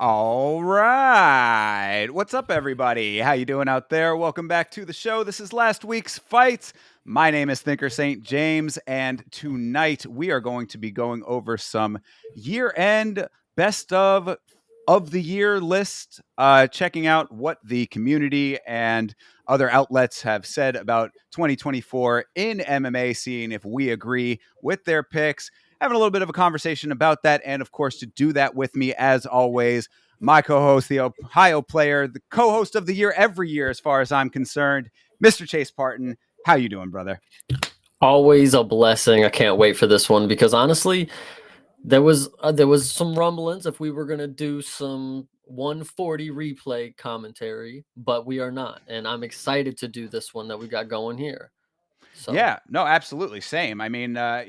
All right. What's up, everybody? How you doing out there? Welcome back to the show. This is last week's fight. My name is Thinker St. James, and tonight we are going to be going over some year-end best of the year list, checking out what the community and other outlets have said about 2024 in MMA, seeing if we agree with their picks, having a little bit of a conversation about that. And of course, to do that with me, as always, my co-host, the Ohio player, the co-host of the year every year, as far as I'm concerned, Mr. Chase Parton. How you doing, brother? Always a blessing. I can't wait for this one because honestly, there was some rumblings if we were gonna do some 140 replay commentary, but we are not, and I'm excited to do this one that we got going here. So Yeah, no, absolutely, same. I mean, the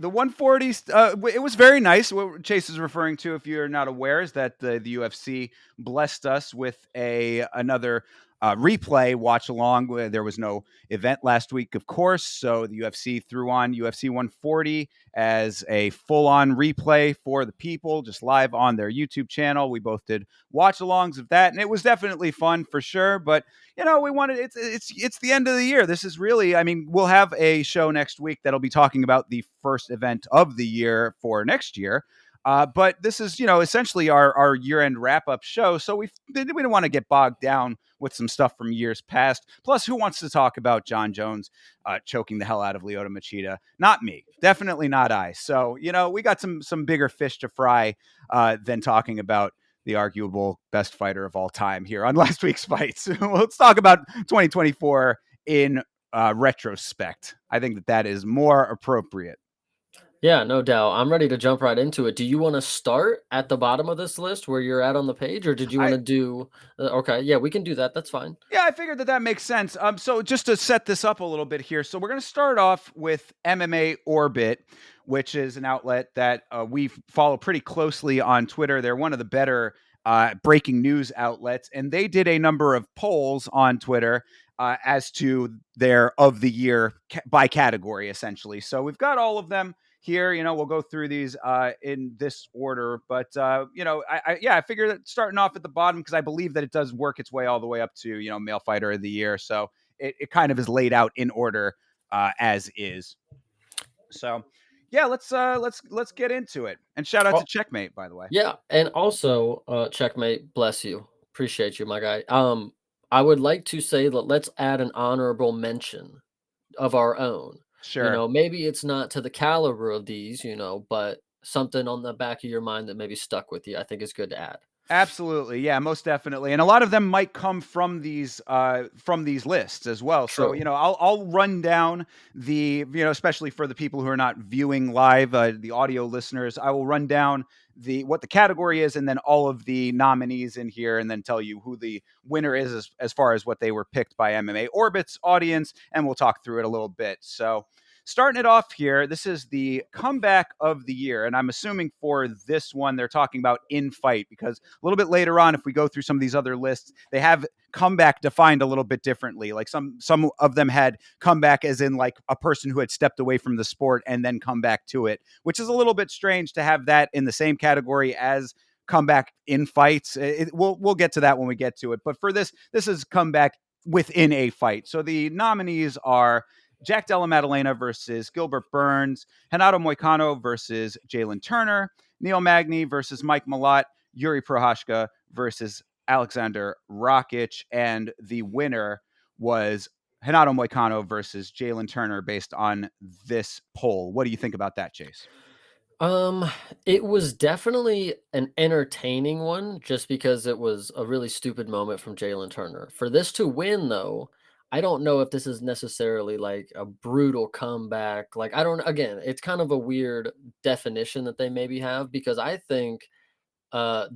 140s, it was very nice. What Chase is referring to, if you're not aware, is that the UFC blessed us with a another replay watch along. Where there was no event last week, of course, so the UFC threw on UFC 140 as a full-on replay for the people, just live on their YouTube channel. We both did watch-alongs of that, and it was definitely fun for sure. But we wanted it's the end of the year. This is really, I mean, we'll have a show next week that'll be talking about the first event of the year for next year. But this is, essentially our year-end wrap-up show. So we didn't want to get bogged down with some stuff from years past. Plus, who wants to talk about John Jones choking the hell out of Lyoto Machida? Not me. Definitely not I. So, we got some bigger fish to fry than talking about the arguable best fighter of all time here on last week's fights. Let's talk about 2024 in retrospect. I think that is more appropriate. yeah, no doubt. I'm ready to jump right into it. Do you want to start at the bottom of this list where you're at on the page, or did you want I to do? Okay, yeah, we can do that. That's fine. Yeah, I figured that makes sense. So just to set this up a little bit here, so we're going to start off with MMA Orbit, which is an outlet that we follow pretty closely on Twitter. They're one of the better breaking news outlets, and they did a number of polls on Twitter as to their of the year by category, essentially. So we've got all of them here. We'll go through these in this order, but I figure that starting off at the bottom, because I believe that it does work its way all the way up to male fighter of the year. So it kind of is laid out in order as is. So yeah, let's get into it. And shout out to Oh, Checkmate, by the way. yeah, and also, checkmate. Bless you. Appreciate you, my guy. I would like to say that let's add an honorable mention of our own. Sure. Maybe it's not to the caliber of these, but something on the back of your mind that maybe stuck with you, I think is good to add. Absolutely. Yeah, most definitely. And a lot of them might come from these lists as well. So, True. I'll run down especially for the people who are not viewing live, the audio listeners, I will run down the what the category is and then all of the nominees in here and then tell you who the winner is as far as what they were picked by MMA Orbit's audience, and we'll talk through it a little bit. So, starting it off here, this is the comeback of the year. And I'm assuming for this one, they're talking about in fight, because a little bit later on, if we go through some of these other lists, they have comeback defined a little bit differently. Like some of them had comeback as in like a person who had stepped away from the sport and then come back to it, which is a little bit strange to have that in the same category as comeback in fights. We'll get to that when we get to it. But for this is comeback within a fight. So the nominees are Jack Della Maddalena versus Gilbert Burns, Renato Moicano versus Jalen Turner, Neil Magny versus Mike Malott, Yuri Prohashka versus Alexander Rakic, and the winner was Renato Moicano versus Jalen Turner based on this poll. What do you think about that, Chase? Um, it was definitely an entertaining one just because it was a really stupid moment from Jalen Turner. For this to win, though, I don't know if this is necessarily like a brutal comeback. Like, I don't, again, it's kind of a weird definition that they maybe have because I think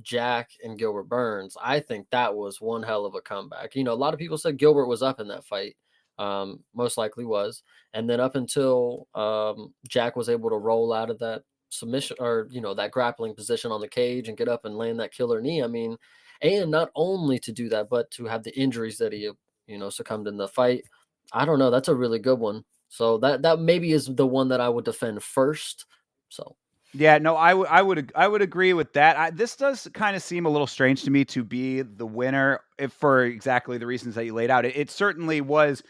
Jack and Gilbert Burns, I think that was one hell of a comeback. A lot of people said Gilbert was up in that fight. Most likely was. And then up until Jack was able to roll out of that submission or that grappling position on the cage and get up and land that killer knee. I mean, and not only to do that, but to have the injuries that he succumbed in the fight. I don't know. That's a really good one. So that maybe is the one that I would defend first. So Yeah, no, I would agree with that. This does kind of seem a little strange to me to be the winner if for exactly the reasons that you laid out. It certainly was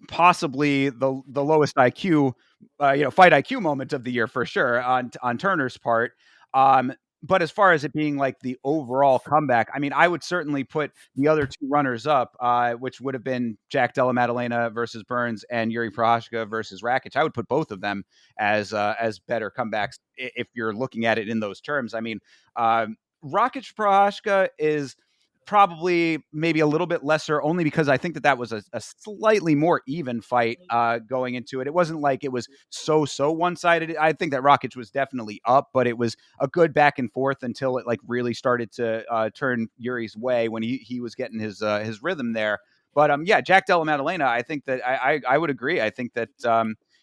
possibly the lowest IQ, fight IQ moment of the year for sure on Turner's part. Um, but as far as it being like the overall comeback, I mean, I would certainly put the other two runners up, which would have been Jack Della Maddalena versus Burns and Yuri Prohashka versus Rakic. I would put both of them as better comebacks if you're looking at it in those terms. I mean, Rakic Prohashka is probably maybe a little bit lesser only because I think that was a slightly more even fight going into it. It wasn't like it was so one-sided. I think that Rakic was definitely up, but it was a good back and forth until it like really started to turn Yuri's way when he was getting his rhythm there. But yeah, Jack Della Maddalena, I think that I would agree. I think that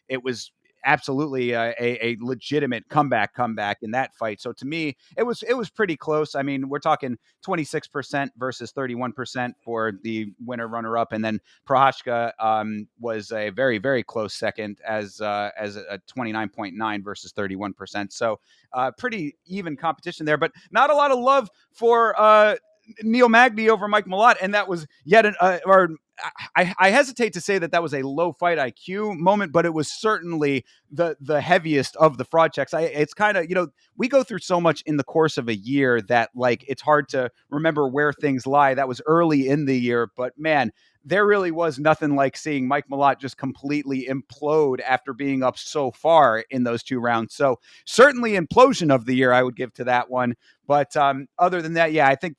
it was absolutely a legitimate comeback in that fight. So to me, it was pretty close. I mean, we're talking 26% versus 31% for the winner runner up, and then Prohashka was a very close second as a 29.9 versus 31%. So pretty even competition there, but not a lot of love for Neil Magny over Mike Malott, and that was yet an or I hesitate to say that was a low fight IQ moment, but it was certainly the heaviest of the fraud checks. It's kind of we go through so much in the course of a year that like it's hard to remember where things lie. That was early in the year, but man, there really was nothing like seeing Mike Malott just completely implode after being up so far in those two rounds. So certainly implosion of the year, I would give to that one. But other than that, yeah, I think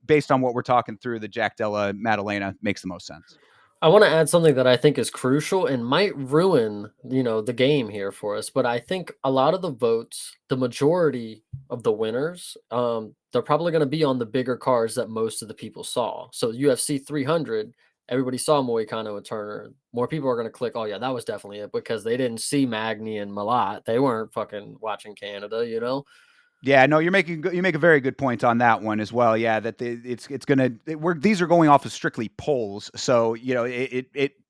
based on what we're talking through, the Jack Della Maddalena makes the most sense. I want to add something that I think is crucial and might ruin, the game here for us. But I think a lot of the votes, the majority of the winners, they're probably going to be on the bigger cards that most of the people saw. So UFC 300, everybody saw Moicano and Turner. More people are going to click, oh yeah, that was definitely it because they didn't see Magny and Malat. They weren't fucking watching Canada. Yeah, no, you make a very good point on that one as well. Yeah, that it's gonna we're these are going off of strictly polls, so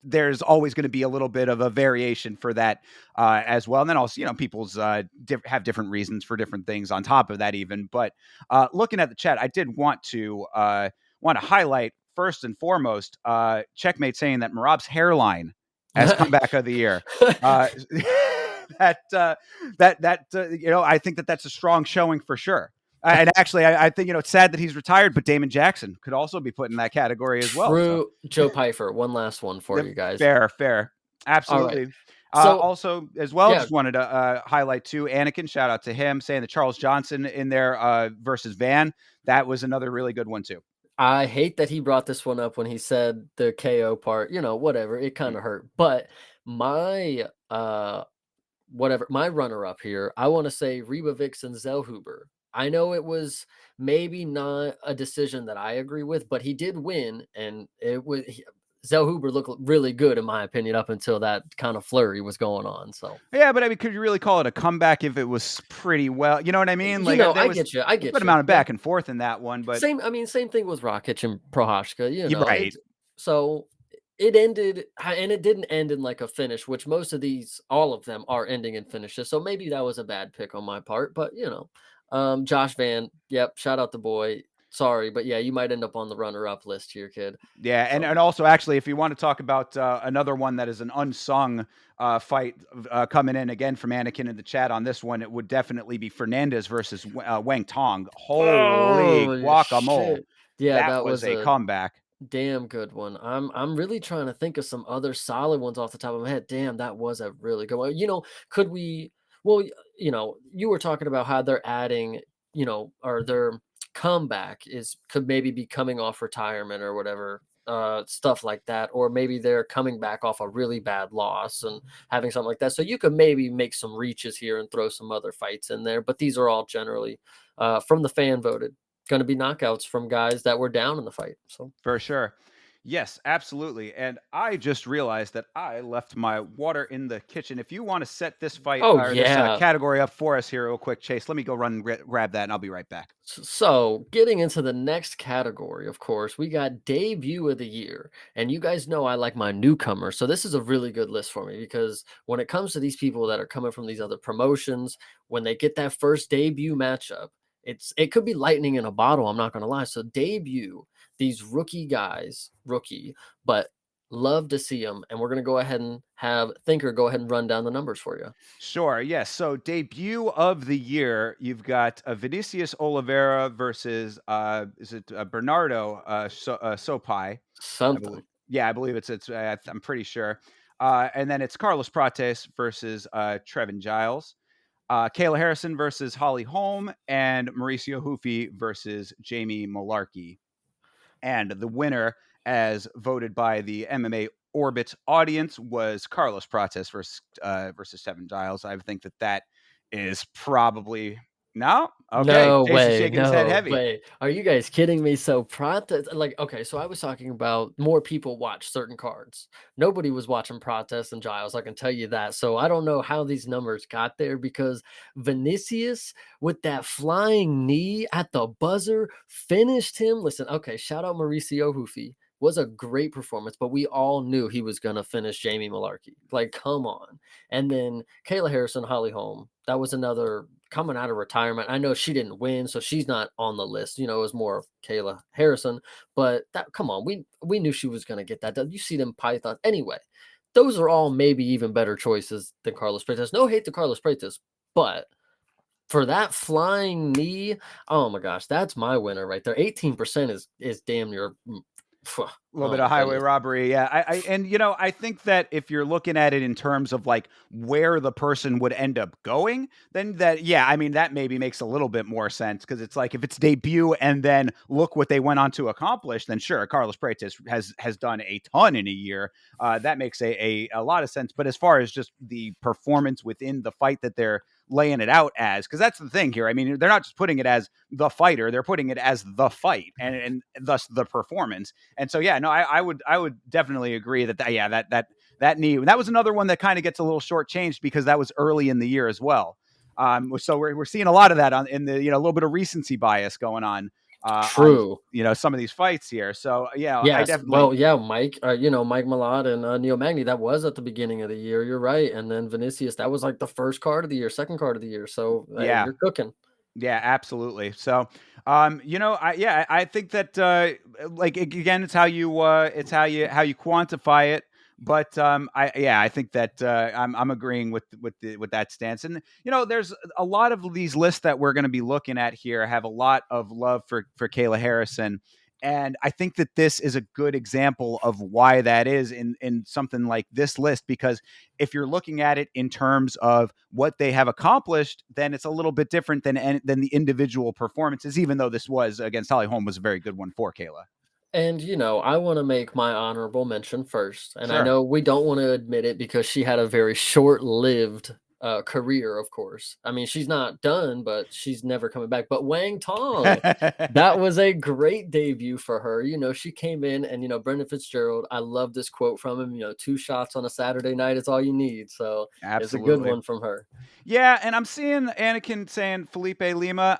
there's always going to be a little bit of a variation for that as well. And then also people's have different reasons for different things on top of that even. But looking at the chat, I did want to highlight first and foremost Checkmate saying that Marab's hairline as comeback of the year. Uh, that I think that's a strong showing for sure. And actually, I think it's sad that he's retired, but Damon Jackson could also be put in that category as well. So True. Joe Pfeiffer, one last one for you guys. fair, All right. absolutely. So, Also, as well, yeah, just wanted to highlight too, Anakin. Shout out to him saying that Charles Johnson in there versus Van. That was another really good one too. I hate that he brought this one up when he said the KO part, whatever, it kind of hurt. But my my runner up here, I want to say Reba Vixen Zellhuber. I know it was maybe not a decision that I agree with, but he did win, and Zellhuber looked really good in my opinion up until that kind of flurry was going on. So Yeah, but I mean, could you really call it a comeback if it was pretty well? You know what I mean? Like there I was get you, I a get good you. amount of Yeah, back and forth in that one, but same thing with Rakic and Prohashka. you're right. So it ended, and it didn't end in like a finish, which most of these, all of them, are ending in finishes. So maybe that was a bad pick on my part, but Josh Van, yep, shout out the boy. Sorry, but yeah, you might end up on the runner-up list here, kid. Yeah, So, and also actually, if you want to talk about another one that is an unsung fight coming in again from Anakin in the chat on this one, it would definitely be Fernandez versus Wang Tong. Holy oh guacamole! shit, yeah, That that was was a a comeback. damn good one. I'm really trying to think of some other solid ones off the top of my head. Damn, that was a really good one. Could we well, you were talking about how they're adding, or their comeback could maybe be coming off retirement or whatever, stuff like that, or maybe they're coming back off a really bad loss and having something like that. So you could maybe make some reaches here and throw some other fights in there, but these are all generally from the fan voted going to be knockouts from guys that were down in the fight. So For sure. Yes, absolutely. And I just realized that I left my water in the kitchen. If you want to set this fight Oh, or this yeah. category up for us here, real quick, Chase, let me go run and grab that, and I'll be right back. So, getting into the next category, of course, we got debut of the year. And you guys know I like my newcomers. So, this is a really good list for me because when it comes to these people that are coming from these other promotions, when they get that first debut matchup, it could be lightning in a bottle. I'm not going to lie. So, debut these rookie guys, rookie, but love to see them. And we're going to go ahead and have Thinker go ahead and run down the numbers for you. Sure. Yes. So debut of the year, you've got Vinicius Oliveira versus is it Bernardo Sopai? I believe. Something. Yeah, I believe I'm pretty sure. And then it's Carlos Prates versus Trevin Giles. Kayla Harrison versus Holly Holm, and Mauricio Hufi versus Jamie Molarkey. And the winner, as voted by the MMA Orbit audience, was Carlos Prates versus Seven Giles. I think that that is probably no. Okay, No Chase is way, shaking his head no heavy. way. Are you guys kidding me? So Protest, like, okay, so I was talking about more people watch certain cards. Nobody was watching Protest and Giles, I can tell you that. So I don't know how these numbers got there because Vinicius with that flying knee at the buzzer finished him. Listen, okay, shout out Mauricio Hufi. Was a great performance, but we all knew he was gonna finish Jamie Malarkey. Like, come on. And then Kayla Harrison, Holly Holm. That was another coming out of retirement. I know she didn't win, so she's not on the list. You know, it was more of Kayla Harrison. But that, come on, we knew she was going to get that done. You see them Pythons anyway. Those are all maybe even better choices than Carlos Freitas. No hate to Carlos Freitas, but for that flying knee, oh my gosh, that's my winner right there. 18% is damn near. A little Oh bit my of highway goodness. robbery, yeah. And I think that if you're looking at it in terms of like where the person would end up going, then that yeah, I mean that maybe makes a little bit more sense because it's like if it's debut and then look what they went on to accomplish, then sure, Carlos Prates has done a ton in a year. That makes a lot of sense. But as far as just the performance within the fight that they're laying it out as, because that's the thing here. I mean, they're not just putting it as the fighter; they're putting it as the fight, and thus the performance. And so, yeah, no, I would definitely agree yeah, that knee, that was another one that kind of gets a little shortchanged because that was early in the year as well. So we're seeing a lot of that on in the a little bit of recency bias going on True. some of these fights here. So yeah, I Yes. definitely Well, yeah, Mike, Mike Malott and Neil Magny, that was at the beginning of the year. You're right. And then Vinicius, that was like the first card of the year, second card of the year. So hey, yeah. you're cooking. Yeah, absolutely. So, I think that like again, it's how you quantify it. But I think that I'm agreeing with that stance. And there's a lot of these lists that we're going to be looking at here have a lot of love for Kayla Harrison. And I think that this is a good example of why that is in something like this list, because if you're looking at it in terms of what they have accomplished, then it's a little bit different than the individual performances. Even though this was against Holly Holm was a very good one for Kayla. And, I want to make my honorable mention first. And I Sure. know we don't want to admit it because she had a very short lived career, of course. I mean, she's not done, but she's never coming back. But Wang Tong, that was a great debut for her. She came in and, Brendan Fitzgerald, I love this quote from him, two shots on a Saturday night is all you need. So it's a good Absolutely. one from her. Yeah, and I'm seeing Anakin saying Felipe Lima.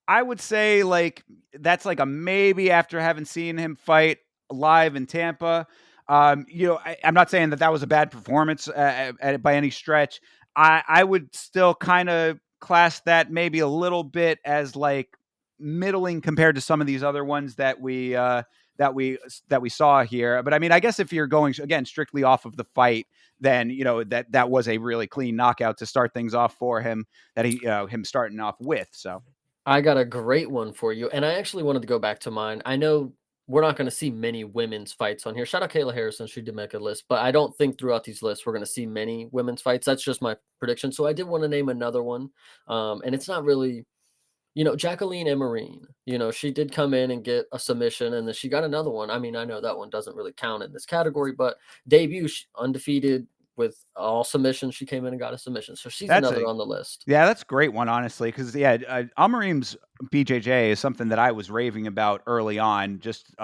I would say like that's like a maybe after having seen him fight live in Tampa. I'm not saying that that was a bad performance by any stretch. I would still kind of class that maybe a little bit as like middling compared to some of these other ones that we saw here. But I mean, I guess if you're going again strictly off of the fight, then that was a really clean knockout to start things off for him. That him starting off with. So I got a great one for you, and I actually wanted to go back to mine. I know we're not going to see many women's fights on here. Shout out Kayla Harrison, she did make a list, but I don't think throughout these lists we're going to see many women's fights. That's just my prediction. So I did want to name another one, and it's not really, Jacqueline Emerine. She did come in and get a submission, and then she got another one. I mean, I know that one doesn't really count in this category, but debut undefeated. with all submissions. She came in and got a submission, so she's That's another a on the list. Yeah, that's a great one, honestly, because yeah, Amarim's BJJ is something that I was raving about early on. Just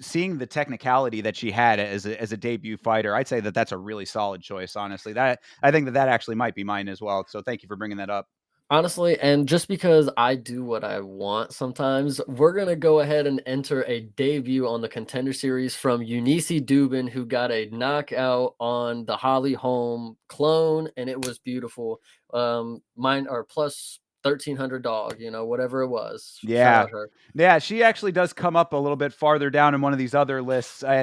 seeing the technicality that she had as a debut fighter, I'd say that that's a really solid choice. Honestly, that I think that that actually might be mine as well. So thank you for bringing that up. Honestly, and just because I do what I want sometimes, we're gonna go ahead and enter a debut on the Contender Series from Eunice Dubin, who got a knockout on the Holly Holm clone, and it was beautiful. Mine are plus 1,300 dog, whatever it was. Shout Yeah. out her. Yeah, she actually does come up a little bit farther down in one of these other lists, but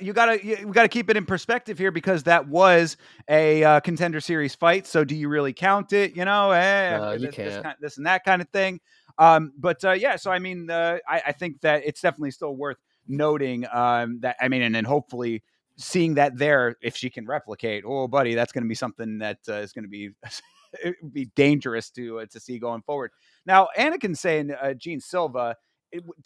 we gotta keep it in perspective here because that was a contender series fight. So do you really count it? No, you This can't. kind, this and that kind of thing. Yeah, so I mean, I think that it's definitely still worth noting that I mean, and then hopefully seeing that there, if she can replicate, oh, buddy, that's going to be something that is going to be it would be dangerous to see going forward. Now, Anakin saying Gene Silva,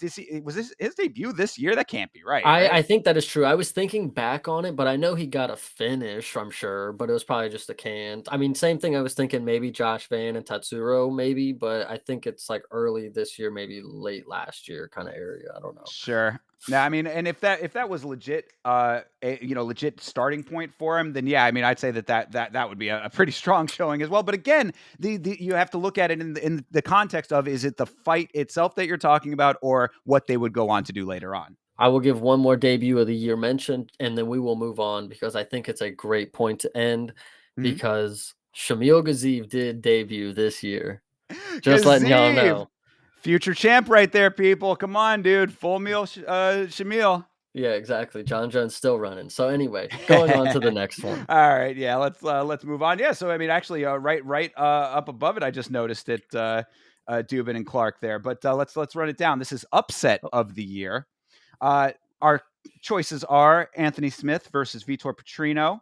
was this his debut this year? That can't be right, I right? think that is true. I was thinking back on it, but I know he got a finish, I'm sure, but it was probably just a canned. I mean, same thing. I was thinking maybe Josh Van and Tatsuro, maybe, but I think it's like early this year, maybe late last year kind of area. I don't know. Sure. Now, I mean, and if that was legit, legit starting point for him, then yeah, I mean, I'd say that would be a pretty strong showing as well. But again, the you have to look at it in the context of is it the fight itself that you're talking about, or what they would go on to do later on. I will give one more debut of the year mentioned, and then we will move on because I think it's a great point to end Mhm. because Shamil Gaziv did debut this year. Just letting y'all Kazeem, know. future champ right there, people. Come on, dude. Full meal, Shamil. Yeah, exactly. John Jones still running. So anyway, going on to the next one. All right, yeah, let's move on. Yeah, so I mean, actually, right up above it, I just noticed it, Dubin and Clark there. But let's run it down. This is upset Oh, of the year. Our choices are Anthony Smith versus Vitor Petrino,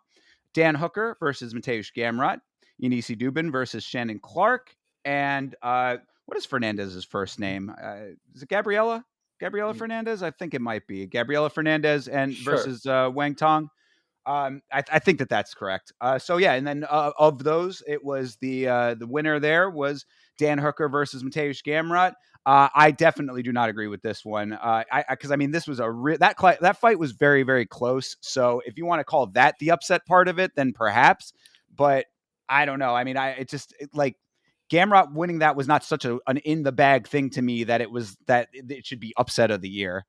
Dan Hooker versus Mateusz Gamrot, Yanisi Dubin versus Shannon Clark, and what is Fernandez's first name? Is it Gabriela? Gabriela y- Fernandez? I think it might be Gabriela Fernandez and sure. versus Wang Tong. I think that that's correct. So yeah, and then of those, it was the winner. There was Dan Hooker versus Mateusz Gamrot. I definitely do not agree with this one. Because I mean, this was that fight was very very close. So if you want to call that the upset part of it, then perhaps. But I don't know. I mean, like Gamrot winning that was not such an in the bag thing to me that it should be upset of the year.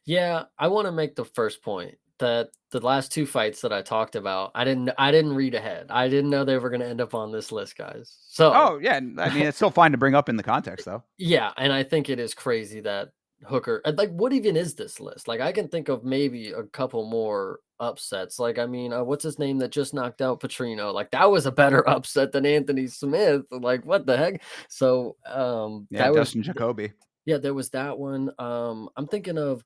Yeah, I want to make the first point that the last two fights that I talked about, I didn't read ahead. I didn't know they were going to end up on this list, guys. So, Oh yeah, I mean it's still fine to bring up in the context though. yeah, and I think it is crazy that Hooker like, what even is this list? Like, I can think of maybe a couple more upsets. Like, I mean, what's his name that just knocked out Petrino? Like, that was a better upset than Anthony Smith. Like, what the heck? So, Yeah, that was Dustin Jacoby. yeah, there was that one. I'm thinking of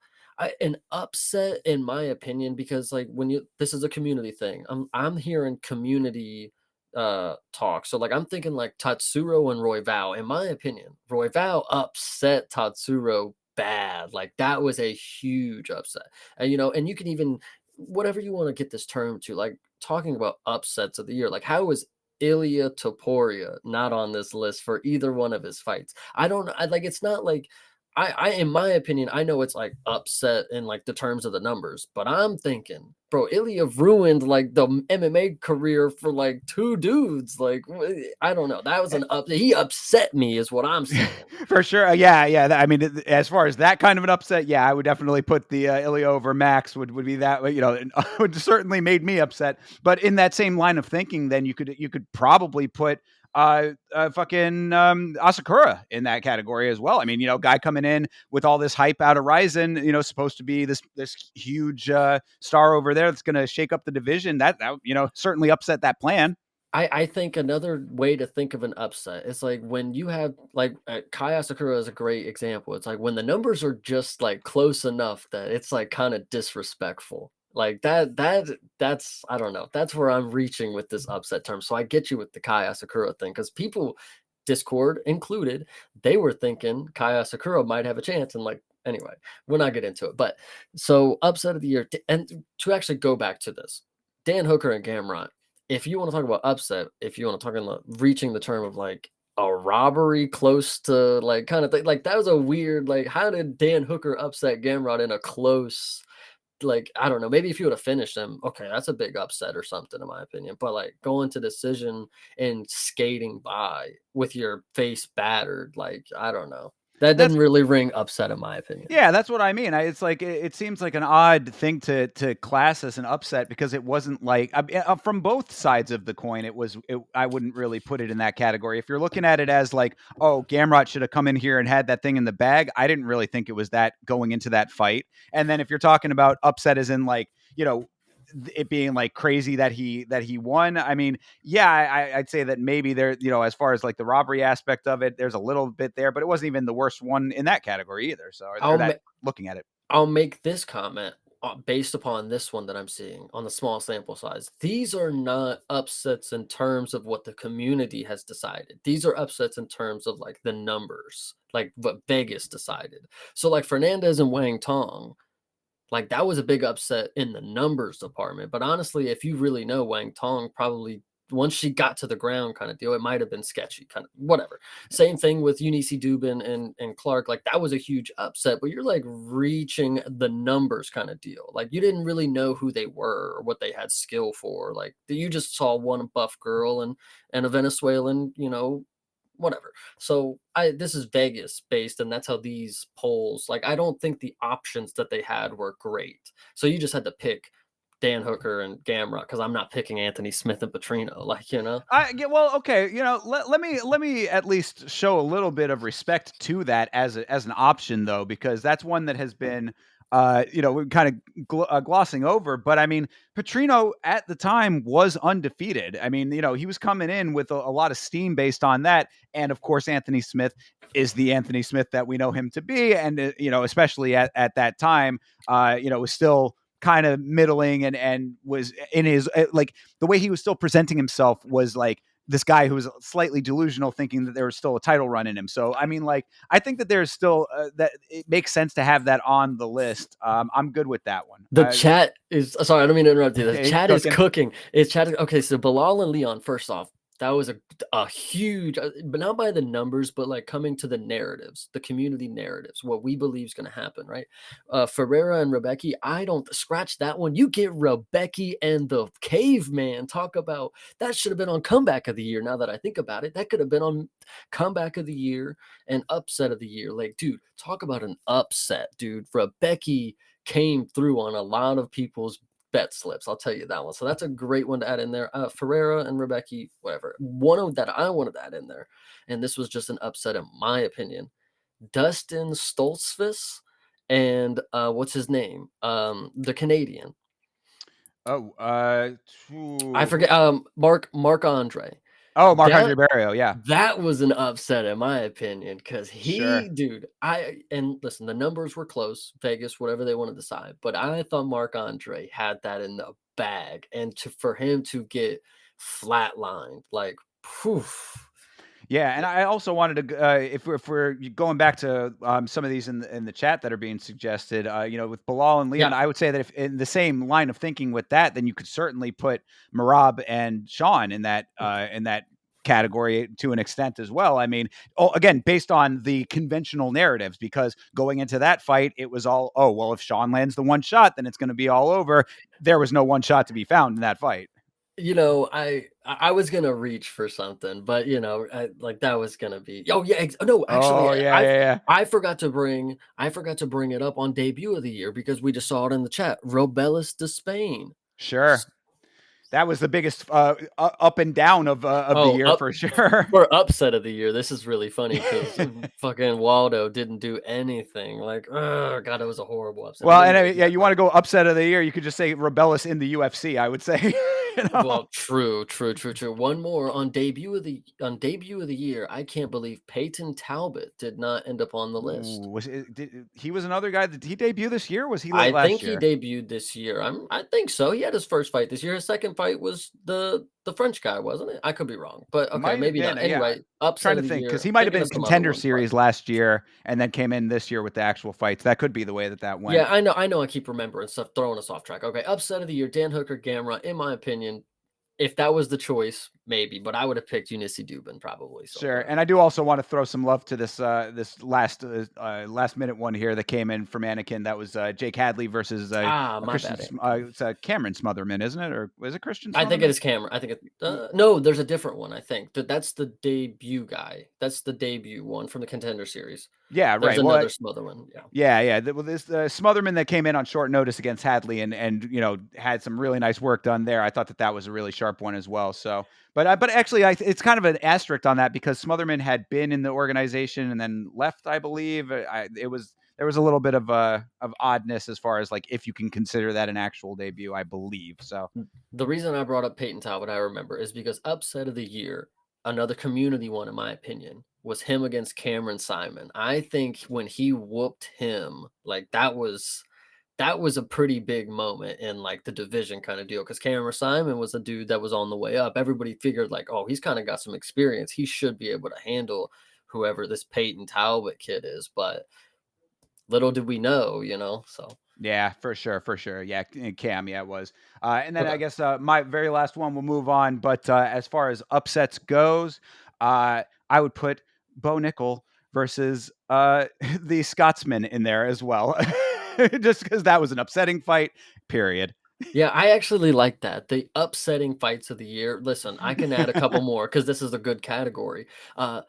an upset in my opinion because like when you this is a community thing. I'm hearing community talk. So like I'm thinking like Tatsuro and Roy Val. In my opinion, Roy Val upset Tatsuro bad. Like that was a huge upset. And and you can even whatever you want to get this term to, like talking about upsets of the year. Like how is Ilya Topuria not on this list for either one of his fights? I don't I like it's not like in my opinion, I know it's like upset in like the terms of the numbers, but I'm thinking, bro, Ilya ruined like the MMA career for like two dudes. Like, I don't know. That was an up. He upset me, is what I'm saying. For sure. Yeah. I mean, as far as that kind of an upset, yeah, I would definitely put the Ilya over Max would be that. Would certainly made me upset. But in that same line of thinking, then you could probably put fucking Asakura in that category as well. I mean, guy coming in with all this hype out of Ryzen, supposed to be this huge star over there that's going to shake up the division. That certainly upset that plan. I think another way to think of an upset is like when you have like Kai Asakura is a great example. It's like when the numbers are just like close enough that it's like kind of disrespectful. Like that's I don't know. That's where I'm reaching with this upset term. So I get you with the Kai Asakura thing because people, Discord included, they were thinking Kai Asakura might have a chance, and like Anyway, we'll not get into it. But so upset of the year, and to actually go back to this, Dan Hooker and Gamrot. If you want to talk about upset, if you want to talk about reaching the term of like a robbery close to like kind of thing, like that was a weird like how did Dan Hooker upset Gamrot in a close like, I don't know, maybe if you would have finished him, okay, that's a big upset or something in my opinion. But like going to decision and skating by with your face battered, like, I don't know. That That's didn't really ring upset in my opinion. Yeah, that's what I mean. It's like it seems like an odd thing to class as an upset because it wasn't like from both sides of the coin. I wouldn't really put it in that category. If you're looking at it as like, oh, Gamrot should have come in here and had that thing in the bag, I didn't really think it was that going into that fight. And then if you're talking about upset as in like, it being like crazy that he won. I mean, yeah, I'd say that maybe there, as far as like the robbery aspect of it, there's a little bit there, but it wasn't even the worst one in that category either. So, or I'll that ma- looking at it. I'll make this comment based upon this one that I'm seeing on the small sample size. These are not upsets in terms of what the community has decided. These are upsets in terms of like the numbers, like what Vegas decided. So like Fernandez and Wang Tong, like, that was a big upset in the numbers department, but honestly, if you really know Wang Tong probably once she got to the ground kind of deal, it might have been sketchy, kind of whatever. Same thing with Eunice Dubin and Clark, like, that was a huge upset, but you're, like, reaching the numbers kind of deal. Like, you didn't really know who they were or what they had skill for, like, you just saw one buff girl and a Venezuelan, whatever. So I this is Vegas based, and that's how these polls like I don't think the options that they had were great. So you just had to pick Dan Hooker and Gamrot because I'm not picking Anthony Smith and Petrino, like I get well, okay. Let me at least show a little bit of respect to that as an option though, because that's one that has been, we're kind of glossing over. But I mean, Petrino at the time was undefeated. I mean, he was coming in with a lot of steam based on that, and of course, Anthony Smith is the Anthony Smith that we know him to be, and especially at that time, was still kind of middling and was in his like the way he was still presenting himself was like this guy who was slightly delusional, thinking that there was still a title run in him. So, I mean, like, I think that there's still that it makes sense to have that on the list. I'm good with that one. The chat is sorry, I don't mean to interrupt you. The It's chat is cooking. cooking. It's chat. Okay, so Bilal and Leon. First off, that was a huge, but not by the numbers, but like coming to the narratives, the community narratives, what we believe is going to happen, right? Ferreira and Rebecca. I don't scratch that one. You get Rebecca and the caveman. Talk about that should have been on comeback of the year. Now that I think about it, that could have been on comeback of the year and upset of the year. Like, dude, talk about an upset, dude. Rebecca came through on a lot of people's bet slips. I'll tell you that one. So that's a great one to add in there. Ferreira and Rebecca, whatever. One of that I wanted to add in there, and this was just an upset in my opinion. Dustin Stoltzfus and what's his name? The Canadian. Oh, I who? forget. Mark Andre. Oh, Marc Andre That Barrio. Yeah, that was an upset in my opinion, because sure. dude, and listen, the numbers were close, Vegas, whatever they want to decide, but I thought Marc Andre had that in the bag, and for him to get flatlined, like, poof. Yeah, and Yeah, I also wanted to, if we're going back to some of these in the chat that are being suggested, with Bilal and Leon, yeah, I would say that if in the same line of thinking with that, then you could certainly put Marab and Sean in that category to an extent as well. I mean, again, based on the conventional narratives, because going into that fight, it was all, oh well, if Sean lands the one shot, then it's going to be all over. There was no one shot to be found in that fight. I was gonna reach for something, but like that was gonna be. Oh yeah, no, actually, Oh yeah, yeah, yeah, I forgot to bring it up on debut of the year because we just saw it in the chat. Robelis de Spain. sure. That was the biggest up and down of the Oh, year up for sure. for upset of the year. This is really funny because fucking Waldo didn't do anything. Like, oh god, it was a horrible upset. Well, But and anyways, yeah, yeah, you go want ahead. to go upset of the year? You could just say Rebellis in the UFC. I would say, you know. Well, true, true, true, true. One more on debut of the year. I can't believe Peyton Talbot did not end up on the list. Ooh, he was another guy that he debuted this year? Or was he late I last think he year? debuted this year. I think so. He had his first fight this year. His second fight was the the French guy, wasn't it? I could be wrong, but okay, Might have maybe been, not. yeah. Anyway, upset Trying to of the think because year. he might have Thinking been of some other contender ones, but series last year and then came in this year with the actual fights. That could be the way that that went. yeah, I know I keep remembering stuff, throwing us off track. Okay, upset of the year, Dan Hooker, Gamrot, in my opinion, if that was the choice, maybe, but I would have picked Eunice Dubin probably, so Sure, whatever. and I do also want to throw some love to this last minute one here that came in from Anakin. That was Jake Hadley versus Ah, a my Christian. bad, Anakin. It's Cameron Smotherman, isn't it, or is it Christian I think it Smotherman? is Cameron. I think it Y- no, there's a different one, I think. That's the debut guy. That's the debut one from the Contender Series. Yeah, There's right. Well, another Smother one, yeah. yeah, yeah. Well, this Smotherman that came in on short notice against Hadley and had some really nice work done there. I thought that that was a really sharp one as well. So, but actually, it's kind of an asterisk on that because Smotherman had been in the organization and then left, I believe. It was there was a little bit of oddness as far as like if you can consider that an actual debut, I believe. So The reason I brought up Peyton Talbot, I remember, is because upset of the year, another community one, in my opinion, was him against Cameron Simon. I think when he whooped him, like that was a pretty big moment in like the division kind of deal because Cameron Simon was a dude that was on the way up. Everybody figured like, oh, he's kind of got some experience. He should be able to handle whoever this Peyton Talbot kid is. But little did we know, So yeah, for sure, for sure. Yeah, Cam, yeah, it was. And then I okay. guess my very last one will move on. But as far as upsets goes, I would put Bo Nickel versus the Scotsman in there as well, just because that was an upsetting fight. Period. Yeah, I actually like that. The upsetting fights of the year. Listen, I can add a couple more because this is a good category. Uh,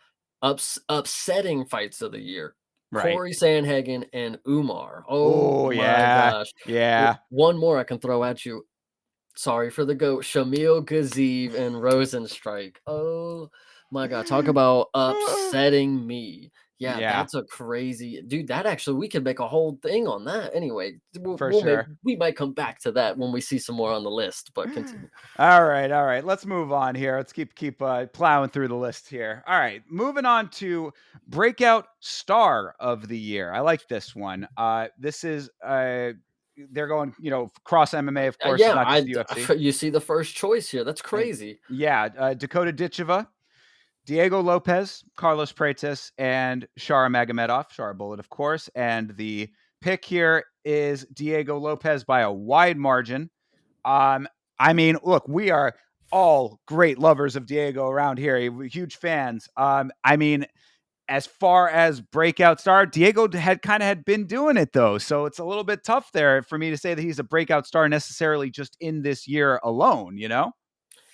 upsetting fights of the year. Right. Corey Sandhagen and Umar. Oh Oh my yeah, gosh. yeah. One more I can throw at you. Sorry for the goat. Shamil Ghaziv and Rosenstrike. Oh my god, talk about upsetting me. Yeah, Yeah, that's a crazy dude. That actually, we could make a whole thing on that. Anyway, we'll, for we'll make sure. we might come back to that when we see some more on the list. But continue. All right, all right. Let's move on here. Let's keep plowing through the list here. All right, moving on to breakout star of the year. I like this one. This is they're going cross MMA, of course, Yeah, not just UFC. you see the first choice here. That's Uh, crazy. yeah, Dakota Ditcheva, Diego Lopez, Carlos Praetis, and Shara Magomedov. Shara Bullet, of course. And the pick here is Diego Lopez by a wide margin. Um, I mean, look, we are all great lovers of Diego around here. We're huge fans. I mean, as far as breakout star, Diego had been doing it though, so it's a little bit tough there for me to say that he's a breakout star necessarily just in this year alone. You know?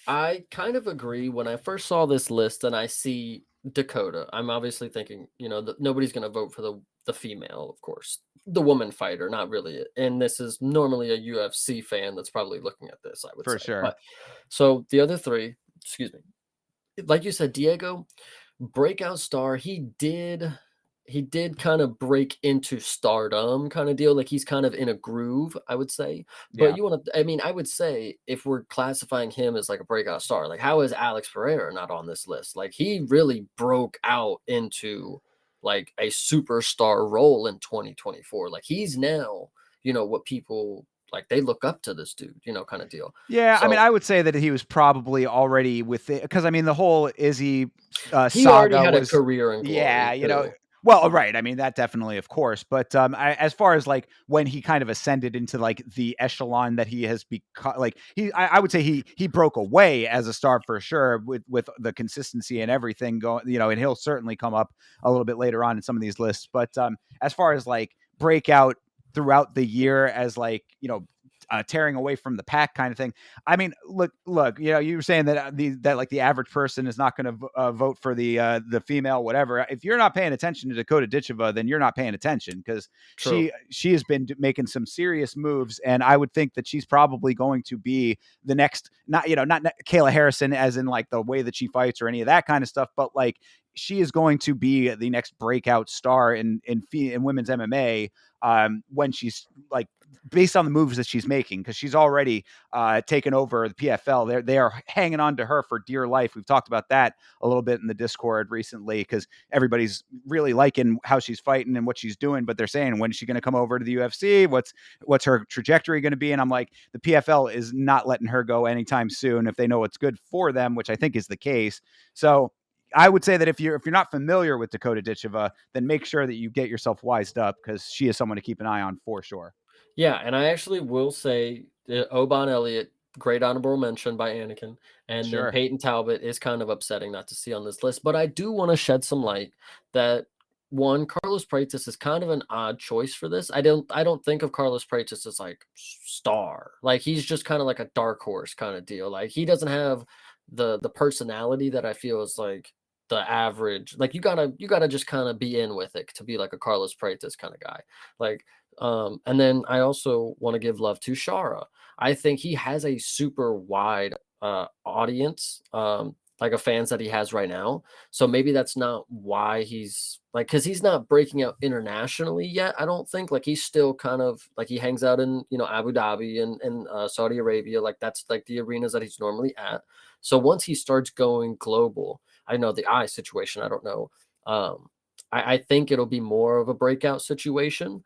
I kind of agree. When I first saw this list and I see Dakota, I'm obviously thinking, that nobody's going to vote for the female, of course, the woman fighter, not really. And this is normally a UFC fan that's probably looking at this, I would For say. sure. But so the other three, excuse me, like you said, Diego, breakout star. He did kind of break into stardom kind of deal. Like he's kind of in a groove, I would say. But Yeah. you want to, I mean, I would say if we're classifying him as like a breakout star, like how is Alex Pereira not on this list? Like he really broke out into like a superstar role in 2024. Like he's now, what people like they look up to this dude, kind of deal. Yeah, I mean, So I would say that he was probably already with it because I mean, the whole Izzy he already saga had a was, career in yeah, glory too. well, right. I mean, that definitely, of course, but as far as like when he kind of ascended into like the echelon that he has become, like I would say he broke away as a star for sure with the consistency and everything going, and he'll certainly come up a little bit later on in some of these lists. But as far as like breakout throughout the year as like tearing away from the pack kind of thing. I mean, look. You were saying that that like the average person is not going to vote for the female, whatever. If you're not paying attention to Dakota Ditcheva, then you're not paying attention because True. she has been making some serious moves, and I would think that she's probably going to be the next, not Kayla Harrison as in like the way that she fights or any of that kind of stuff, but like she is going to be the next breakout star in women's MMA when she's like based on the moves that she's making, because she's already taken over the PFL. They are hanging on to her for dear life. We've talked about that a little bit in the Discord recently because everybody's really liking how she's fighting and what she's doing, but they're saying, when is she going to come over to the UFC? What's her trajectory going to be? And I'm like, the PFL is not letting her go anytime soon if they know it's good for them, which I think is the case. So I would say that if you're not familiar with Dakota Ditcheva, then make sure that you get yourself wised up because she is someone to keep an eye on for sure. Yeah, and I actually will say Oban Elliott, great honorable mention by Anakin, and then Sure. Peyton Talbot is kind of upsetting not to see on this list. But I do want to shed some light that one, Carlos Praetus is kind of an odd choice for this. I don't think of Carlos Praetus as like star. Like he's just kind of like a dark horse kind of deal. Like he doesn't have the personality that I feel is like the average. Like you gotta just kind of be in with it to be like a Carlos Praetus kind of guy. Like and then I also want to give love to Shara. I think he has a super wide audience, like a fans that he has right now. So maybe that's not why he's like, because he's not breaking out internationally yet. I don't think like he's still kind of like he hangs out in Abu Dhabi and Saudi Arabia. Like that's like the arenas that he's normally at. So once he starts going global, I know the eye situation. I don't know. I think it'll be more of a breakout situation,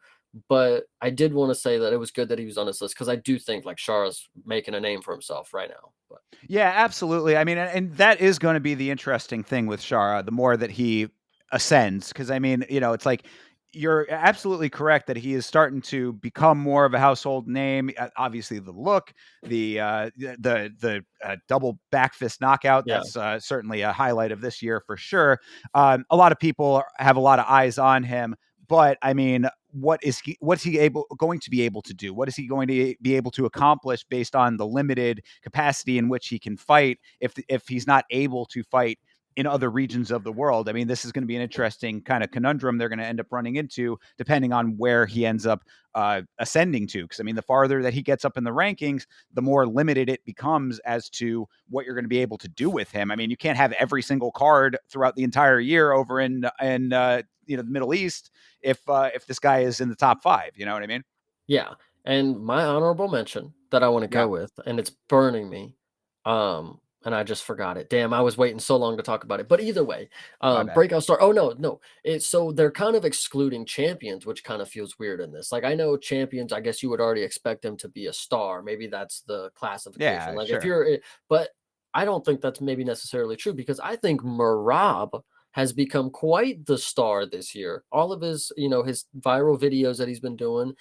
but I did want to say that it was good that he was on this list because I do think like Shara's making a name for himself right now. But Yeah, absolutely. I mean, and that is going to be the interesting thing with Shara, the more that he ascends. Because I mean, it's like you're absolutely correct that he is starting to become more of a household name. Obviously, the look, the double back fist knockout, yeah, that's certainly a highlight of this year for sure. A lot of people have a lot of eyes on him. But I mean, what's he going to be able to do? What is he going to be able to accomplish based on the limited capacity in which he can fight if he's not able to fight in other regions of the world? I mean, this is going to be an interesting kind of conundrum they're going to end up running into depending on where he ends up ascending to. Because I mean, the farther that he gets up in the rankings, the more limited it becomes as to what you're going to be able to do with him. I mean, you can't have every single card throughout the entire year over in the Middle East if this guy is in the top five. You know what I mean? yeah. And my honorable mention that I want to Yeah. go with, and it's burning me, and I just forgot it. Damn, I was waiting so long to talk about it. But either way, My bad. breakout star. Oh no, no. It's so they're kind of excluding champions, which kind of feels weird in this. Like I know champions, I guess you would already expect them to be a star. Maybe that's the classification. Yeah, Like if sure. you're, but I don't think that's maybe necessarily true because I think Marab has become quite the star this year. All of his viral videos that he's been doing,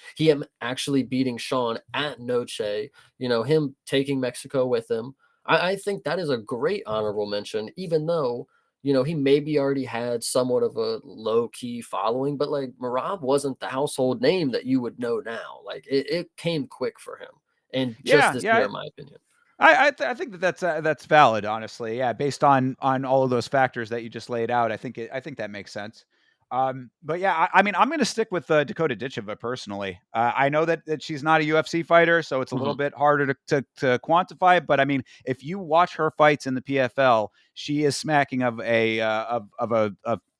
actually beating Sean at Noche, him taking Mexico with him. I think that is a great honorable mention, even though, he maybe already had somewhat of a low key following, but like Marab wasn't the household name that you would know now. Like it came quick for him. And just Yeah, this yeah. year, in my opinion. I think that that's valid, honestly. Yeah, based on all of those factors that you just laid out, I think that makes sense. But yeah, I mean, I'm going to stick with Dakota Ditcheva personally. I know that she's not a UFC fighter, so it's a little Mhm. bit harder to quantify. But I mean, if you watch her fights in the PFL, she is smacking of a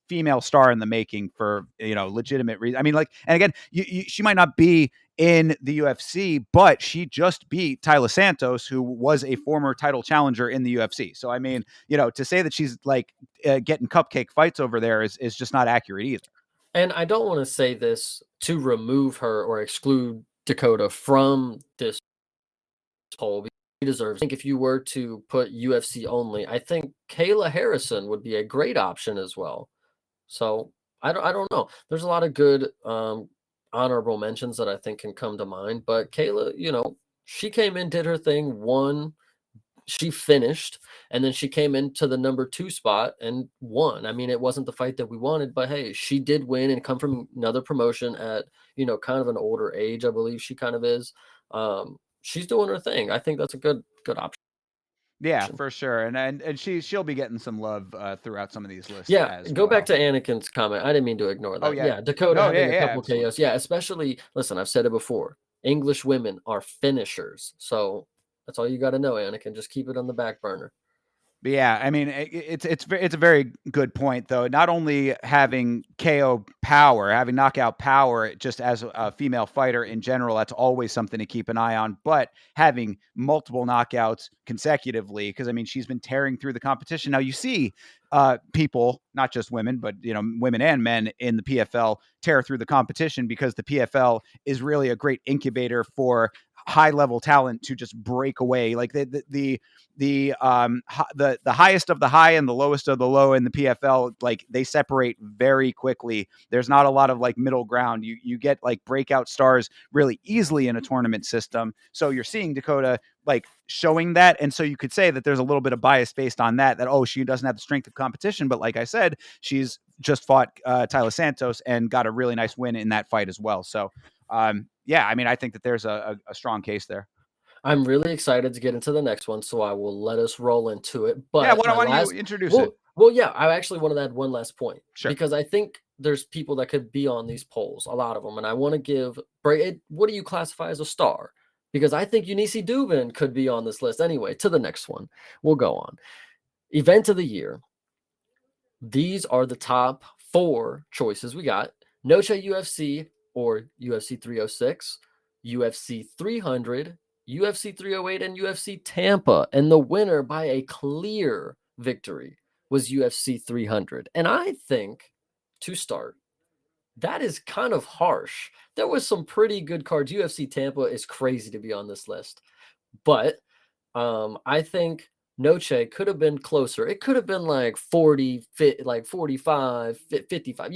female star in the making for legitimate reason. I mean, like, and again, she might not be in the UFC, but she just beat Tyler Santos, who was a former title challenger in the UFC. So I mean, to say that she's like getting cupcake fights over there is just not accurate either. And I don't want to say this to remove her or exclude Dakota from this poll because he deserves. I think if you were to put UFC only, I think Kayla Harrison would be a great option as well. So I don't know. There's a lot of good honorable mentions that I think can come to mind, but Kayla, she came in, did her thing, won, she finished, and then she came into the number 2 spot and won. I mean, it wasn't the fight that we wanted, but hey, she did win and come from another promotion at, kind of an older age, I believe she kind of is. She's doing her thing. I think that's a good Yeah, option. for sure. And she'll be getting some love throughout some of these lists Yeah, as go back well. to Anakin's comment. I didn't mean to ignore Oh that. yeah. Yeah, Dakota No, having yeah, a yeah, couple absolutely. KOs. Yeah, especially listen, I've said it before. English women are finishers. So that's all you got to know, Anakin. Just keep it on the back burner. But yeah, I mean, it's a very good point though. Not only having KO power, having knockout power, just as a female fighter in general, that's always something to keep an eye on. But having multiple knockouts consecutively, because I mean, she's been tearing through the competition. Now you see people, not just women, but women and men in the PFL tear through the competition because the PFL is really a great incubator for high level talent to just break away. Like the highest of the high and the lowest of the low in the PFL, like they separate very quickly. There's not a lot of like middle ground. You get like breakout stars really easily in a tournament system. So you're seeing Dakota like showing that, and so you could say that there's a little bit of bias based on that. That oh, she doesn't have the strength of competition, but like I said, she's just fought Tyler Santos and got a really nice win in that fight as well. So yeah, I mean, I think that there's a strong case there. I'm really excited to get into the next one, so I will let us roll into it. Yeah, But my why don't you last introduce it? well, yeah, I actually wanted to add one last point Sure. because I think there's people that could be on these polls, a lot of them, and I want to give what do you classify as a star? Because I think Eunice Dubin could be on this list anyway. To the next one, we'll go on. Event of the year. These are the top 4 choices we got. Noche UFC or UFC 306, UFC 300, UFC 308, and UFC Tampa. And the winner by a clear victory was UFC 300. And I think, to start, that is kind of harsh. There was some pretty good cards. UFC Tampa is crazy to be on this list. But I think Noche could have been closer. It could have been like 40, like 45, 55.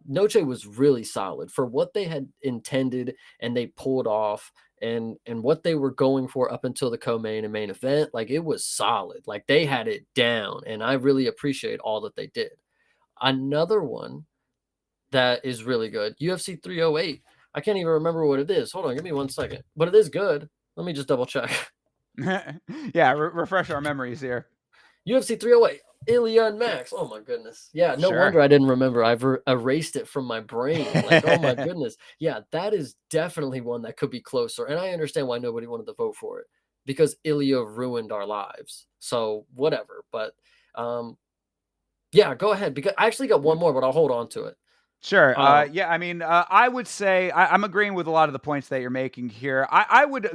Noche was really solid for what they had intended and they pulled off and what they were going for up until the co-main and main event. Like it was solid. Like they had it down and I really appreciate all that they did. Another one that is really good, UFC 308. I can't even remember what it is. Hold on, give me 1 second. But it is good. Let me just double check. Yeah, refresh our memories here. UFC 308, Ilya and Max. Oh my goodness. Yeah, no Sure. wonder I didn't remember. I've erased it from my brain. Like, oh my goodness. Yeah, that is definitely one that could be closer. And I understand why nobody wanted to vote for it because Ilya ruined our lives. So whatever. But yeah, go ahead. Because I actually got one more, but I'll hold on to it. Sure. Um, Yeah, I mean, I would say I'm agreeing with a lot of the points that you're making here. I would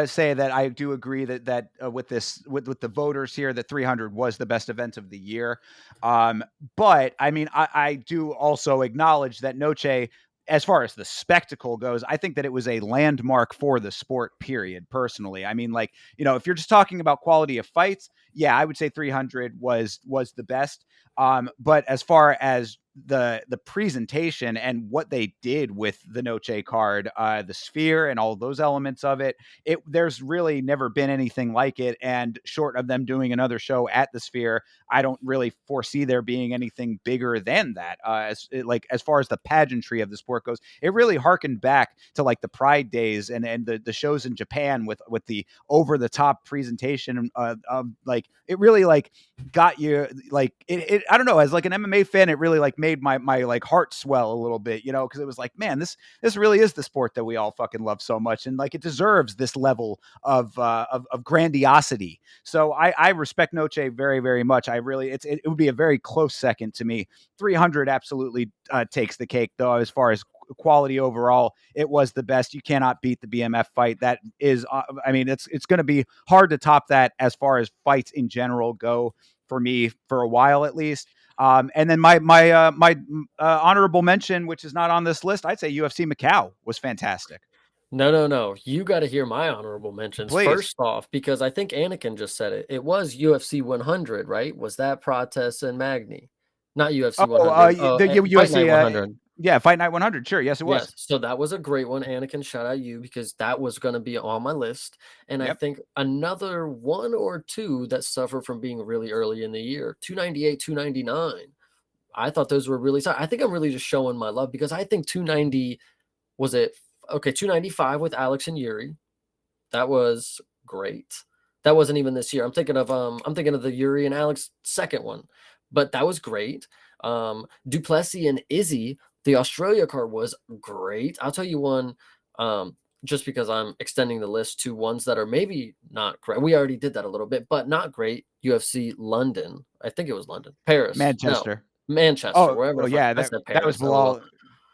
say that I do agree that with this with the voters here, that 300 was the best event of the year. But I mean, I do also acknowledge that Noche, as far as the spectacle goes, I think that it was a landmark for the sport. Period. Personally, I mean, like if you're just talking about quality of fights, yeah, I would say 300 was the best. But as far as the presentation and what they did with the Noche card, the sphere and all those elements of it, there's really never been anything like it. And short of them doing another show at the sphere, I don't really foresee there being anything bigger than that. As far as the pageantry of the sport goes, it really harkened back to like the Pride days and the shows in Japan with the over the top presentation of like it really like got you like it I don't know, as like an MMA fan, it really like made my like heart swell a little bit, because it was like, man, this really is the sport that we all fucking love so much, and like it deserves this level of grandiosity. So I respect Noche very, very much. I really it would be a very close second to me. 300 absolutely takes the cake though, as far as quality overall. It was the best. You cannot beat the BMF fight. That is I mean, it's going to be hard to top that as far as fights in general go for me for a while at least. And then my honorable mention, which is not on this list, I'd say UFC Macau was fantastic. No, no, no. You got to hear my honorable mentions Please. first off, because I think Anakin just said it. It was UFC 100, right? Was that Protest and Magny? Not UFC Oh, 100. the Fight Night UFC, 100. yeah, Fight Night 100. Sure, yes, it was. Yes. So that was a great one. Anakin, shout out you because that was going to be on my list. And I Yep. think another one or two that suffered from being really early in the year, 298, 299. I thought those were really, I think I'm really just showing my love because I think 290 was it okay, 295 with Alex and Yuri. That was great. That wasn't even this year. I'm thinking of the Yuri and Alex second one. But that was great. Duplessis and Izzy, the Australia card was great. I'll tell you one. just because I'm extending the list to ones that are maybe not great. We already did that a little bit, but not great. UFC London. I think it was London. Paris. No. Manchester. Manchester, Oh, wherever well, the fuck yeah, I that said that was Paris. A little Bilal.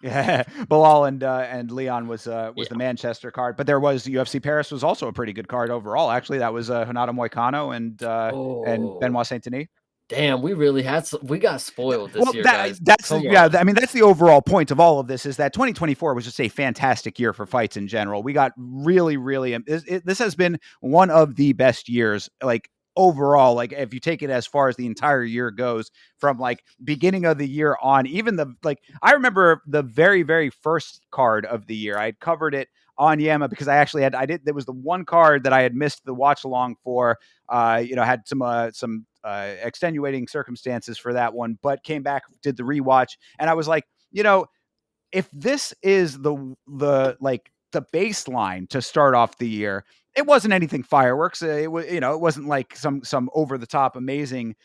Yeah, Bilal and Leon was the yeah. Manchester card, but there was UFC Paris was also a pretty good card overall. Actually, that was Renato Moicano and Oh, Benoit Saint Denis. damn, we really had we got spoiled this Well, year, guys. that's Come yeah. on. I mean, that's the overall point of all of this is that 2024 was just a fantastic year for fights in general. We got really, really. This has been one of the best years, like overall. Like if you take it as far as the entire year goes, from like beginning of the year on, even the like. I remember the very, very first card of the year. I had covered it on Yama because I actually had I did there was the one card that I had missed the watch along for had some extenuating circumstances for that one, but came back, did the rewatch, and I was like, if this is the baseline to start off the year, it wasn't anything fireworks. It wasn't like some over the top amazing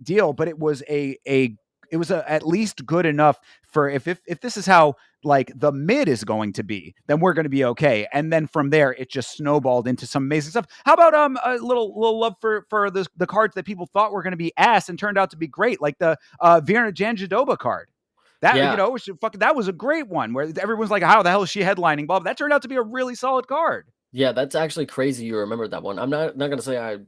deal, but it was at least good enough for if this is how like the mid is going to be, then we're going to be okay. And then from there, it just snowballed into some amazing stuff. How about a little love for the cards that people thought were going to be ass and turned out to be great, like the Virna Jandiroba card. That Yeah. that was a great one where everyone's like, "How the hell is she headlining?" Bob, that turned out to be a really solid card. Yeah, that's actually crazy you remembered that one. I'm not gonna say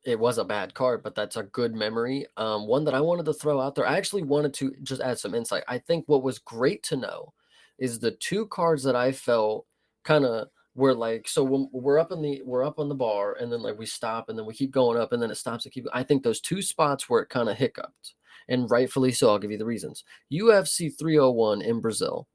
it was a bad card, but that's a good memory. One that I wanted to throw out there. I actually wanted to just add some insight. I think what was great to know is the two cards that I felt kind of were like so when we're up on the bar and then like we stop and then we keep going up and then it stops and keep I think those two spots where it kind of hiccuped and rightfully so. I'll give you the reasons. UFC 301 in Brazil,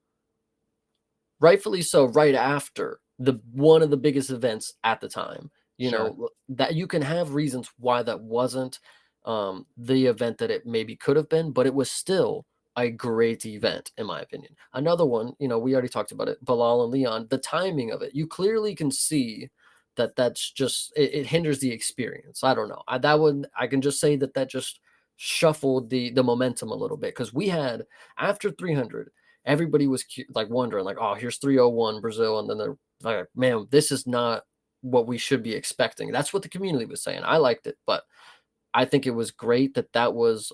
rightfully so, right after the one of the biggest events at the time. Sure. That you can have reasons why that wasn't the event that it maybe could have been, but it was still a great event, in my opinion. Another one, we already talked about it, Bilal and Leon, the timing of it. You clearly can see that that's just it hinders the experience. I don't know. I can just say that that just shuffled the momentum a little bit because we had after 300 everybody was like wondering like, oh, here's 301 Brazil, and then they're like, man, this is not what we should be expecting. That's what the community was saying. I liked it, but I think it was great that that was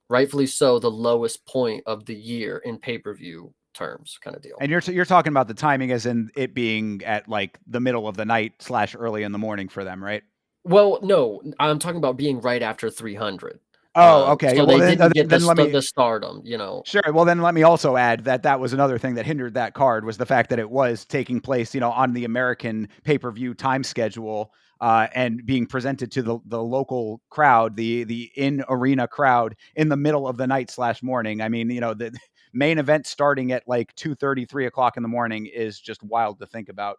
rightfully so the lowest point of the year in pay-per-view terms, kind of deal. And you're talking about the timing as in it being at like the middle of the night slash early in the morning for them, right? Well, no, I'm talking about being right after 300. Oh, okay. So Well, they didn't get then let me the stardom. Sure. Well, then let me also add that that was another thing that hindered that card was the fact that it was taking place, on the American pay-per-view time schedule and being presented to the local crowd, the in arena crowd in the middle of the night slash morning. I mean, the main event starting at like 2:30, 3 o'clock in the morning is just wild to think about.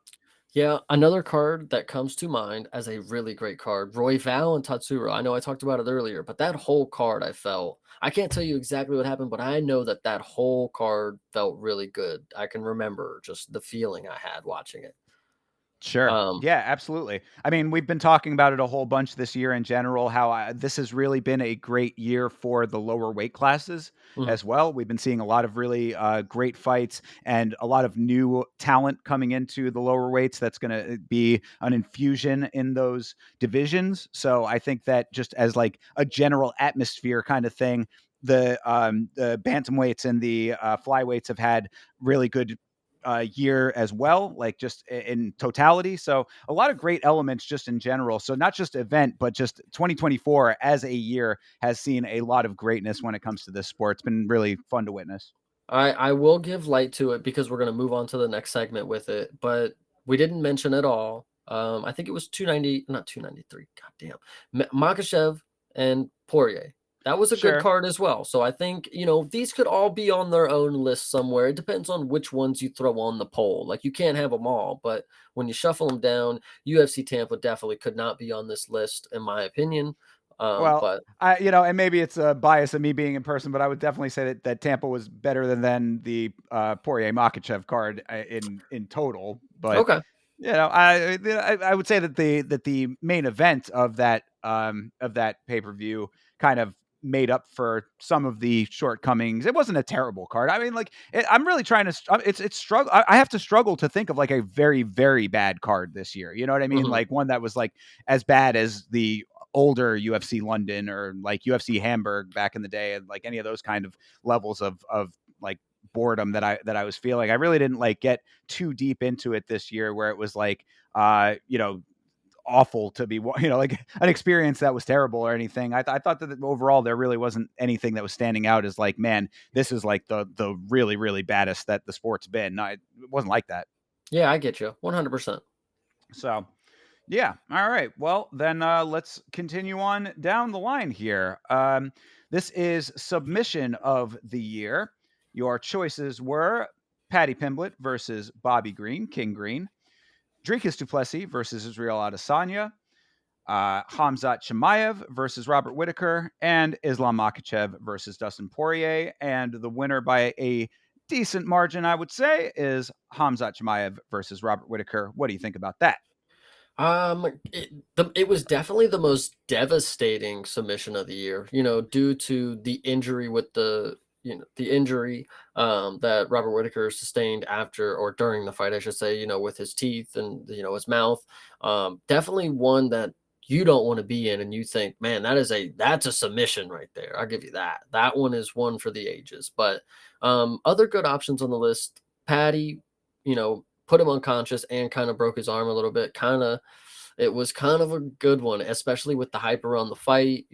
Yeah, another card that comes to mind as a really great card, Roy Val and Tatsuro. I know I talked about it earlier, but that whole card I can't tell you exactly what happened, but I know that that whole card felt really good. I can remember just the feeling I had watching it. Sure. Um, Yeah, absolutely. I mean, we've been talking about it a whole bunch this year in general, how this has really been a great year for the lower weight classes mhm. as well. We've been seeing a lot of really great fights and a lot of new talent coming into the lower weights. That's going to be an infusion in those divisions. So I think that just as like a general atmosphere kind of thing, the bantamweights and the flyweights have had really good year as well, like just in totality. So a lot of great elements just in general. So not just event, but just 2024 as a year has seen a lot of greatness when it comes to this sport. It's been really fun to witness. I will give light to it because we're gonna move on to the next segment with it, but we didn't mention at all. I think it was 290, not 293. God damn, Makachev and Poirier. That was a good Sure. card as well. So I think these could all be on their own list somewhere. It depends on which ones you throw on the poll. Like you can't have them all, but when you shuffle them down, UFC Tampa definitely could not be on this list, in my opinion. Well, But and maybe it's a bias of me being in person, but I would definitely say that Tampa was better than the Poirier Makachev card in total. But okay. I would say that the main event of that pay per view kind of made up for some of the shortcomings. It wasn't a terrible card. I mean, like I'm really trying to. It's struggle. I have to struggle to think of like a very very bad card this year. You know what I mean? Mhm. Like one that was like as bad as the older UFC London or like UFC Hamburg back in the day, and like any of those kind of levels of like boredom that I was feeling. I really didn't like get too deep into it this year, where it was like awful to be, like an experience that was terrible or anything. I thought that overall there really wasn't anything that was standing out as like, man, this is like the really really baddest that the sport's been. No, it wasn't like that. Yeah, I get you. 100%. So yeah, all right. Well, then let's continue on down the line here. This is submission of the year. Your choices were Patty Pimblett versus Bobby Green, King Green. Dricus Duplessis versus Israel Adesanya. Hamzat Chimaev versus Robert Whitaker, and Islam Makhachev versus Dustin Poirier. And the winner by a decent margin, I would say, is Hamzat Chimaev versus Robert Whitaker. What do you think about that? It was definitely the most devastating submission of the year, due to the injury with the injury that Robert Whitaker sustained after or during the fight, I should say, with his teeth and his mouth. Definitely one that you don't want to be in, and you think, man, that's a submission right there. I'll give you that. That one is one for the ages. But other good options on the list, Patty, put him unconscious and kind of broke his arm a little bit. It was kind of a good one, especially with the hype around the fight.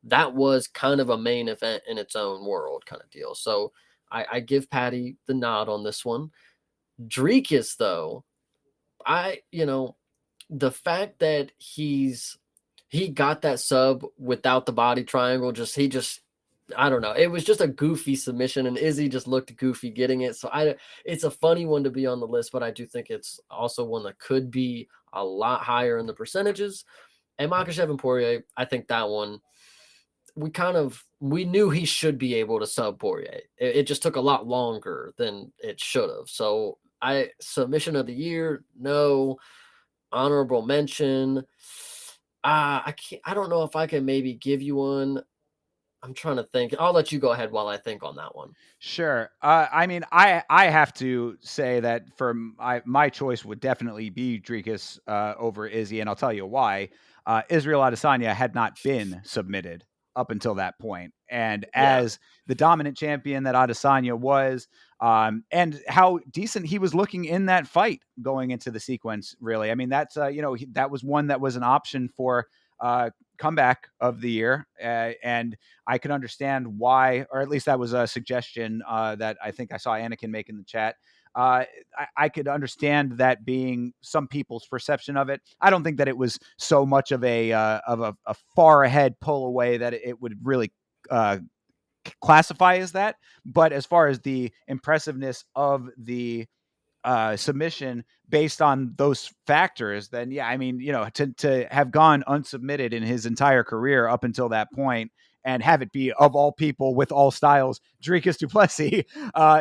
That was kind of a main event in its own world kind of deal. So I give Patty the nod on this one. Dreekis, though, the fact that he got that sub without the body triangle, I don't know. It was just a goofy submission, and Izzy just looked goofy getting it. So it's a funny one to be on the list, but I do think it's also one that could be a lot higher in the percentages. And Makhachev and Poirier, I think that one we knew he should be able to sub Poirier. It just took a lot longer than it should have. So I submission of the year, no. Honorable mention. I don't know if I can maybe give you one. I'm trying to think. I'll let you go ahead while I think on that one. Sure. I mean, I have to say that for my choice would definitely be Dricus over Izzy, and I'll tell you why. Israel Adesanya had not been submitted up until that point, and Yeah. as the dominant champion that Adesanya was, and how decent he was looking in that fight going into the sequence. Really, I mean, that's that was one that was an option for comeback of the year, and I could understand why, or at least that was a suggestion that I think I saw Anakin make in the chat. I could understand that being some people's perception of it. I don't think that it was so much of a far ahead pull away that it would really uh, classify as that. But as far as the impressiveness of the submission based on those factors, then yeah, I mean, to have gone unsubmitted in his entire career up until that point and have it be of all people with all styles, Dricus Duplessis.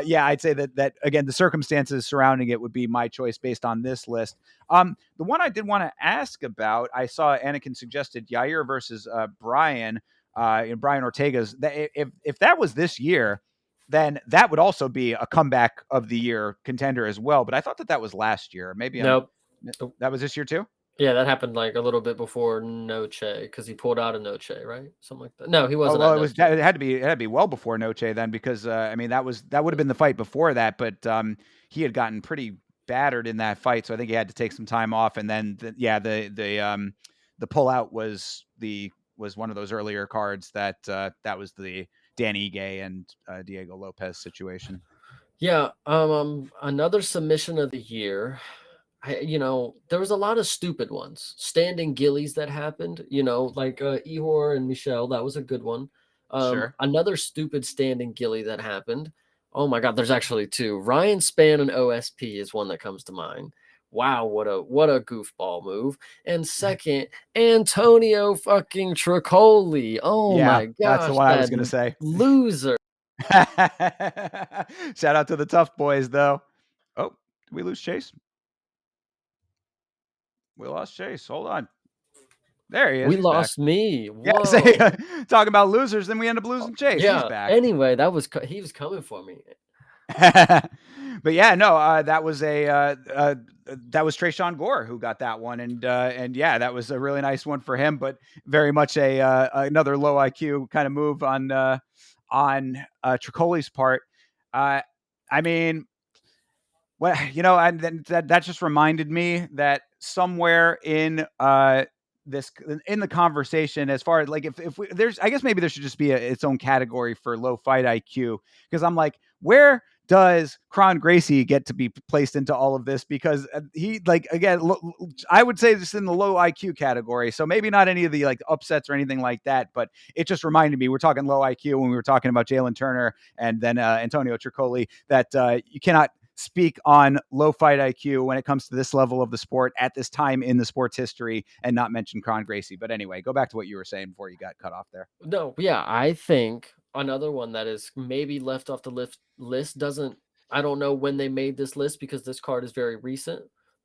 Yeah, I'd say that again, the circumstances surrounding it would be my choice based on this list. The one I did want to ask about, I saw Anakin suggested Yair versus Brian. Brian Ortega's. If that was this year, then that would also be a comeback of the year contender as well. But I thought that was last year. Maybe Nope. Oh, that was this year too. yeah, that happened like a little bit before Noche because he pulled out of Noche, right? Something like that. No, he Oh wasn't well, at it was Noche. it had to be well before Noche then, because I mean that would have been the fight before that, but he had gotten pretty battered in that fight, so I think he had to take some time off, and then the pullout was one of those earlier cards that was the Dan Ige and Diego Lopez situation. Yeah. Another submission of the year. There was a lot of stupid ones, standing gillies that happened, like Ihor and Michelle. That was a good one. Sure. Another stupid standing gilly that happened. Oh my God, there's actually two. Ryan Spann and OSP is one that comes to mind. Wow, what a goofball move. And second, Antonio fucking Tricoli. Oh Yeah, my that's the gosh, one I was that gonna say. loser. Shout out to the tough boys, though. Oh, did we lose Chase? We lost Chase. Hold on. There he is. We He's back. lost me. Yeah, say, Whoa. talking about losers, then we end up losing Chase. He's Yeah. back. Anyway, he was coming for me. But yeah, no, that was Trayshawn Gore who got that one, and yeah, that was a really nice one for him, but very much a another low IQ kind of move on Tricoli's part. Uh, I mean, well, and then that just reminded me that somewhere this in the conversation, as far as like if we, there's, I guess maybe there should just be its own category for low fight IQ, because I'm like, where does Kron Gracie get to be placed into all of this? Because he, like, again, I would say this in the low IQ category, so maybe not any of the like upsets or anything like that, but it just reminded me, we're talking low IQ when we were talking about Jalen Turner and then Antonio Tricoli, that you cannot speak on low fight IQ when it comes to this level of the sport at this time in the sport's history and not mention Kron Gracie. But anyway, go back to what you were saying before you got cut off there. No, yeah, I think another one that is maybe left off the list doesn't. I don't know when they made this list because this card is very recent.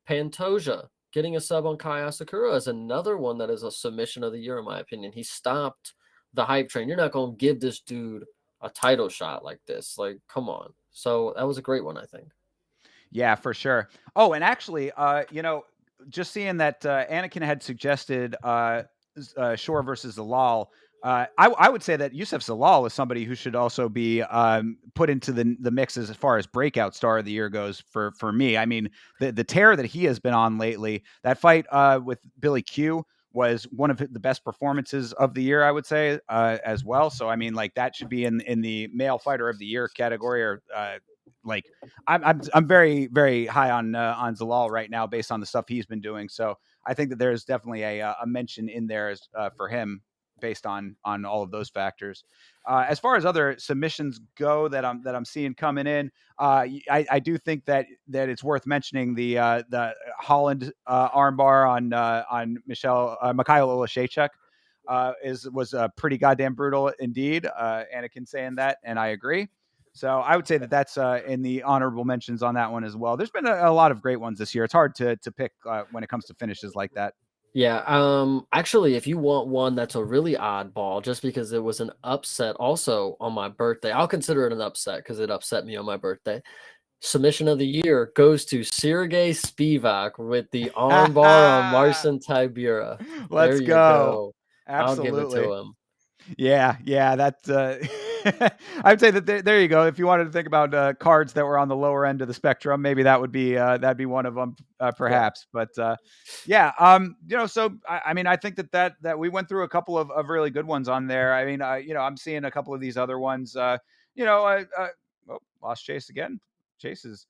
Pantoja getting a sub on Kai Asakura is another one that is a submission of the year, in my opinion. He stopped the hype train. You're not going to give this dude a title shot like this. Like, come on. So that was a great one, I think. Yeah, for sure. Oh, and actually, just seeing that Anakin had suggested Shore versus Zalal. I would say that Yusuf Zalal is somebody who should also be put into the mix as far as breakout star of the year goes for me. I mean, the tear that he has been on lately, that fight with Billy Q was one of the best performances of the year, I would say, as well. So, I mean, like, that should be in the male fighter of the year category, or like, I'm very very high on Zalal right now based on the stuff he's been doing. So I think that there's definitely a mention in there for him based on all of those factors. As far as other submissions go that I'm seeing coming in, I do think that it's worth mentioning the Holland armbar on Mikhail Olashechuk. Was pretty goddamn brutal indeed. Anakin saying that, and I agree. So I would say that that's in the honorable mentions on that one as well. There's been a lot of great ones this year. It's hard to pick when it comes to finishes like that. Yeah, actually, if you want one that's a really oddball, just because it was an upset also on my birthday, I'll consider it an upset because it upset me on my birthday. Submission of the year goes to Sergey Spivak with the armbar on Marcin Tybura. There Let's you go. go. I'll give it Absolutely. to him. Yeah, yeah, that's I would say that there you go. If you wanted to think about cards that were on the lower end of the spectrum, maybe that'd be one of them, Yeah. perhaps. But yeah, so I mean, I think that we went through a couple of really good ones on there. I mean, I'm seeing a couple of these other ones. Oh, lost Chase again. Chase is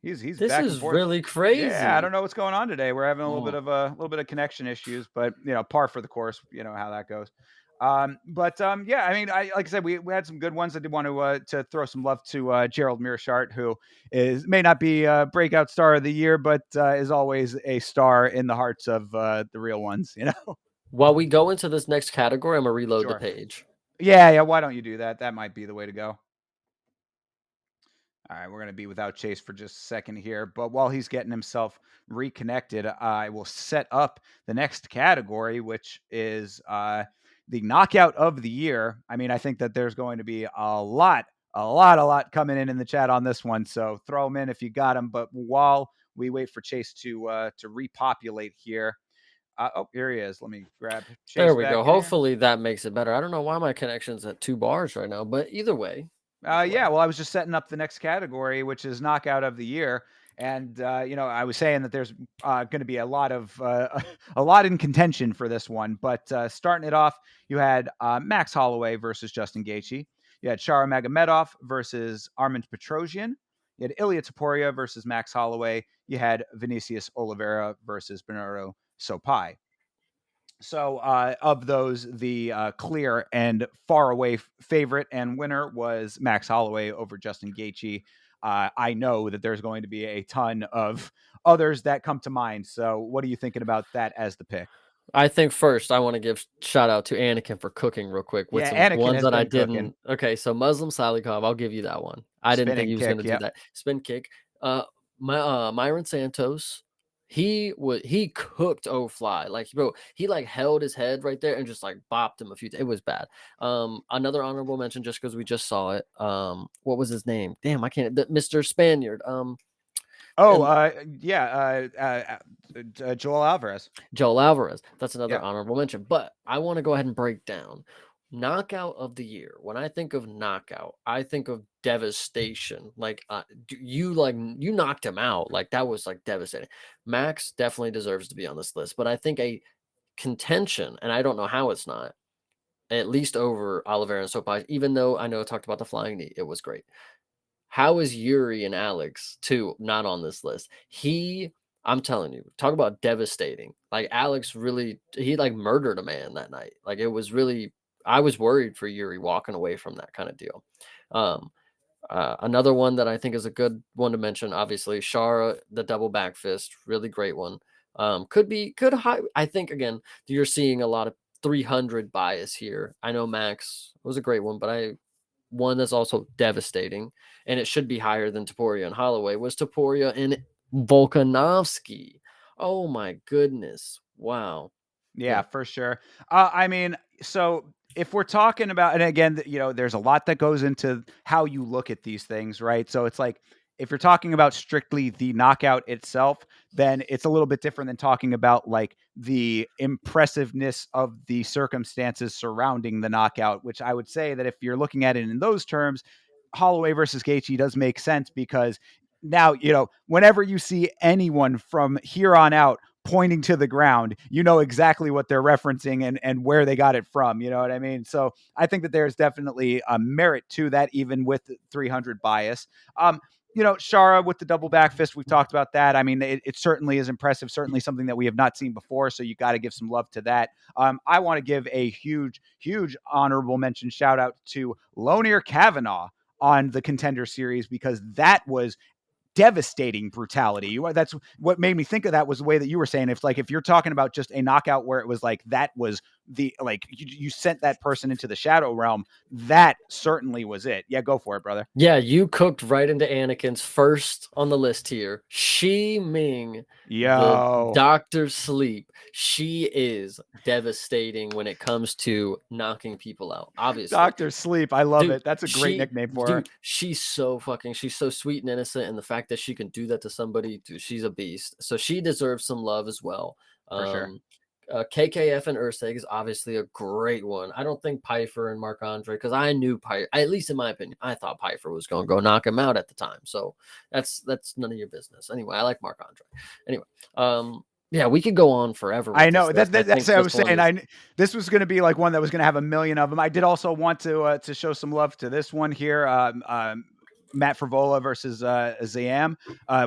he's This back and is forth. really Yeah, I don't crazy. know what's going on today. We're having Mm. a little bit of connection issues, but par for the course. You know how that goes. But yeah, I mean, I like I said, we had some good ones. I did want to throw some love to Gerald Mearshart, who may not be breakout star of the year, but is always a star in the hearts of the real ones. While we go into this next category, I'm gonna reload the Sure. page. Yeah, yeah. Why don't you do that? That might be the way to go. All right, we're going to be without Chase for just a second here. But while he's getting himself reconnected, I will set up the next category, which is the knockout of the year. I mean, I think that there's going to be a lot coming in the chat on this one. So throw them in if you got them. But while we wait for Chase to repopulate here, oh, here he is. Let me grab There Chase we back go. in here. Hopefully that makes it better. I don't know why my connection's at 2 bars right now, but either way. Yeah, well, I was just setting up the next category, which is knockout of the year, and I was saying that there's going to be a lot of a lot in contention for this one. But starting it off, you had Max Holloway versus Justin Gaethje. You had Shara Magomedov versus Armand Petrosian. You had Ilya Taporia versus Max Holloway. You had Vinicius Oliveira versus Bernardo Sopai. So, of those, the clear and far away favorite and winner was Max Holloway over Justin Gaethje. I know that there's going to be a ton of others that come to mind. So, what are you thinking about that as the pick? I think first I want to give shout out to Anakin for cooking real quick with Yeah, some Anakin ones has that I been cooking. didn't. Okay, so Muslim Salikov, I'll give you that one. I didn't think Spinning he was going kick. to do Yep. that. Spin kick. Myron Santos, He cooked O'Fly. Like, bro, he like held his head right there and just like bopped him a few. It was bad. Another honorable mention just because we just saw it. What was his name? Damn, I can't. Mr. Spaniard. Oh, And yeah, Joel Alvarez. Joel Alvarez. That's another Yeah. honorable mention. But I want to go ahead and break down knockout of the year. When I think of knockout, I think of devastation. Like, you knocked him out. Like, that was like devastating. Max definitely deserves to be on this list, but I think a contention, and I don't know how it's not, at least over Oliveira and Sopai, even though I know I talked about the flying knee, it was great. How is Yuri and Alex too not on this list? I'm telling you, talk about devastating. Like, Alex really, he like murdered a man that night. Like, it was really, I was worried for Yuri walking away from that kind of deal. Um, Another one that I think is a good one to mention, obviously, Shara, the double back fist, really great one. Could high. I think again, you're seeing a lot of 300 bias here. I know Max was a great one, but one that's also devastating, and it should be higher than Taporia and Holloway, was Taporia and Volkanovski. Oh my goodness. Wow. Yeah, Yeah. for sure. I mean, so if we're talking about, and again, there's a lot that goes into how you look at these things, right? So it's like, if you're talking about strictly the knockout itself, then it's a little bit different than talking about like the impressiveness of the circumstances surrounding the knockout, which I would say that if you're looking at it in those terms, Holloway versus Gaethje does make sense because now, whenever you see anyone from here on out pointing to the ground, you know exactly what they're referencing and where they got it from. You know what I mean? So I think that there's definitely a merit to that, even with 300 bias. Shara with the double back fist, we've talked about that. I mean, it certainly is impressive, certainly something that we have not seen before. So you got to give some love to that. I want to give a huge, huge honorable mention shout out to Lonier Kavanaugh on the Contender Series because that was devastating brutality. That's what made me think of that, was the way that you were saying, if you're talking about just a knockout where it was like that was the like you sent that person into the shadow realm, that certainly was it. Yeah, go for it, brother. Yeah, you cooked right into Anakin's first on the list here. Shi Ming, the Yo, Doctor Sleep. She is devastating when it comes to knocking people out. Obviously, Dr. Sleep, I love dude, it. That's a great nickname for her. she's so sweet and innocent, and the fact that she can do that to somebody, dude, she's a beast. So she deserves some love as well. For sure. KKF and Urseg is obviously a great one. I don't think Pfeiffer and Marc Andre, because I knew Pfeiffer, at least in my opinion, I thought Pfeiffer was going to go knock him out at the time. So that's none of your business. Anyway, I like Marc Andre. Anyway, yeah, we could go on forever I with this know list. I that's think what I this was one saying. is. This was going to be like one that was going to have a million of them. I did also want to show some love to this one here. Matt Frivola versus Zayam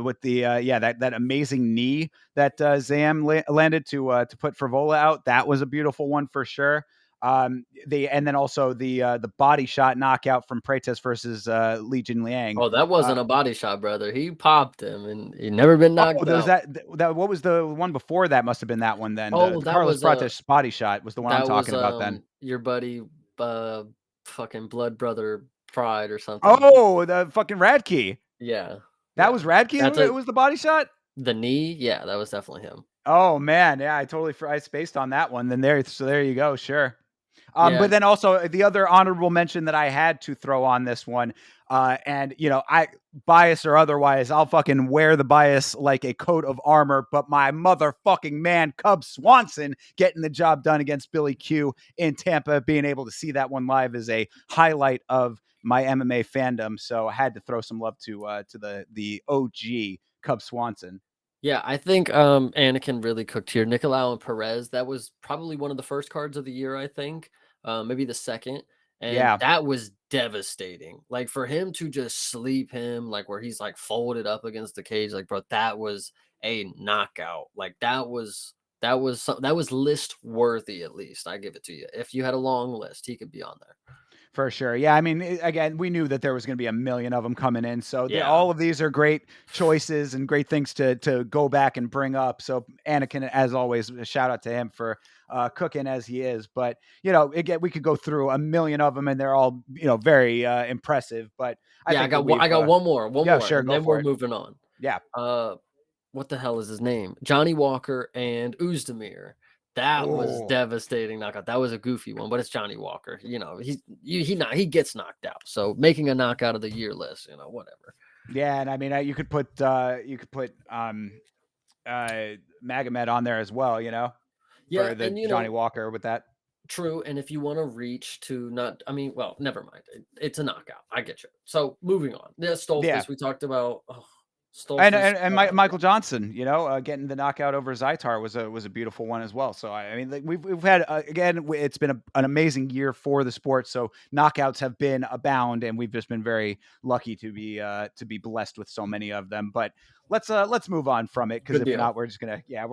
with the that amazing knee that Zayam landed to put Frivola out. That was a beautiful one for sure. And then also the body shot knockout from Pretes versus Li Jin Liang. Oh, that wasn't a body shot, brother. He popped him, and he never been Oh, knocked there was out. that. What was the one before that? Must have been that one then. The Oh, the Carlos Prates body shot was the one I'm that was talking about then. your buddy, uh, fucking blood brother Pride or something. Oh, the fucking Radkey. Yeah, That yeah. was Radkey That's who it a was the body shot? the knee. Yeah, that was definitely him. Oh man, yeah, I spaced on that one. Then there you go, sure. Yeah, But then also the other honorable mention that I had to throw on this one, and I bias or otherwise, I'll fucking wear the bias like a coat of armor. But my motherfucking man, Cub Swanson, getting the job done against Billy Q in Tampa, being able to see that one live is a highlight of my MMA fandom. So I had to throw some love to the OG Cub Swanson. yeah. I think Anakin really cooked here. Nicolau and Perez. That was probably one of the first cards of the year. I think, maybe the second, and Yeah, that was devastating. Like, for him to just sleep him, like where he's like folded up against the cage, like, bro, that was a knockout. Like, that was list worthy. At least I give it to you. If you had a long list, he could be on there. for sure. Yeah, I mean, again, we knew that there was going to be a million of them coming in, so Yeah. all of these are great choices and great things to go back and bring up. So Anakin, as always, a shout out to him for cooking as he is. But again, we could go through a million of them, and they're all very impressive. But I Yeah, think that we've I got one more, yeah, sure, and go then we're for it. moving on. Yeah, Uh, what the hell is his name? Johnny Walker and Uzdemir. That was Oh, devastating knockout. That was a goofy one, but it's Johnny Walker. You know, he gets knocked out. So making a knockout of the year list, whatever. yeah, and I mean, you could put Magomed on there as well, Yeah, for the and Johnny Walker with that. true. And if you want to reach to not, I mean, well, never mind. It's a knockout. I get you. So moving on. Yeah, Yeah. Stolfus. We talked about And Stolfus. and, and Michael Johnson, getting the knockout over Zaitar was a beautiful one as well. So I mean, like, we've had it's been an amazing year for the sport. So knockouts have been abound, and we've just been very lucky to be blessed with so many of them. But let's move on from it, because Good if deal. not, we're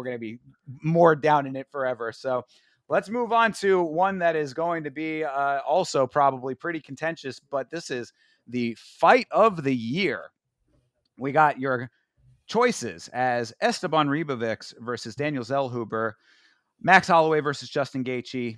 gonna be more down in it forever. So let's move on to one that is going to be also probably pretty contentious. But this is the fight of the year. We got your choices as Esteban Ribovics versus Daniel Zellhuber, Max Holloway versus Justin Gaethje,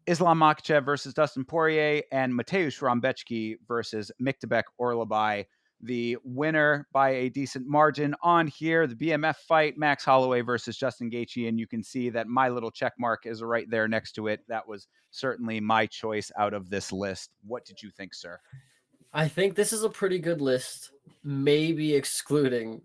Islam Makhachev versus Dustin Poirier, and Mateusz Rambecki versus Miktabek Orlabai. The winner by a decent margin on here, the BMF fight, Max Holloway versus Justin Gaethje, and you can see that my little check mark is right there next to it. That was certainly my choice out of this list. What did you think, sir? I think this is a pretty good list, maybe excluding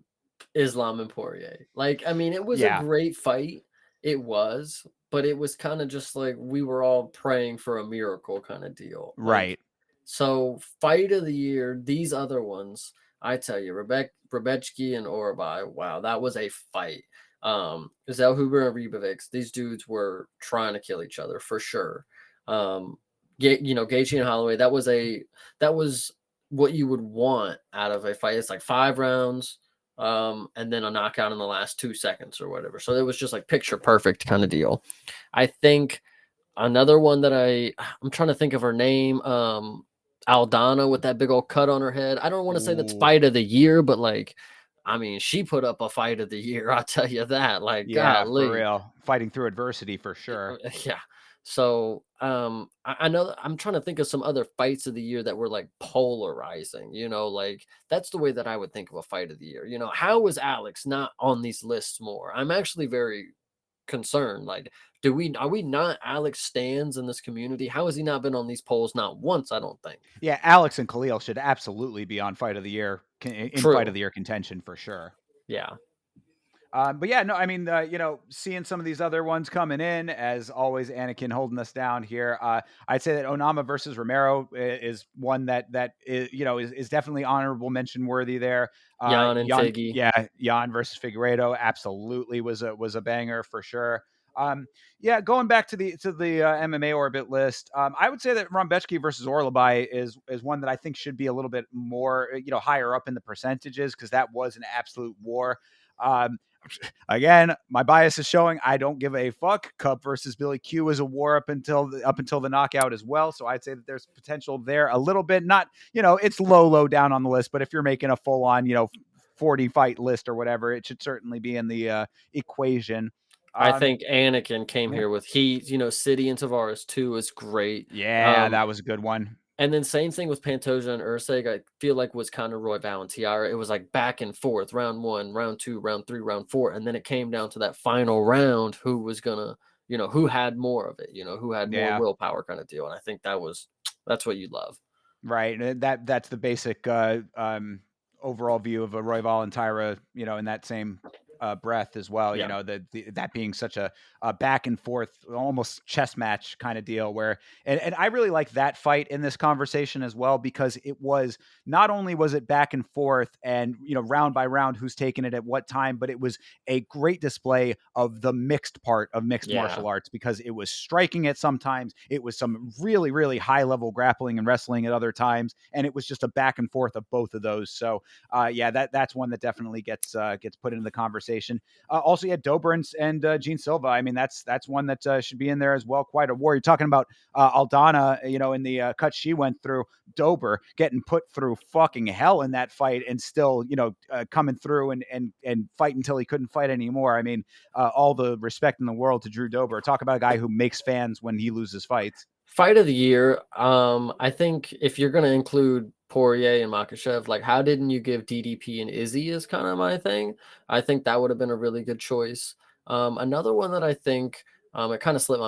Islam and Poirier. Like, I mean, it was a Yeah, great fight. It was, but it was kind of just like we were all praying for a miracle kind of deal. Like, right. so fight of the year, these other ones, I tell you, Rebecki and Orabai, wow, that was a fight. Zellhuber and Ribovics, these dudes were trying to kill each other for sure. Um, Gaethje and Holloway, that was what you would want out of a fight. It's like 5 rounds, and then a knockout in the last 2 seconds or whatever. So it was just like picture perfect kind of deal. I think another one that I'm trying to think of her name, Aldana with that big old cut on her head. I don't want to say that's Ooh, fight of the year, but like, I mean, she put up a fight of the year. I'll tell you that. Like, yeah, for golly, real. Fighting through adversity for sure. yeah. So, I know I'm trying to think of some other fights of the year that were like polarizing, like that's the way that I would think of a fight of the year. How was Alex not on these lists more? I'm actually very concerned. Like, are we not Alex stands in this community? How has he not been on these polls? Not once, I don't think. Yeah, Alex and Khalil should absolutely be on fight of the year in fight of True. the year contention for sure. Yeah. But yeah, no, I mean, seeing some of these other ones coming in, as always, Anakin holding us down here. I'd say that Onama versus Romero is one that is definitely honorable mention worthy there. Jan and Figgy. Jan versus Figueiredo absolutely was a banger for sure. Yeah, going back to the MMA orbit list, I would say that Rombechki versus Orlabai is one that I think should be a little bit more, higher up in the percentages, because that was an absolute war. Um, Again, my bias is showing. I don't give a fuck. Cup versus Billy Q is a war up until the knockout as well. So I'd say that there's potential there a little bit. Not, it's low down on the list, but if you're making a full on, 40 fight list or whatever, it should certainly be in the equation. I Um, think Anakin came yeah, here with heat. City and Tavares too is great. yeah, Um, that was a good one. and then same thing with Pantoja and Urseg. I feel like was kind of Roy Valentiara. It was like back and forth, round one, round two, round three, round four, and then it came down to that final round. Who was gonna, who had more of it? Who had more Yeah. willpower, kind of deal. And I think that's what you love. Right. And that's the basic overall view of a Roy Valentira, in that same breath as well. Yeah, That being such a back and forth, almost chess match kind of deal, where and I really like that fight in this conversation as well, because it was not only was it back and forth and round by round who's taking it at what time, but it was a great display of the mixed part of mixed yeah. martial arts, because it was striking at sometimes, it was some really really high level grappling and wrestling at other times, and it was just a back and forth of both of those. So yeah, that's one that definitely gets put into the conversation. Also, yeah, Dober and Gene Silva. I mean, that's one that should be in there as well. Quite a war. You're talking about Aldana, in the cut she went through. Dober getting put through fucking hell in that fight, and still, coming through and fight until he couldn't fight anymore. I mean, all the respect in the world to Drew Dober. Talk about a guy who makes fans when he loses fights. Fight of the year, I think if you're gonna include Poirier and Makhachev, like, how didn't you give DDP and Izzy is kinda my thing. I think that would have been a really good choice. Another one that I think, it kinda slipped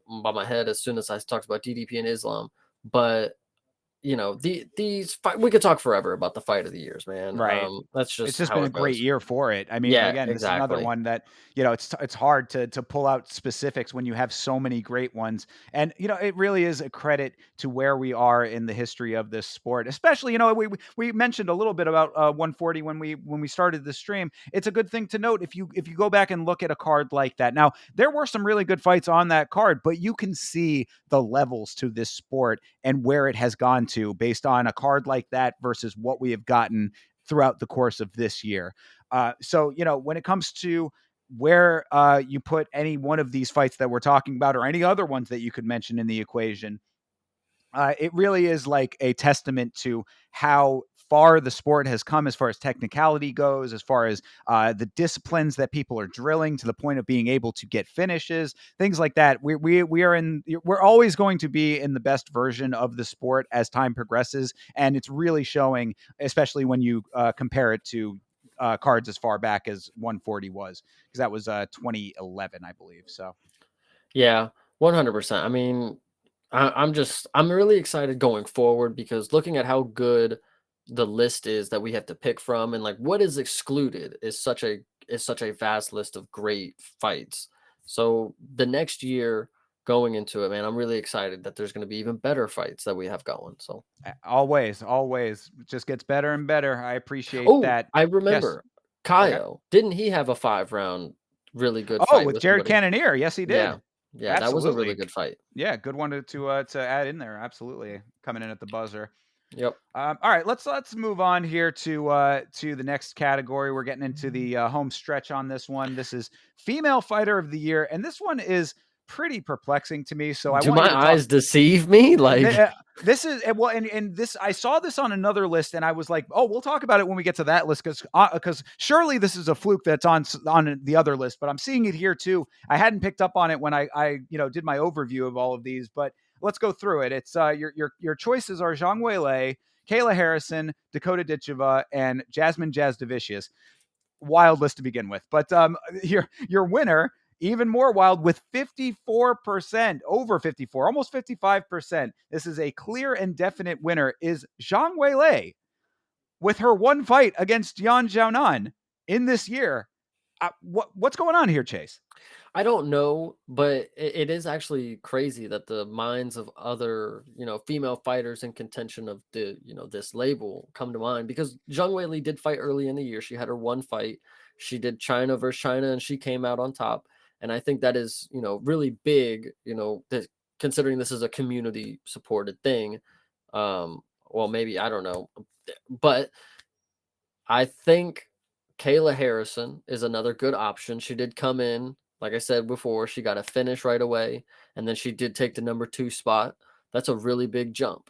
my head as soon as I talked about DDP and Islam, but, these fight we could talk forever about the fight of the years, man. Right. That's It's just just how been a it great goes. year for it. I mean, Yeah, again, this is another exactly. one that, it's hard to pull out specifics when you have so many great ones. And, it really is a credit to where we are in the history of this sport. Especially, we mentioned a little bit about 140 when we started the stream. It's a good thing to note if you go back and look at a card like that. Now, there were some really good fights on that card, but you can see the levels to this sport and where it has gone to based on a card like that versus what we have gotten throughout the course of this year. So, when it comes to where you put any one of these fights that we're talking about or any other ones that you could mention in the equation, it really is like a testament to how far the sport has come as far as technicality goes, as far as the disciplines that people are drilling to the point of being able to get finishes, things like that. We're always going to be in the best version of the sport as time progresses, and it's really showing, especially when you compare it to cards as far back as 140 was, because that was 2011, I believe. So Yeah, 100%. I mean, I'm really excited going forward because looking at how good the list is that we have to pick from and like what is excluded is such a vast list of great fights. So the next year going into it, man, I'm really excited that there's going to be even better fights that we have going. So, always, it just gets better and better. I appreciate oh, that. I Yes. remember Okay. Kaio. Didn't he have a 5 round really good Oh, fight with with Jared somebody? Cannonier. Yes, he Yeah. did. Yeah, that was a really Absolutely. good fight. Yeah, good one to add in there. Absolutely, coming in at the buzzer. Yep. All right, let's move on here to the next category. We're getting into the home stretch on this one. This is female fighter of the year, and this one is pretty perplexing to me. So I Do want you my to talk. eyes deceive me? Th- Like, uh, this is well, and this I saw this on another list, and I was like, oh, we'll talk about it when we get to that list because surely this is a fluke that's on the other list, but I'm seeing it here too. I hadn't picked up on it when I did my overview of all of these, but let's go through it. It's your choices are Zhang Weilei, Kayla Harrison, Dakota Ditcheva, and Jasmine Jazdavicius. Wild list to begin with. But your winner, even more wild with 54%, over 54, almost 55%. This is a clear and definite winner is Zhang Weilei with her one fight against Yan Xiaonan in this year. What's going on here, Chase? I don't know, but it is actually crazy that the minds of other, female fighters in contention of this label come to mind because Zhang Weili did fight early in the year. She had her one fight. She did China versus China, and she came out on top. And I think that is, really big. Considering this is a community supported thing. Well, maybe I don't know, but I think Kayla Harrison is another good option. She did come in, like I said before, she got a finish right away, and then she did take the number 2 spot. That's a really big jump.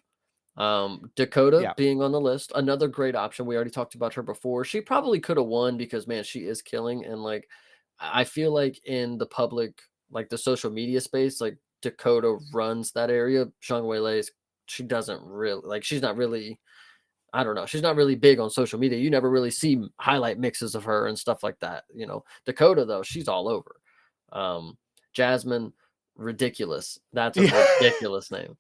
Dakota Yeah. being on the list, another great option. We already talked about her before. She probably could have won because man, she is killing. And like I feel like in the public, like the social media space, like Dakota runs that area. Zhang Weilei, she doesn't really like she's not really I don't know. She's not really big on social media. You never really see highlight mixes of her and stuff like that. Dakota though, she's all over. Jasmine, ridiculous. That's a Yeah. ridiculous name.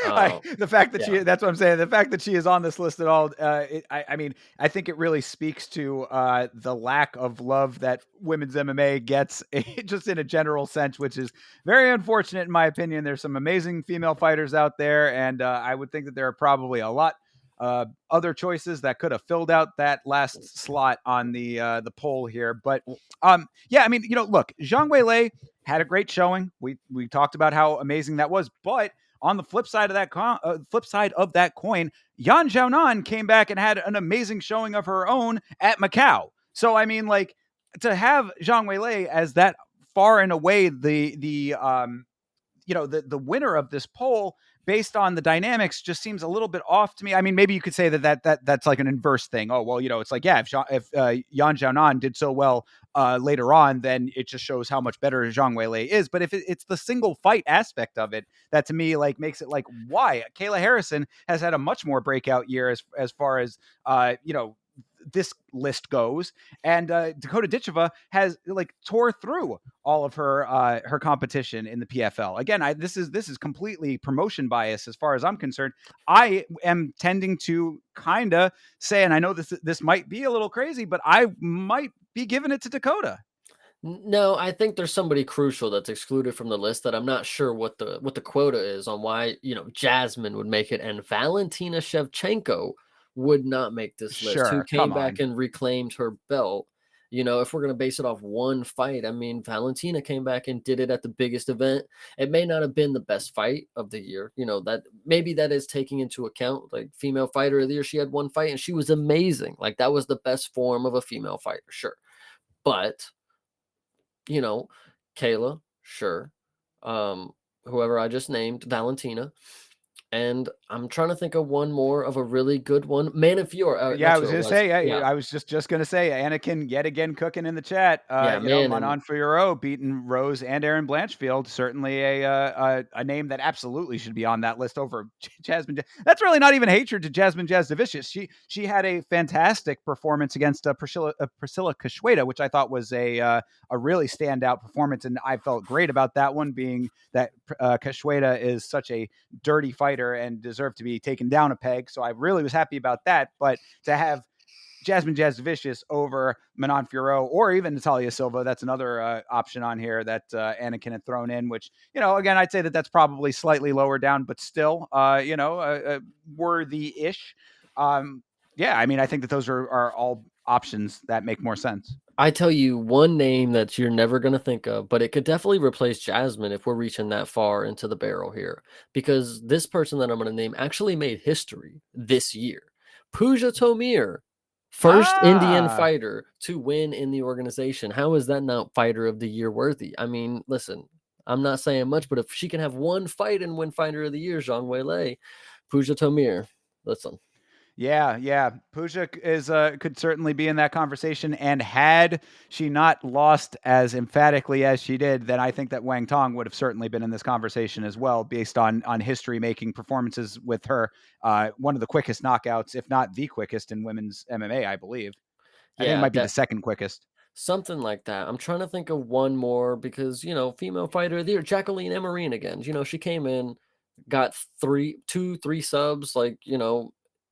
I Uh, the fact that yeah. that's what I'm saying. The fact that she is on this list at all, I mean, I think it really speaks to the lack of love that women's MMA gets, just in a general sense, which is very unfortunate in my opinion. There's some amazing female fighters out there, and I would think that there are probably a lot other choices that could have filled out that last slot on the poll here. But yeah, I mean, look, Zhang Weilei had a great showing. We talked about how amazing that was, but on the flip side of that coin, Yan Xiaonan came back and had an amazing showing of her own at Macau. So I mean, like, to have Zhang Weilei as that far and away the winner of this poll based on the dynamics, just seems a little bit off to me. I mean, maybe you could say that's like an inverse thing. Oh well, it's like, yeah, if Yan Xiaonan did so well later on, then it just shows how much better Zhang Weilei is. But if it's the single fight aspect of it that to me like makes it like, why Kayla Harrison has had a much more breakout year as far as this list goes, and Dakota Ditcheva has like tore through all of her competition in the PFL. Again, this is completely promotion bias as far as I'm concerned. I am tending to kind of say, and I know this might be a little crazy, but I might be giving it to Dakota. No, I think there's somebody crucial that's excluded from the list that I'm not sure what the quota is on why, Jasmine would make it and Valentina Shevchenko would not make this list, who Sure, came come back on. and reclaimed her belt. If we're going to base it off one fight, I mean, Valentina came back and did it at the biggest event. It may not have been the best fight of the year. That maybe that is taking into account like female fighter of the year. She had one fight and she was amazing. Like that was the best form of a female fighter, sure. But you know, Kayla, sure. Um, Whoever I just named, Valentina. And I'm trying to think of one more of a really good one. Manafort, Yeah, I that's was who it gonna was. say. Yeah. I was just gonna say. Anakin yet again cooking in the chat. Yeah, man. And Manon Fiorot beating Rose and Aaron Blanchfield. Certainly a name that absolutely should be on that list over Jasmine. That's really not even hatred to Jasmine Jasdavicius. She had a fantastic performance against Priscilla Kashweda, which I thought was a really standout performance, and I felt great about that one. Being that Kashweda is such a dirty fighter and deserved to be taken down a peg, so I really was happy about that. But to have Jasmine Jasdavicius over Manon Fiorot or even Natalia Silva, that's another option on here that Anakin had thrown in, which, again, I'd say that's probably slightly lower down, but still, worthy-ish. Um, yeah, I mean, I think that those are all options that make more sense. I tell you one name that you're never going to think of, but it could definitely replace Jasmine if we're reaching that far into the barrel here. Because this person that I'm going to name actually made history this year. Pooja Tomir, first Indian Ah, fighter to win in the organization. How is that not fighter of the year worthy? I mean, listen, I'm not saying much, but if she can have one fight and win fighter of the year, Zhang Weilei, Pooja Tomir, listen. yeah, yeah. Pooja is could certainly be in that conversation, and had she not lost as emphatically as she did, then I think that Wang Tong would have certainly been in this conversation as well, based on history making performances with her. One of the quickest knockouts, if not the quickest, in women's MMA, I believe. I think it Yeah, might be the second quickest. something like that. I'm trying to think of one more because, female fighter of the year, Jacqueline Emerine again. She came in, got 3 subs,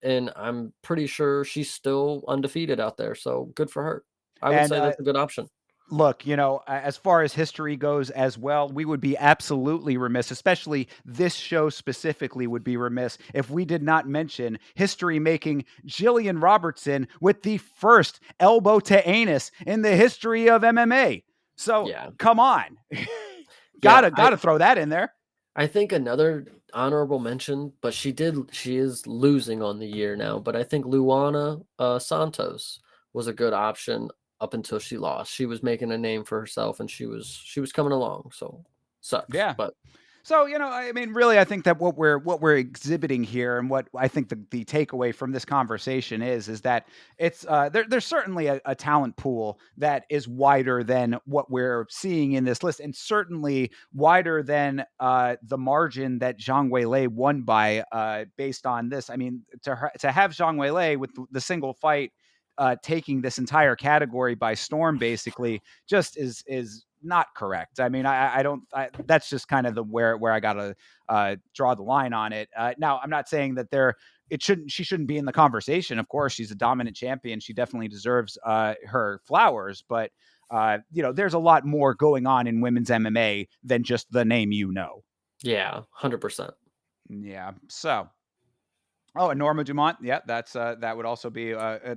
and I'm pretty sure she's still undefeated out there. So good for her. I would And say that's a good option. look, as far as history goes as well, we would be absolutely remiss, especially this show specifically would be remiss if we did not mention history making Jillian Robertson with the first elbow to anus in the history of MMA. So Yeah. come on. Yeah. Gotta throw that in there. I think another honorable mention, but she is losing on the year now, but I think Luana Santos was a good option up until she lost. She was making a name for herself and she was coming along. So sucks. Yeah. But So, I mean, really, I think that what we're exhibiting here, and what I think the takeaway from this conversation is that it's there's certainly a talent pool that is wider than what we're seeing in this list, and certainly wider than the margin that Zhang Weilei won by, based on this. I mean, to have Zhang Weilei with the single fight taking this entire category by storm, basically, just is not correct. I mean, I don't. That's just kind of the where I gotta draw the line on it. Now, I'm not saying that she shouldn't be in the conversation. Of course, she's a dominant champion. She definitely deserves her flowers. But there's a lot more going on in women's MMA than just the name. yeah, 100%. Yeah. So. Oh, and Norma Dumont. Yeah, that would also be a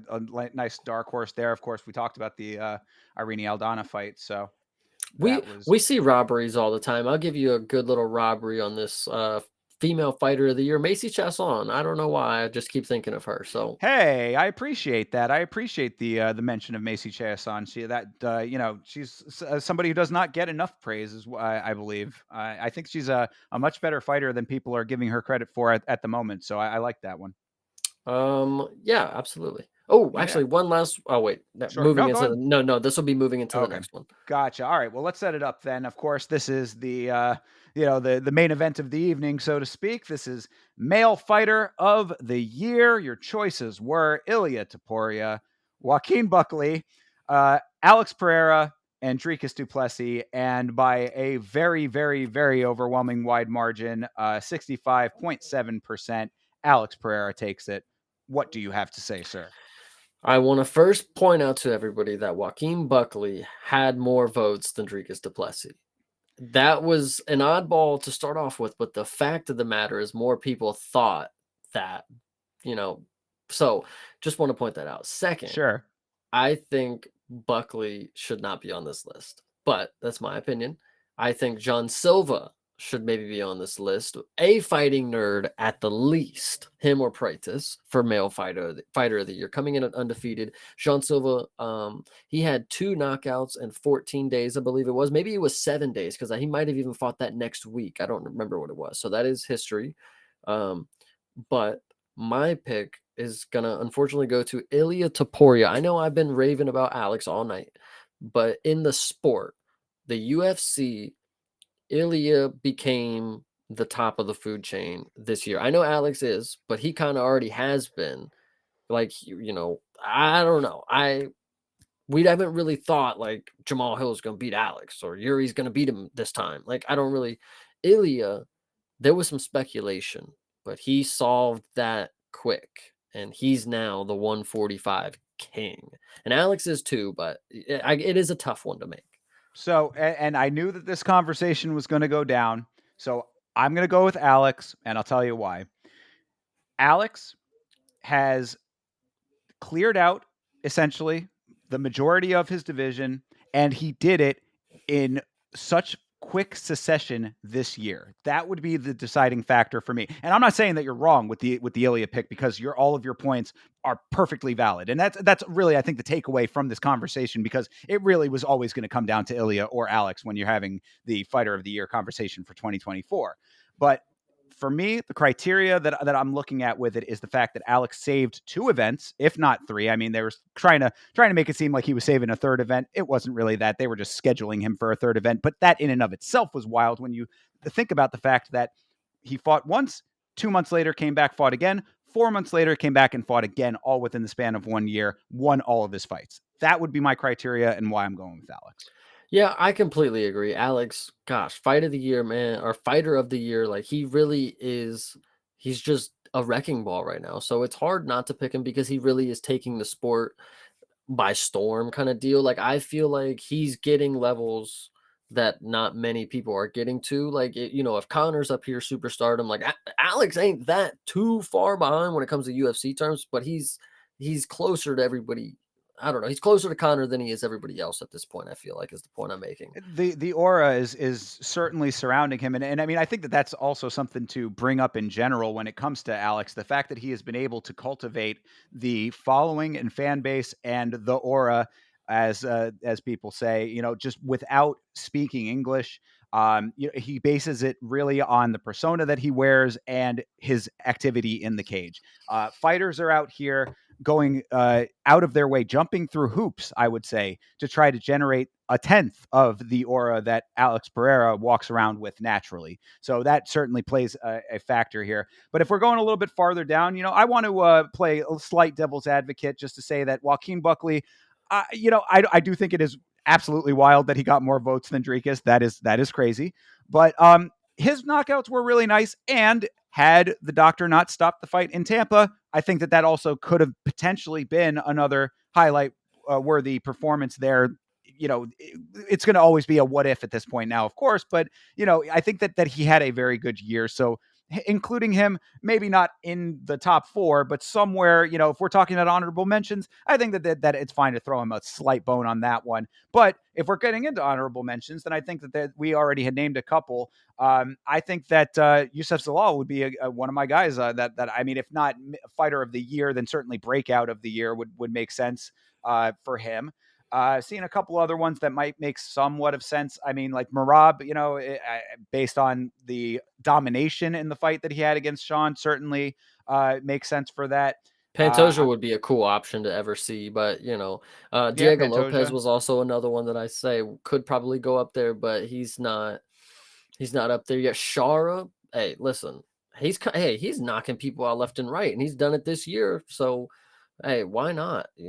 nice dark horse there. Of course, we talked about the Irene Aldana fight, so We that was we see robberies all the time. I'll give you a good little robbery on this female fighter of the year, Macy Chasson. I don't know why. I just keep thinking of her. So, Hey, I appreciate that. I appreciate the mention of Macy Chiasson. She that she's somebody who does not get enough praise, I believe. I think she's a much better fighter than people are giving her credit for at the moment. So I like that one. yeah, absolutely. Oh, Yeah, actually, one last. Oh, wait. sure. Moving No, go into ahead. the no. This will be moving into the Okay. next one. Gotcha. All right. Well, let's set it up then. Of course, this is the main event of the evening, so to speak. This is male fighter of the year. Your choices were Ilya Taporia, Joaquin Buckley, Alex Pereira, and Dricus Duplessis, and by a very, very, very overwhelming wide margin, 65.7%, Alex Pereira takes it. What do you have to say, sir? I want to first point out to everybody that Joaquin Buckley had more votes than Dricus Duplessis. That was an oddball to start off with, but the fact of the matter is more people thought that, you know. So just want to point that out. Second, Sure. I think Buckley should not be on this list, but that's my opinion. I think John Silva should maybe be on this list. A fighting nerd at the least, him or Pratice for male fighter of the year, coming in at undefeated. John Silva, he had 2 knockouts in 14 days, I believe it was. Maybe it was 7 days because he might have even fought that next week. I don't remember what it was. So that is history. Um, but my pick is gonna unfortunately go to Ilya Taporia. I know I've been raving about Alex all night, but in the sport, the UFC, Ilya became the top of the food chain this year. I know Alex is, but he kind of already has been. Like I don't know. We haven't really thought like Jamal Hill is gonna beat Alex or Yuri's gonna beat him this time. Like I don't really. Ilya, there was some speculation, but he solved that quick, and he's now the 145 king. And Alex is too, but it is a tough one to make. So, and I knew that this conversation was going to go down. So I'm going to go with Alex, and I'll tell you why. Alex has cleared out essentially the majority of his division, and he did it in such quick succession this year. That would be the deciding factor for me. And I'm not saying that you're wrong with the Ilya pick because all of your points are perfectly valid. And that's really I think the takeaway from this conversation because it really was always going to come down to Ilya or Alex when you're having the fighter of the year conversation for 2024. But for me, the criteria that I'm looking at with it is the fact that Alex saved 2 events, if not 3. I mean, they were trying to make it seem like he was saving a third event. It wasn't really that. They were just scheduling him for a third event. But that in and of itself was wild when you think about the fact that he fought once, 2 months later came back, fought again, 4 months later came back and fought again, all within the span of 1 year, won all of his fights. That would be my criteria and why I'm going with Alex. Yeah, I completely agree. Alex, gosh, fight of the year, man, or fighter of the year. Like he really is. He's just a wrecking ball right now. So it's hard not to pick him because he really is taking the sport by storm kind of deal. Like I feel like he's getting levels that not many people are getting to. Like if Connor's up here superstardom, like Alex ain't that too far behind when it comes to UFC terms, but he's closer to everybody. I don't know. He's closer to Connor than he is everybody else at this point. I feel like is the point I'm making. The aura is certainly surrounding him, and I mean I think that that's also something to bring up in general when it comes to Alex. The fact that he has been able to cultivate the following and fan base and the aura, as people say, just without speaking English. He bases it really on the persona that he wears and his activity in the cage. Fighters are out here going out of their way, jumping through hoops, I would say, to try to generate a tenth of the aura that Alex Pereira walks around with naturally. So that certainly plays a factor here. But if we're going a little bit farther down, I want to play a slight devil's advocate just to say that Joaquin Buckley, I do think it is absolutely wild that he got more votes than Dricus. That is crazy. But his knockouts were really nice, and had the doctor not stopped the fight in Tampa, I think that also could have potentially been another highlight worthy performance there. It's going to always be a what if at this point now, of course, but I think that he had a very good year. So including him, maybe not in the top four, but somewhere, if we're talking about honorable mentions, I think that it's fine to throw him a slight bone on that one. But if we're getting into honorable mentions, then I think that we already had named a couple. I think that Yusuf Zalal would be one of my guys that I mean, if not fighter of the year, then certainly breakout of the year would make sense for him. Seeing a couple other ones that might make somewhat of sense. I mean, like Marab, based on the domination in the fight that he had against Sean, certainly makes sense for that. Pantoja would be a cool option to ever see, but Yeah, Diego Lopez Pantoja. was also another one that I say could probably go up there, but he's not. He's not up there yet. Shara, hey, listen, he's knocking people out left and right, and he's done it this year. So, hey, why not? I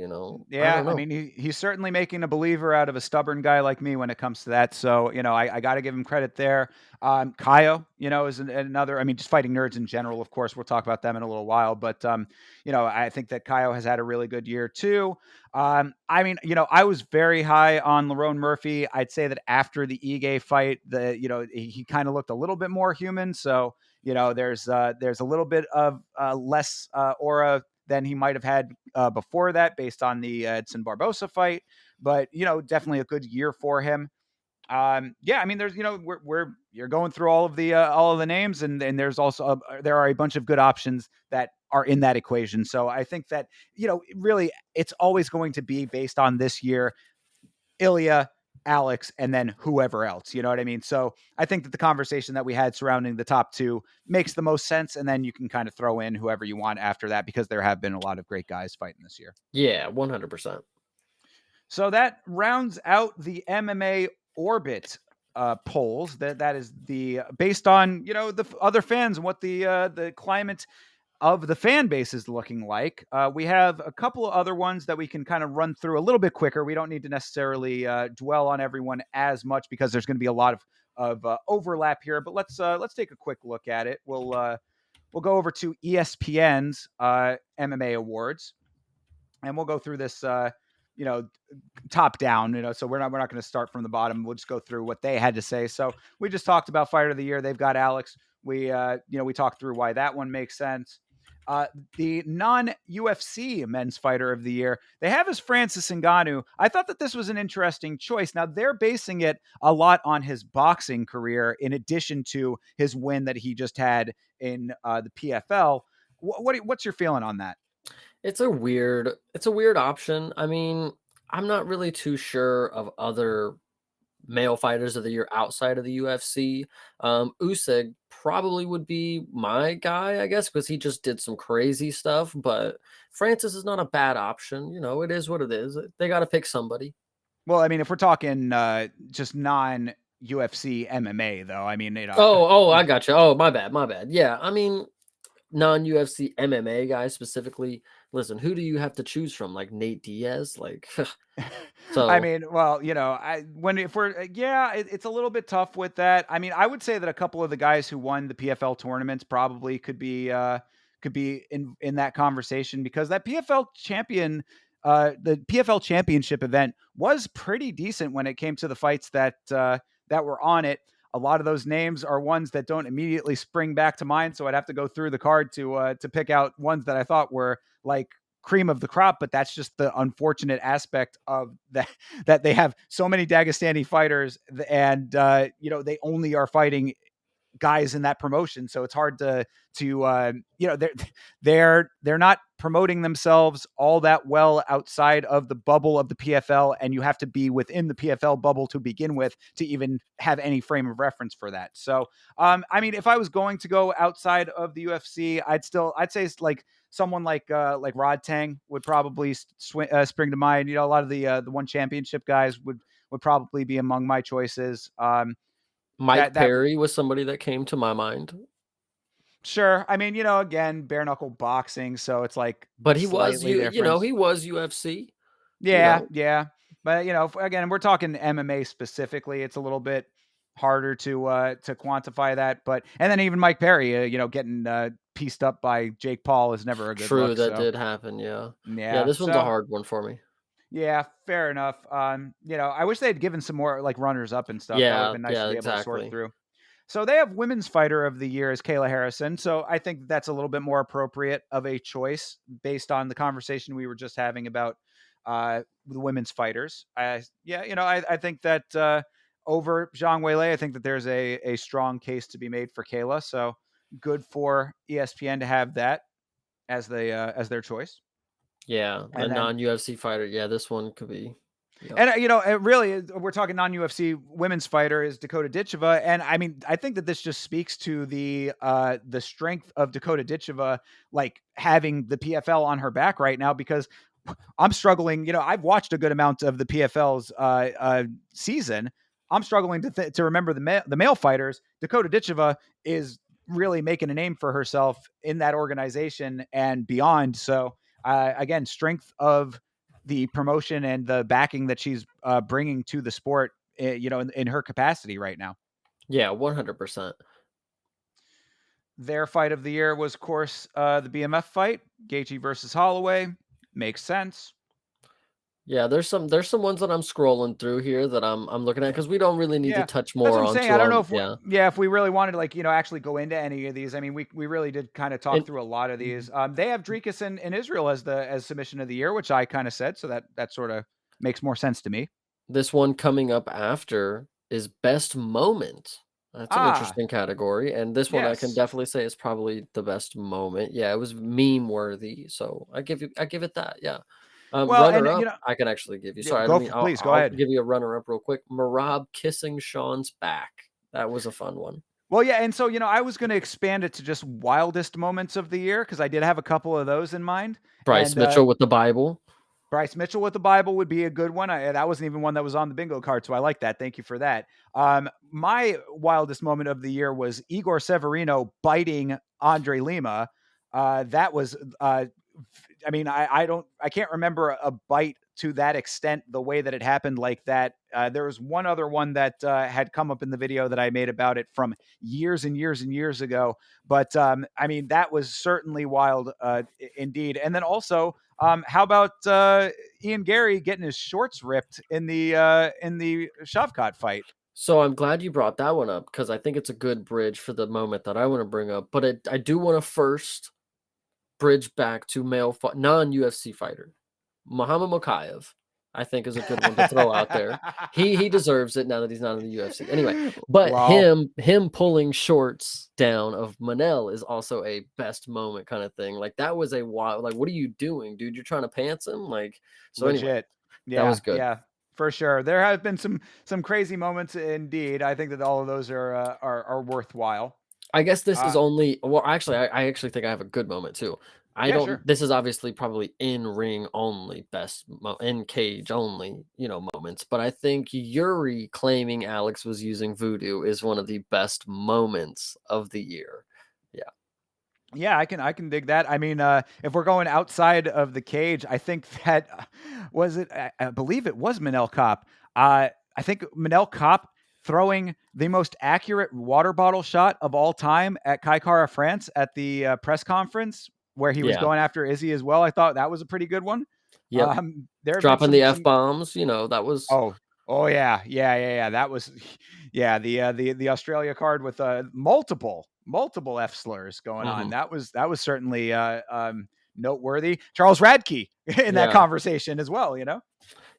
Yeah, don't I know. mean, he's certainly making a believer out of a stubborn guy like me when it comes to that. So, I got to give him credit there. Kaio, is another. I mean, just fighting nerds in general. Of course, we'll talk about them in a little while. But, I think that Kaio has had a really good year too. I mean, I was very high on Lerone Murphy. I'd say that after the Ige fight, he kind of looked a little bit more human. So, there's a little bit of less aura than he might have had before that, based on the Edson Barbosa fight. But definitely a good year for him. Yeah, I mean, there's you're going through all of the names, and there's also there are a bunch of good options that are in that equation. So I think that really it's always going to be based on this year, Ilya, Alex, and then whoever else. You know what I mean? So I think that the conversation that we had surrounding the top two makes the most sense. And then you can kind of throw in whoever you want after that, because there have been a lot of great guys fighting this year. Yeah, 100%. So that rounds out the MMA Orbit polls. That is the based on the other fans and what the climate of the fan base is looking like. We have a couple of other ones that we can kind of run through a little bit quicker. We don't need to necessarily dwell on everyone as much, because there's going to be a lot of overlap here. But let's take a quick look at it. We'll go over to ESPN's MMA Awards, and we'll go through this. You know, top down, so we're not going to start from the bottom. We'll just go through what they had to say. So we just talked about fighter of the year. They've got Alex. We talked through why that one makes sense. The non-UFC men's fighter of the year, they have as Francis Ngannou. I thought that this was an interesting choice. Now, they're basing it a lot on his boxing career, in addition to his win that he just had in the PFL. What's your feeling on that? It's a weird option. I mean, I'm not really too sure of other male fighters of the year outside of the UFC. Usyk probably would be my guy, I guess, because he just did some crazy stuff. But Francis is not a bad option. It is what it is. They got to pick somebody. Well, I mean, if we're talking just non UFC MMA, though, I mean, Oh, I got you. Oh, my bad, my bad. Yeah, I mean, non-UFC MMA guys specifically. Listen, who do you have to choose from? Like Nate Diaz, like I so. mean, well, I when if we're yeah, it's a little bit tough with that. I mean, I would say that a couple of the guys who won the PFL tournaments probably could be in that conversation, because that the PFL championship event was pretty decent when it came to the fights that were on it. A lot of those names are ones that don't immediately spring back to mind, so I'd have to go through the card to pick out ones that I thought were like cream of the crop. But that's just the unfortunate aspect of that, that they have so many Dagestani fighters, and they only are fighting guys in that promotion. So it's hard they're not promoting themselves all that well outside of the bubble of the PFL, and you have to be within the PFL bubble to begin with to even have any frame of reference for that. So I mean, if I was going to go outside of the UFC, I'd say it's like someone like Rod Tang would probably spring to mind. A lot of the one championship guys would probably be among my choices. Mike That Perry was somebody that came to my mind, Sure. I mean, again, bare knuckle boxing, so it's like but he was slightly different. he was UFC. You Yeah, know, yeah. But again, we're talking MMA specifically. It's a little bit harder to quantify that. But and then even Mike Perry, getting pieced up by Jake Paul is never a good True, look. that So did happen. Yeah, yeah. yeah. This one's a So hard one for me. yeah, fair enough. I wish they'd given some more like runners up and stuff. That would have Yeah, been nice to yeah, be able to sort exactly. through. So they have women's fighter of the year as Kayla Harrison. So I think that's a little bit more appropriate of a choice based on the conversation we were just having about the women's fighters. Yeah, I think that over Zhang Weilei, I think that there's a strong case to be made for Kayla. So good for ESPN to have that as their choice. Yeah, a And then non-UFC fighter. Yeah, this one could be. Yep. And it really we're talking non-UFC women's fighter is Dakota Ditcheva, and I mean, I think that this just speaks to the strength of Dakota Ditcheva, like having the PFL on her back right now because I'm struggling. I've watched a good amount of the PFL's season. I'm struggling to remember the male fighters. Dakota Ditcheva is really making a name for herself in that organization and beyond. So again, strength of the promotion and the backing that she's bringing to the sport, in her capacity right now. Yeah, 100%. Their fight of the year was, of course, the BMF fight, Gaethje versus Holloway. Makes sense. Yeah, there's some ones that I'm scrolling through here that I'm looking at because we don't really need to Yeah, touch that's what more I'm saying. I onto don't know them. if Yeah, if we really wanted to actually go into any of these. I mean, we really did kind of talk and through a lot of these. They have Dricus in Israel as submission of the year, which I kind of said, so that sort of makes more sense to me. this one coming up after is best moment. That's an Ah, interesting category, and this one I can yes. definitely say is probably the best moment. Yeah, it was meme worthy, so I give it that. Yeah. Well, and Runner up, I can actually give you. yeah, Sorry, I don't mean. please go I'll ahead. give you a runner up real quick. Marab kissing Sean's back. That was a fun one. Well, yeah, and so, I was gonna expand it to just wildest moments of the year because I did have a couple of those in mind, Bryce and, Mitchell with the Bible. Bryce Mitchell with the Bible would be a good one. That wasn't even one that was on the bingo card, so I like that. Thank you for that. My wildest moment of the year was Igor Severino biting Andre Lima. That was, I mean, I can't remember a bite to that extent, the way that it happened like that. There was one other one that had come up in the video that I made about it from years and years and years ago. But I mean, that was certainly wild, indeed. And then also, how about Ian Gary getting his shorts ripped in the Shavkat fight? So I'm glad you brought that one up because I think it's a good bridge for the moment that I want to bring up. But I do want to first bridge back to non-UFC fighter Muhammad Mokaev. I think is a good one to throw out there. He deserves it now that he's not in the UFC. Anyway, but Wow, him pulling shorts down of Manel is also a best moment kind of thing. Like that was a wild. Like, what are you doing, dude? You're trying to pants him. Like so. Anyway, legit. that was Yeah, good. yeah, for sure. There have been some crazy moments indeed. I think that all of those are worthwhile. I guess this is Uh, only well, actually, I actually think I have a good moment too. I yeah, don't sure. this is obviously probably in ring only, in cage only, moments, but I think Yuri claiming Alex was using voodoo is one of the best moments of the year. Yeah. Yeah, I can dig that. I mean, if we're going outside of the cage, I think that was it. I believe it was Manel Kopp. I think Manel Kopp throwing the most accurate water bottle shot of all time at Kai Kara France at the press conference where he was Yeah. going after Izzy as well. I thought that was a pretty good one. Yep. There have been Dropping the some F-bombs, that was Oh, oh yeah, yeah. That was, yeah. The Australia card with multiple F slurs going on. mhm. That was certainly noteworthy. Charles Radke in that Yeah. conversation as well.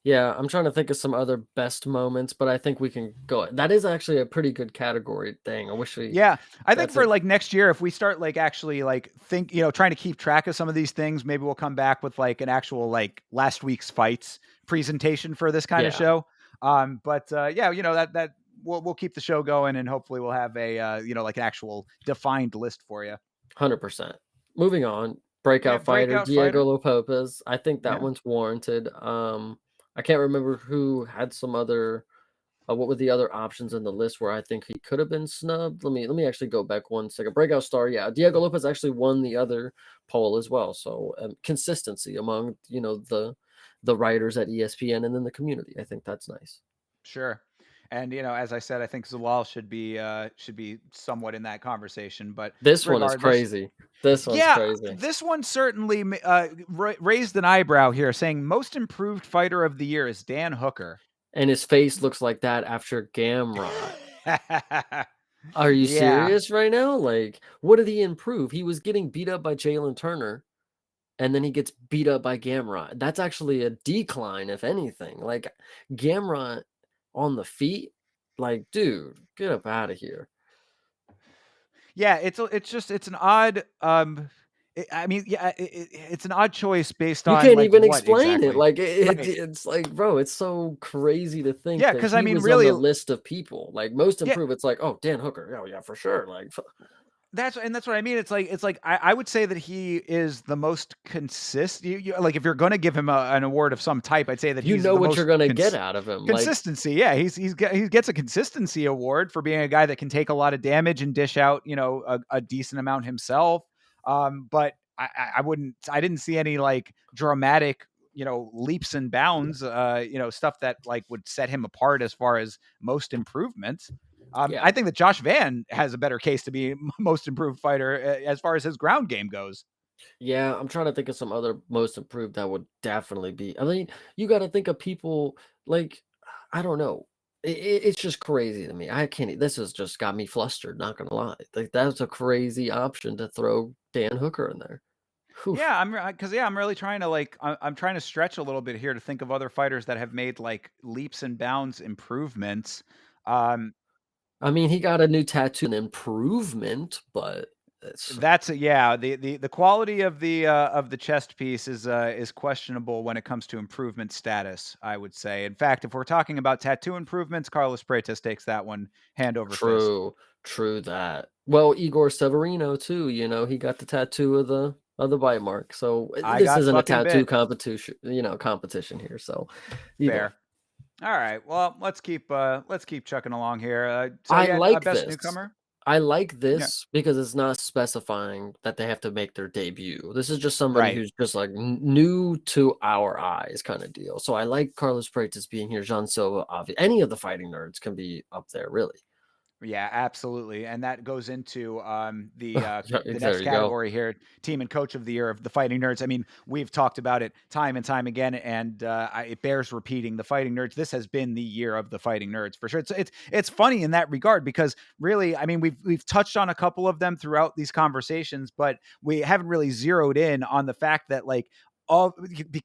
Yeah, I'm trying to think of some other best moments, but I think we can go that is actually a pretty good category thing. I wish we Yeah, I think that's for a next year, if we start actually think, trying to keep track of some of these things, maybe we'll come back with an actual last week's fights presentation for this kind of yeah, show. But yeah, that we'll keep the show going and hopefully we'll have a an actual defined list for you. 100%. Moving on, Yeah, breakout fighter breakout Diego fighter. Lopez. I think that Yeah, one's warranted. I can't remember who had some other. What were the other options in the list where I think he could have been snubbed? Let me actually go back one second. Breakout star, yeah, Diego Lopez actually won the other poll as well. So consistency among the writers at ESPN and then the community. I think that's nice. sure. And as I said, I think Zalal should be somewhat in that conversation. But This one is regardless, crazy. This one's yeah, crazy. this one certainly raised an eyebrow here, saying most improved fighter of the year is Dan Hooker. And his face looks like that after Gamrot. Are you Yeah. serious right now? Like, what did he improve? He was getting beat up by Jalen Turner, and then he gets beat up by Gamrot. That's actually a decline, if anything. Like, Gamrot on the feet, like, dude, get up out of here. Yeah, it's just it's an odd, I mean, yeah, it's an odd choice based You on, can't like, even what explain it. exactly? Like, Right. it's like, bro, it's so crazy to think Yeah, that because I he mean, was on really the list of people. Like, most yeah, improved, it's like, oh, Dan Hooker. Oh, yeah, for sure. Like, that's what I mean. It's like I would say that he is the most consist you like, if you're gonna give him an award of some type, I'd say that you he's know the what you're most gonna get out of him. Like, consistency. Yeah, he gets a consistency award for being a guy that can take a lot of damage and dish out, a decent amount himself. But I didn't see any like dramatic, leaps and bounds, stuff that like would set him apart as far as most improvements. yeah. I think that Josh Van has a better case to be most improved fighter, as far as his ground game goes. Yeah, I'm trying to think of some other most improved that would definitely be. I mean, you got to think of people like I don't know. It's just crazy to me. I can't. This has just got me flustered. Not gonna lie. Like that's a crazy option to throw Dan Hooker in there. Whew. Yeah, because I'm really trying to like I'm trying to stretch a little bit here to think of other fighters that have made like leaps and bounds improvements. Um, I mean, he got a new tattoo, an improvement, but it's yeah, the quality of the chest piece is questionable when it comes to improvement status, I would say. In fact, if we're talking about tattoo improvements, Carlos Freitas takes that one hand over fist. true. True that. Well, Igor Severino too. He got the tattoo of the bite mark. So I this got isn't a fucking tattoo bit. competition. Competition here. So either way. Fair. All right. Well, let's keep chucking along here. So I yeah, like best this. newcomer. I like Yeah. this because it's not specifying that they have to make their debut. This is just somebody Right. who's just like new to our eyes kind of deal. So I like Carlos Freitas being here. Jean Silva, any of the fighting nerds can be up there, really. Yeah, absolutely, and that goes into Yeah, the there next you go. category here, team and coach of the year of the Fighting Nerds. I mean, we've talked about it time and time again, and it bears repeating. The Fighting Nerds. This has been the year of the Fighting Nerds for sure. It's funny in that regard because really, I mean, we've touched on a couple of them throughout these conversations, but we haven't really zeroed in on the fact that like all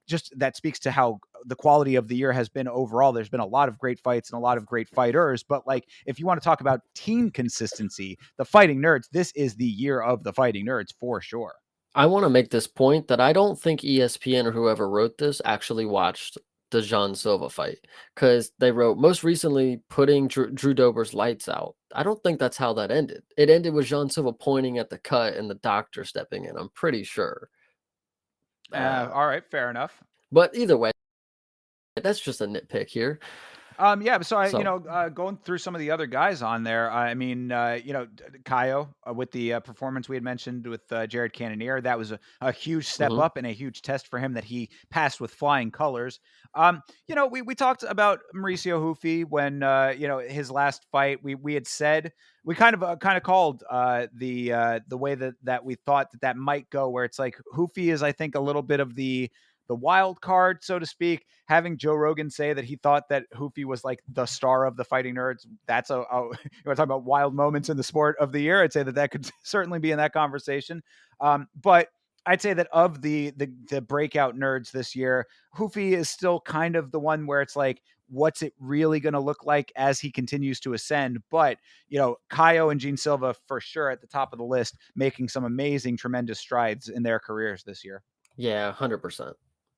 just that speaks to how the quality of the year has been overall. There's been a lot of great fights and a lot of great fighters, but like if you want to talk about team consistency, the Fighting Nerds, this is the year of the Fighting Nerds for sure. I want to make this point that I don't think ESPN or whoever wrote this actually watched the Jean Silva fight because they wrote most recently putting Drew Dober's lights out. I don't think that's how that ended. It ended with Jean Silva pointing at the cut and the doctor stepping in. I'm pretty sure. Uh, All right, fair enough. but either way, that's just a nitpick here. Yeah, so So, going through some of the other guys on there, I mean, Kaio, with the performance we had mentioned with Jared Cannonier, that was a huge step mhm. up and a huge test for him that he passed with flying colors. We talked about Mauricio Hufi when, his last fight, we had said, we kind of called the way that we thought that might go, where it's like Hufi is, I think, a little bit of the wild card, so to speak. Having Joe Rogan say that he thought that Hoofy was like the star of the Fighting Nerds, that's you want to talk about wild moments in the sport of the year. I'd say that could certainly be in that conversation. But I'd say that of the breakout nerds this year, Hoofy is still kind of the one where it's like, what's it really going to look like as he continues to ascend? But Kaio and Gene Silva for sure at the top of the list, making some amazing, tremendous strides in their careers this year. Yeah, 100%.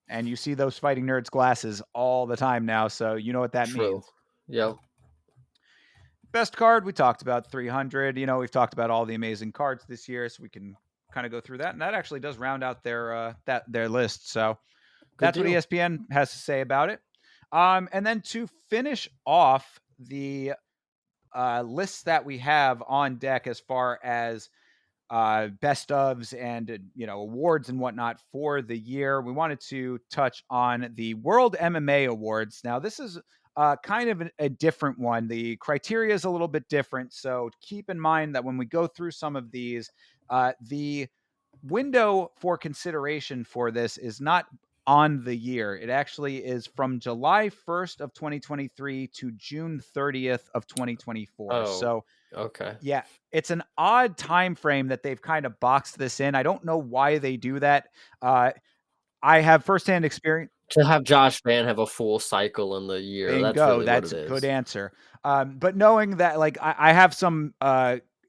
And you see those Fighting Nerds glasses all the time now, so you know what that True. means. Yep. Best card, we talked about 300. We've talked about all the amazing cards this year, so we can kind of go through that. And that actually does round out their list. So Good that's what deal. ESPN has to say about it. And then to finish off the lists that we have on deck as far as best ofs and awards and whatnot for the year, we wanted to touch on the World MMA Awards. Now, this is kind of a different one. The criteria is a little bit different, so keep in mind that when we go through some of these, the window for consideration for this is not on the year. It actually is from July 1st of 2023 to June 30th of 2024. Oh, So okay. yeah, it's an odd time frame that they've kind of boxed this in. I don't know why they do that. Uh, I have firsthand experience. To have Josh Van have a full cycle in the year, that's Bingo, really what that's it a good is. answer. But knowing that, like, I have some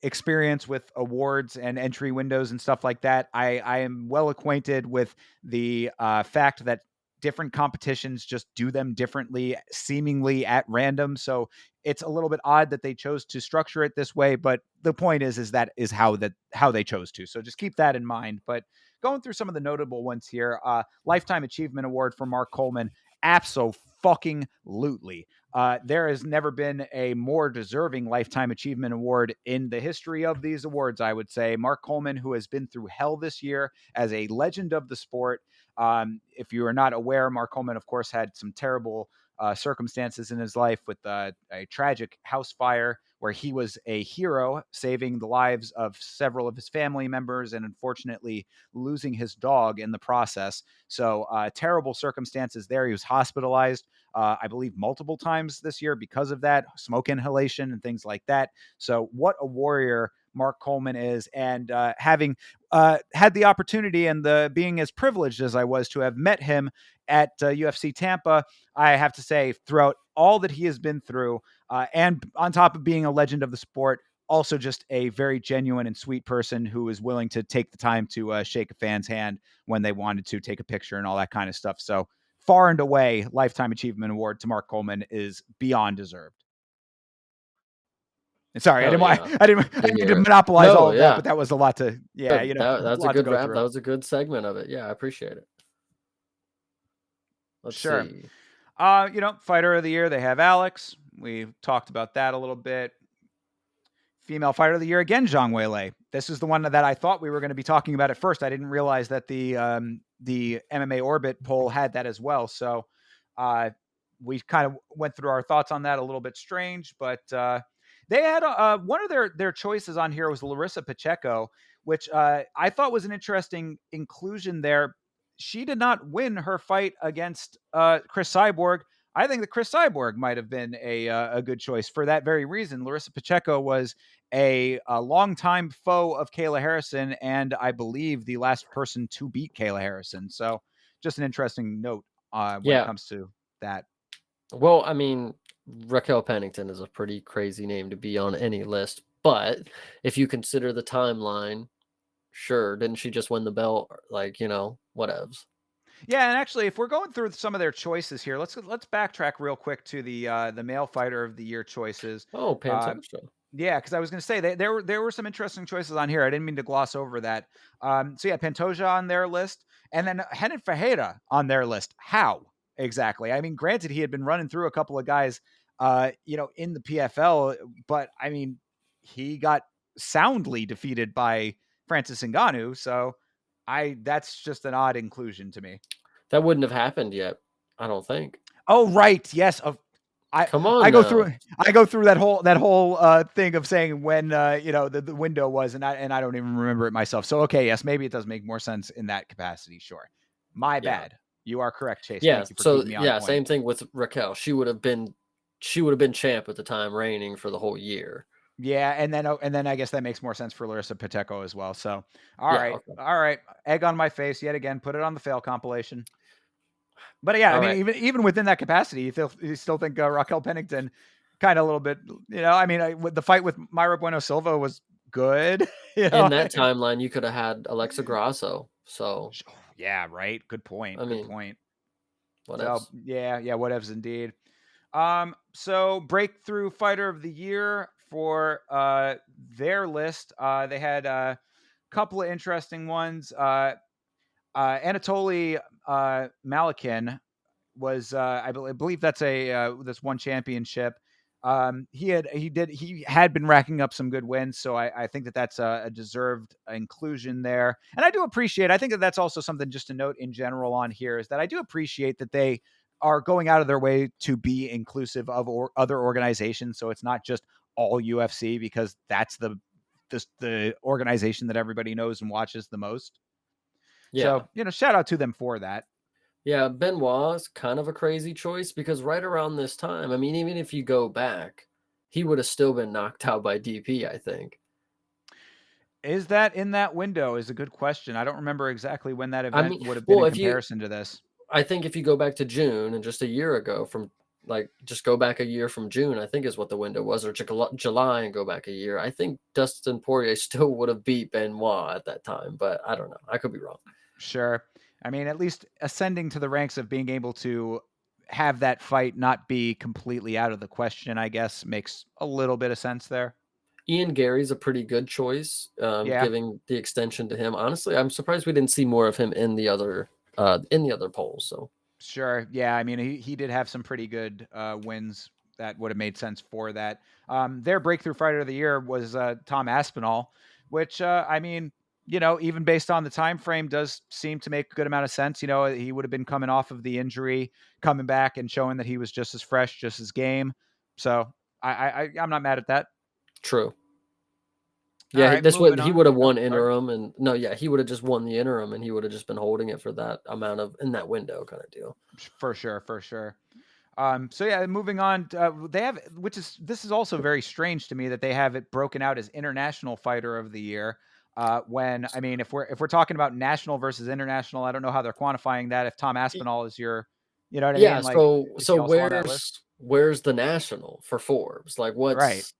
experience with awards and entry windows and stuff like that, I am well acquainted with the fact that different competitions just do them differently, seemingly at random. So it's a little bit odd that they chose to structure it this way. But the point is that is how they chose to. So just keep that in mind. But going through some of the notable ones here, Lifetime Achievement Award for Mark Coleman. Abso-fucking-lutely. There has never been a more deserving Lifetime Achievement Award in the history of these awards, I would say. Mark Coleman, who has been through hell this year as a legend of the sport. If you are not aware, Mark Coleman, of course, had some terrible circumstances in his life with a tragic house fire where he was a hero, saving the lives of several of his family members and unfortunately losing his dog in the process. So terrible circumstances there. He was hospitalized, I believe, multiple times this year because of that, smoke inhalation and things like that. So what a warrior Mark Coleman is, and having had the opportunity and the being as privileged as I was to have met him at UFC Tampa, I have to say, throughout all that he has been through, and on top of being a legend of the sport, also just a very genuine and sweet person who is willing to take the time to shake a fan's hand when they wanted to take a picture and all that kind of stuff. So far and away, Lifetime Achievement Award to Mark Coleman is beyond deserved. And sorry, Hell yeah. I didn't To mean to hear it. monopolize all No, of that, yeah. but that was a lot to, yeah, That a that's a lot to good go wrap. through. That was a good segment of it. Yeah, I appreciate it. Let's Sure. see. Fighter of the year, they have Alex. We talked about that a little bit. Female Fighter of the Year again, Zhang Weilei. This is the one that I thought we were going to be talking about at first. I didn't realize that the MMA Orbit poll had that as well. So we kind of went through our thoughts on that. A little bit strange, but they had one of their choices on here was Larissa Pacheco, which I thought was an interesting inclusion there. She did not win her fight against Chris Cyborg. I think that Chris Cyborg might have been a good choice for that very reason. Larissa Pacheco was a longtime foe of Kayla Harrison, and I believe the last person to beat Kayla Harrison. So, just an interesting note when it Yeah. comes to that. Well, I mean, Raquel Pennington is a pretty crazy name to be on any list, but if you consider the timeline, sure, didn't she just win the belt? Like, whatevs. Yeah, and actually, if we're going through some of their choices here, let's backtrack real quick to the male fighter of the year choices. Oh, Uh, Pantoja. Yeah, because I was going to say there were some interesting choices on here. I didn't mean to gloss over that. So yeah, Pantoja on their list, and then Renan Ferreira on their list. How exactly? I mean, granted, he had been running through a couple of guys, in the PFL, but I mean, he got soundly defeated by Francis Ngannou. So that's just an odd inclusion to me. That wouldn't have happened yet, I don't think. Oh right, yes. I Come I on go now. through that whole thing of saying when the window was, and I don't even remember it myself. So okay, yes, maybe it does make more sense in that capacity. Sure, my Yeah. bad. You are correct, Chase. Yeah, Thank you for so keeping me on yeah, point. same thing with Raquel. She would have been champ at the time, reigning for the whole year. Yeah, and then I guess that makes more sense for Larissa Pacheco as well. So Yeah, okay. all right, egg on my face yet again. Put it on the fail compilation. But yeah, I mean, Alright. even within that capacity, you still think Raquel Pennington kind of a little bit, I mean, the fight with Myra Bueno Silva was good, you In know. that timeline, you could have had Alexa Grasso. So, Yeah, right. Good point. I Good mean, point. So whatevs. yeah, whatevs indeed. So breakthrough fighter of the year for their list. They had a couple of interesting ones. Anatoly Malakin was I believe that's one championship. He had been racking up some good wins, so I think that that's a deserved inclusion there. And I do appreciate. I think that that's also something just to note in general on here is that I do appreciate that they are going out of their way to be inclusive of other organizations. So it's not just all UFC because that's the organization that everybody knows and watches the most. Yeah. So shout out to them for that. Yeah, Benoit's kind of a crazy choice because right around this time, I mean, even if you go back, he would have still been knocked out by DP, I think. Is that in that window is a good question. I don't remember exactly when that I event mean, would have been well, in if you comparison to this. I think if you go back to June and just a year ago from like just go back a year from June, I think is what the window was, or July and go back a year. I think Dustin Poirier still would have beat Benoit at that time, but I don't know. I could be wrong. Sure. I mean, at least ascending to the ranks of being able to have that fight not be completely out of the question, I guess, makes a little bit of sense there. Ian Gary's a pretty good choice, Yeah, giving the extension to him. Honestly, I'm surprised we didn't see more of him in the other polls. So sure. Yeah, I mean, he did have some pretty good wins that would have made sense for that. Their breakthrough fighter of the year was Tom Aspinall, which I mean, even based on the time frame, does seem to make a good amount of sense. He would have been coming off of the injury, coming back and showing that he was just as fresh, just as game. So I'm not mad at that. true. All Yeah, right, this would moving he on. would have Oh, won sorry. interim and no, yeah, he would have just won the interim and he would have just been holding it for that amount of in that window kind of deal. For sure, for sure. So yeah, moving on. They have, which is this is also very strange to me that they have it broken out as international fighter of the year. When I mean, if we're talking about national versus international, I don't know how they're quantifying that. If Tom Y- Aspinall is your, you know what I Yeah, mean? Like, is so he also on that list? where's the national for Forbes? Like Right. what's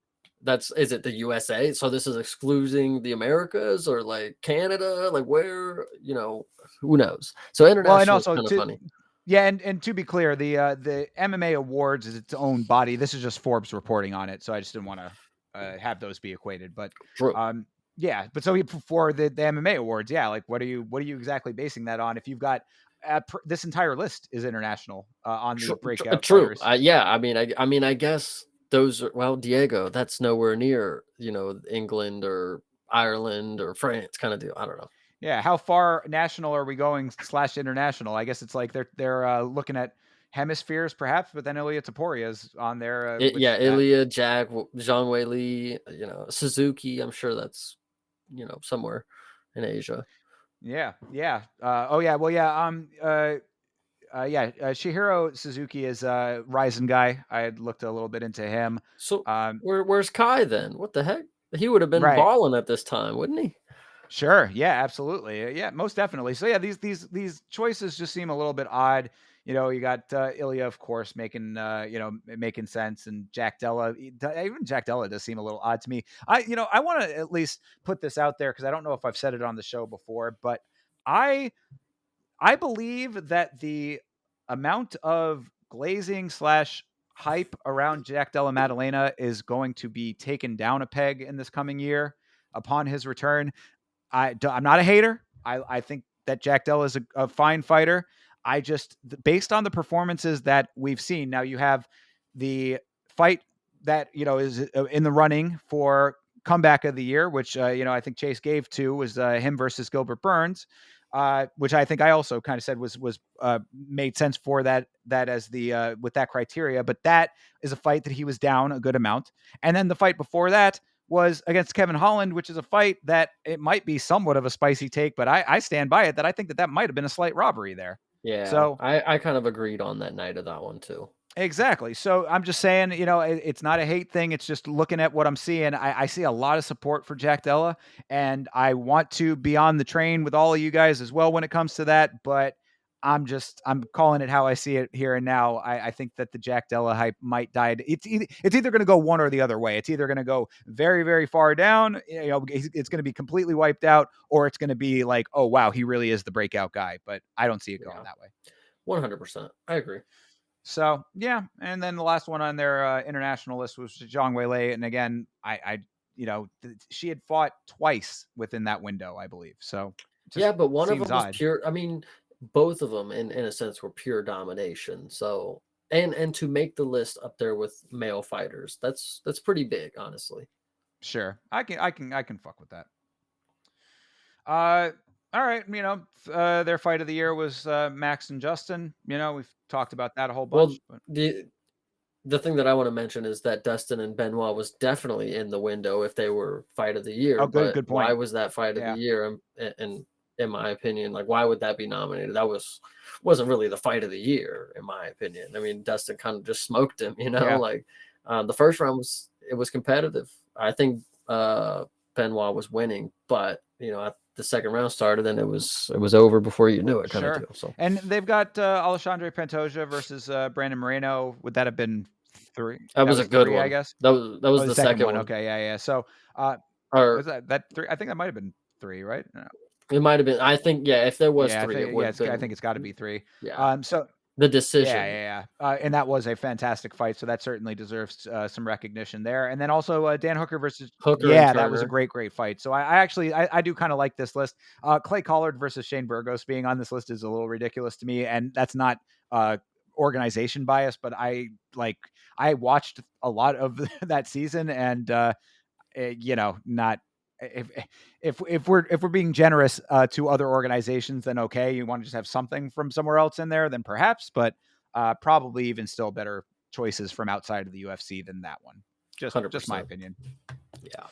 that's is it the USA? So this is excluding the Americas or like Canada? Like where, who knows? So Well, and international is also kind of to funny. yeah, and to be clear, the MMA Awards is its own body. This is just Forbes reporting on it, so I just didn't want to have those be equated. But True. um, yeah, but so for the MMA Awards, yeah, like what are you exactly basing that on? If you've got this entire list is international on the breakout True. fighters, Yeah, I mean, I guess those are well, Diego, that's nowhere near, England or Ireland or France kind of deal. I don't know. yeah. How far national are we going slash international? I guess it's like they're looking at hemispheres perhaps, but then Ilya Taporia is on there, Yeah, which Ilya, Zhang Weili, Suzuki. I'm sure that's somewhere in Asia. yeah, yeah. Oh yeah, well yeah. Yeah, Shihiro Suzuki is a Ryzen guy. I had looked a little bit into him. So Um, where's Kai then? What the heck? He would have been right. balling at this time, wouldn't he? Sure. Yeah, absolutely. Yeah, most definitely. So yeah, these choices just seem a little bit odd. You got Ilya, of course, making making sense, and Jack Della. Even Jack Della does seem a little odd to me. I want to at least put this out there because I don't know if I've said it on the show before, but I I believe that the amount of glazing slash hype around Jack Della Maddalena is going to be taken down a peg in this coming year upon his return. I'm not a hater. I think that Jack Della is a fine fighter. I just, based on the performances that we've seen, now you have the fight that, is in the running for comeback of the year, which, I think Chase gave to was him versus Gilbert Burns. Which I think I also kind of said was made sense for that as the with that criteria, but that is a fight that he was down a good amount, and then the fight before that was against Kevin Holland, which is a fight that it might be somewhat of a spicy take, but I stand by it that I think that might have been a slight robbery there. Yeah, So I kind of agreed on that night of that one too. exactly. So I'm just saying, it's not a hate thing. It's just looking at what I'm seeing. I see a lot of support for Jack Della, and I want to be on the train with all of you guys as well when it comes to that. But I'm calling it how I see it here and now. I think that the Jack Della hype might die. It's either going to go one or the other way. It's either going to go very, very far down. It's going to be completely wiped out, or it's going to be like, oh wow, he really is the breakout guy. But I don't see it going Yeah, that way. 100%. I agree. So yeah, and then the last one on their international list was Zhang Weili, and again, she had fought twice within that window, I believe. So Yeah, just but one of seems them was odd. pure. I mean, both of them in a sense were pure domination. So and to make the list up there with male fighters, that's pretty big, honestly. Sure, I can fuck with that. Uh, all right, their fight of the year was Max and Justin. We've talked about that a whole Well, bunch, but the thing that I want to mention is that Dustin and Benoit was definitely in the window if they were fight of the year. oh, good But good why point. was that fight of the Yeah. year? And in my opinion. Like, why would that be nominated? That wasn't really the fight of the year, in my opinion. I mean, Dustin kind of just smoked him, Yeah, like the first round was competitive. I think Benoit was winning, but at the second round started and it was over before you knew it, kind of sure. deal. So And they've got Alexandre Pantoja versus Brandon Moreno. Would that have been three? that That was a was good three, I one. guess. That was Oh, the the second second one. one. Okay, yeah, yeah. So, was Or that three? I think that might have been three, right? No. it might have been. I think, yeah, if there was Yeah, I three, it think would yeah, have I think been, it's got to be three. yeah, So the yeah, decision. yeah, yeah. And that was a fantastic fight, so that certainly deserves some recognition there. And then also Dan Hooker versus Hooker and yeah, that was a Turner. great, great fight. So I actually I do kind of like this list. Clay Collard versus Shane Burgos being on this list is a little ridiculous to me, and that's not uh, organization bias, but I watched a lot of that season, and not if if we're being generous to other organizations, then okay, you want to just have something from somewhere else in there, then perhaps, but probably even still better choices from outside of the UFC than that one. Just my 100%. opinion. Yeah.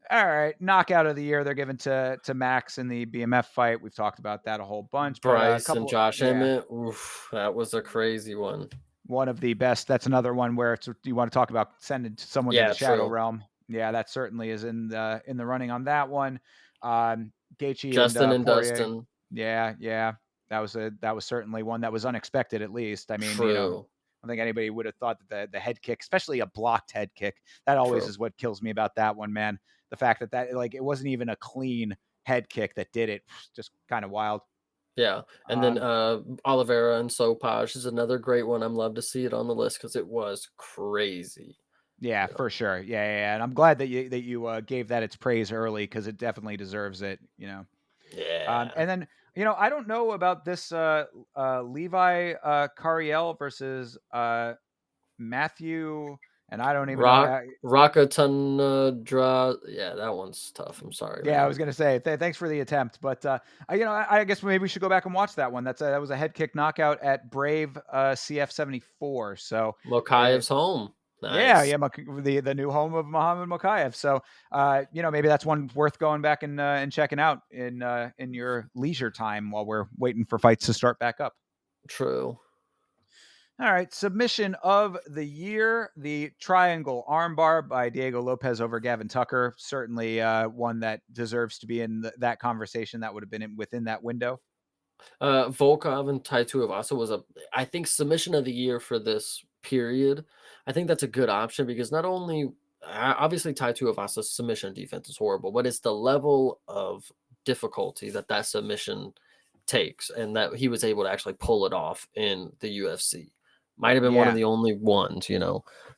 All right, knockout of the year they're given to Max in the BMF fight. We've talked about that a whole bunch, but a Bryce and couple, Josh yeah, Emmett. Oof, that was a crazy one. one of the best. That's another one where it's you want to talk about sending someone to the Yeah, shadow true. realm. Yeah, that certainly is in the running on that one. Gaethje and Justin and Poirier. Dustin. Yeah, yeah, that was certainly one that was unexpected. At least, I mean, True. I think anybody would have thought that the head kick, especially a blocked head kick, that always True. is what kills me about that one, man. The fact that like it wasn't even a clean head kick that did it, just kind of wild. Yeah. And then Um, Oliveira and Sopaj is another great one. I'm love to see it on the list because it was crazy. Yeah, You know. for sure. Yeah, yeah, yeah. And I'm glad that you gave that its praise early because it definitely deserves it. Yeah. And then I don't know about this Levi Cariel versus Matthew, and I don't even know. Rakatanadra. Yeah, that one's tough. I'm sorry, Yeah, I man. was gonna say thanks for the attempt, but I guess maybe we should go back and watch that one. That was a head kick knockout at Brave CF 74. So. Uh, Mokayev's home. Yeah, Nice. yeah, the new home of Muhammad Mokaev. So, maybe that's one worth going back and checking out in your leisure time while we're waiting for fights to start back up. True. All right, submission of the year: the triangle armbar by Diego Lopez over Gavin Tucker. Certainly one that deserves to be in that conversation. That would have been within that window. Volkov and Tai Tuivasa was I think, submission of the year for this period. I think that's a good option because not only obviously Tai Tuivasa's submission defense is horrible, but it's the level of difficulty that submission takes, and that he was able to actually pull it off in the UFC. Might have been one of Yeah, the only ones.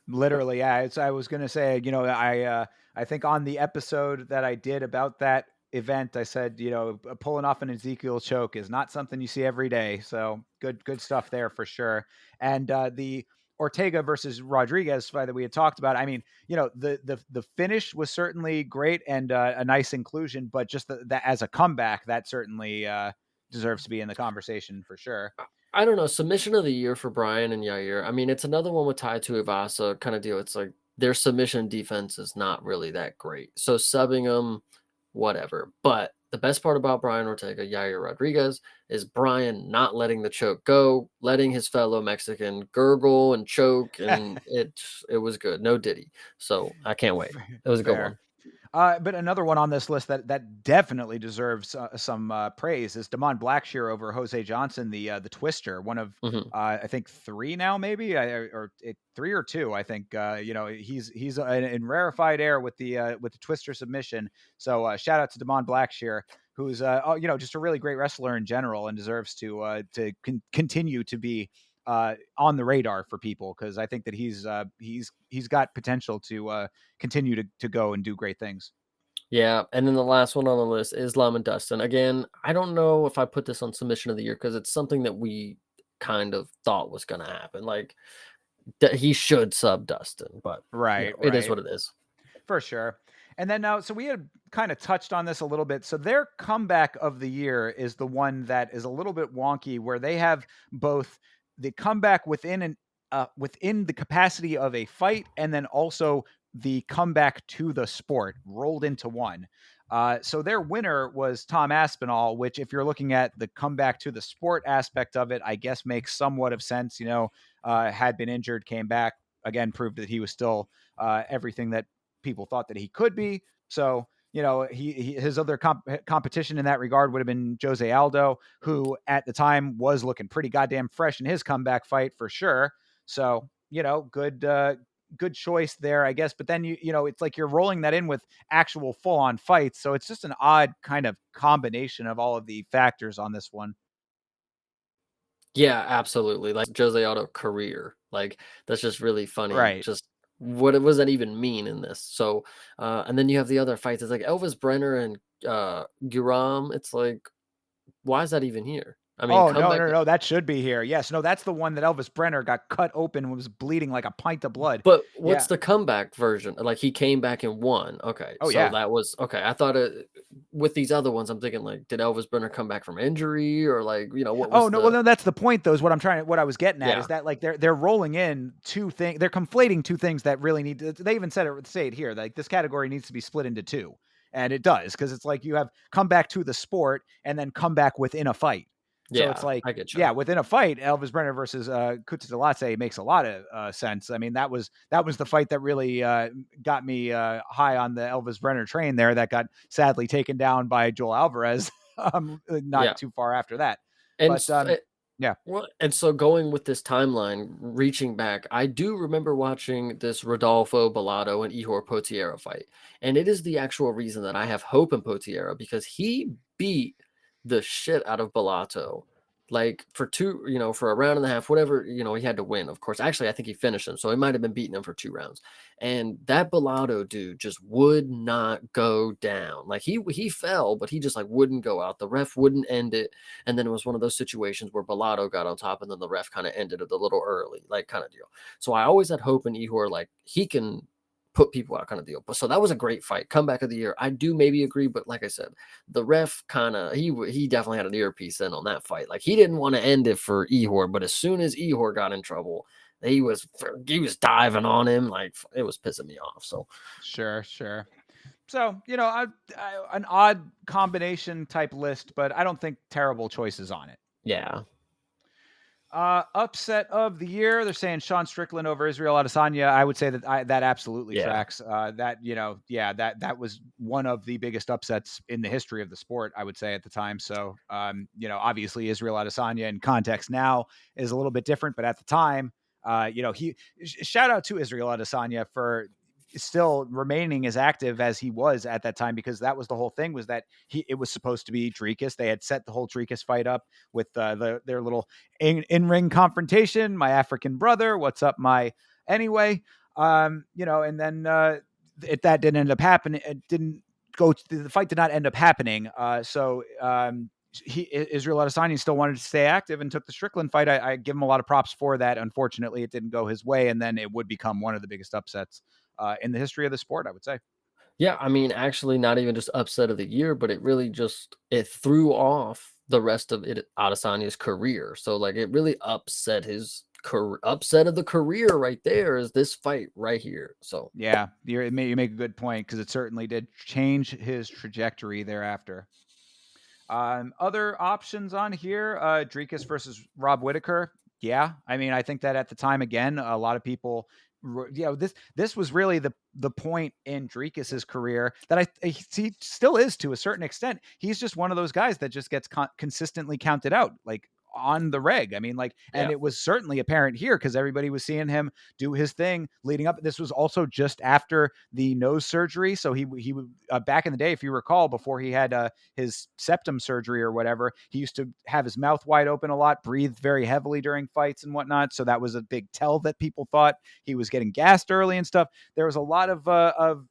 literally, yeah. I was gonna say, I think on the episode that I did about that event, I said, pulling off an Ezekiel choke is not something you see every day. So good stuff there for sure. And the Ortega versus Rodriguez fight that we had talked about. I mean, the finish was certainly great and a nice inclusion, but just that as a comeback, that certainly deserves to be in the conversation for sure. I don't know. Submission of the year for Brian and Yair. I mean, it's another one with Tai Tuivasa kind of deal. It's like their submission defense is not really that great. So subbing them, whatever. But the best part about Brian Ortega, Yair Rodriguez, is Brian not letting the choke go, letting his fellow Mexican gurgle and choke, and it was good. No Diddy. So I can't wait. It was a good Fair. one. But another one on this list that definitely deserves some praise is Damon Blackshear over Jose Johnson, the Twister, one of Hmm. I think three now, maybe three or two. I think he's in rarefied air with the Twister submission. So shout out to Damon Blackshear, who's just a really great wrestler in general and deserves to continue to be on the radar for people because I think that he's got potential to continue to go and do great things. Yeah, and then the last one on the list is Lam and Dustin. Again, I don't know if I put this on submission of the year because it's something that we kind of thought was going to happen. Like he should sub Dustin, but Right, it is right. what it is. For sure. And then now, so we had kind of touched on this a little bit. So their comeback of the year is the one that is a little bit wonky, where they have both the comeback within the capacity of a fight, and then also the comeback to the sport rolled into one. So their winner was Tom Aspinall, which, if you're looking at the comeback to the sport aspect of it, I guess makes somewhat of sense. Had been injured, came back again, proved that he was still everything that people thought that he could be. So his other competition in that regard would have been Jose Aldo, who at the time was looking pretty goddamn fresh in his comeback fight for sure. So good choice there, I guess. But then it's like you're rolling that in with actual full on fights. So it's just an odd kind of combination of all of the factors on this one. Yeah, absolutely, like, Jose Aldo career, like, that's just really funny, Right. just what does that even mean in this? So, and then you have the other fights, it's like Elvis Brenner and, Guram, it's like, why is that even here? I mean, Oh, come no, back. no, no, that should be here. Yes, no, that's the one that Elvis Brenner got cut open and was bleeding like a pint of blood. But what's Yeah. the comeback version? Like, he came back and won. Okay, Oh, so yeah. that was okay, I thought with these other ones, I'm thinking, like, did Elvis Brenner come back from injury or, like, what Oh, was no, well, the. no, that's the point, though, is what I was getting at is Yeah, that, like, they're rolling in 2 things, they're conflating 2 things that really need to, they even say it here, like, this category needs to be split into 2, and it does, because it's like you have come back to the sport and then come back within a fight. So it's yeah, like, I get you. yeah, within a fight, Elvis Brenner versus, Kutateladze makes a lot of, sense. I mean, that was the fight that really, got me, high on the Elvis Brenner train there that got sadly taken down by Joel Alvarez, not Yeah, too far after that. and But, s yeah. well, and so going with this timeline, reaching back, I do remember watching this Rodolfo Bellato and Ihor Potieria fight, and it is the actual reason that I have hope in Potieria because he beat the shit out of Bellato, like for for a round and a half, whatever he had to win. Of course, actually, I think he finished him, so he might have been beating him for 2 rounds. And that Bellato dude just would not go down. Like he fell, but he just like wouldn't go out. The ref wouldn't end it, and then it was one of those situations where Bellato got on top and then the ref kind of ended it a little early, like kind of deal. So I always had hope in Ihor, like he can put people out kind of deal. But so that was a great fight. Comeback of the year. I do maybe agree, but like I said, the ref kind of he definitely had an earpiece in on that fight. Like he didn't want to end it for Ihor, but as soon as Ihor got in trouble, he was diving on him like it was pissing me off. So Sure, sure. So, an odd combination type list, but I don't think terrible choices on it. yeah, Upset of the year. They're saying Sean Strickland over Israel Adesanya. I would say that absolutely yeah, tracks. Yeah, that was one of the biggest upsets in the history of the sport. I would say at the time. So, obviously Israel Adesanya in context now is a little bit different, but at the time, shout out to Israel Adesanya for still remaining as active as he was at that time, because that was the whole thing, was that it was supposed to be Dricus. They had set the whole Dricus fight up with their little in-ring confrontation. My African brother, what's up, my anyway. And then that didn't end up happening. It didn't the fight did not end up happening. Israel Adesanya still wanted to stay active and took the Strickland fight. I give him a lot of props for that. Unfortunately, it didn't go his way, and then it would become one of the biggest upsets in the history of the sport, I would say. yeah. I mean, actually, not even just upset of the year, but it really just it threw off the rest of Adesanya's career. So like, it really upset his career. Upset of the career right there is this fight right here. So Yeah, you make a good point, because it certainly did change his trajectory thereafter. Other options on here, Dricus versus Rob Whitaker. Yeah, I mean, I think that at the time, again, a lot of people, this was really the point in Dricus's career that he still is to a certain extent. He's just one of those guys that just gets consistently counted out, like on the reg. I mean, like, and yeah, it was certainly apparent here because everybody was seeing him do his thing leading up. This was also just after the nose surgery, so he back in the day, if you recall, before he had his septum surgery or whatever, he used to have his mouth wide open a lot, breathe very heavily during fights and whatnot. So that was a big tell that people thought he was getting gassed early and stuff. There was a lot of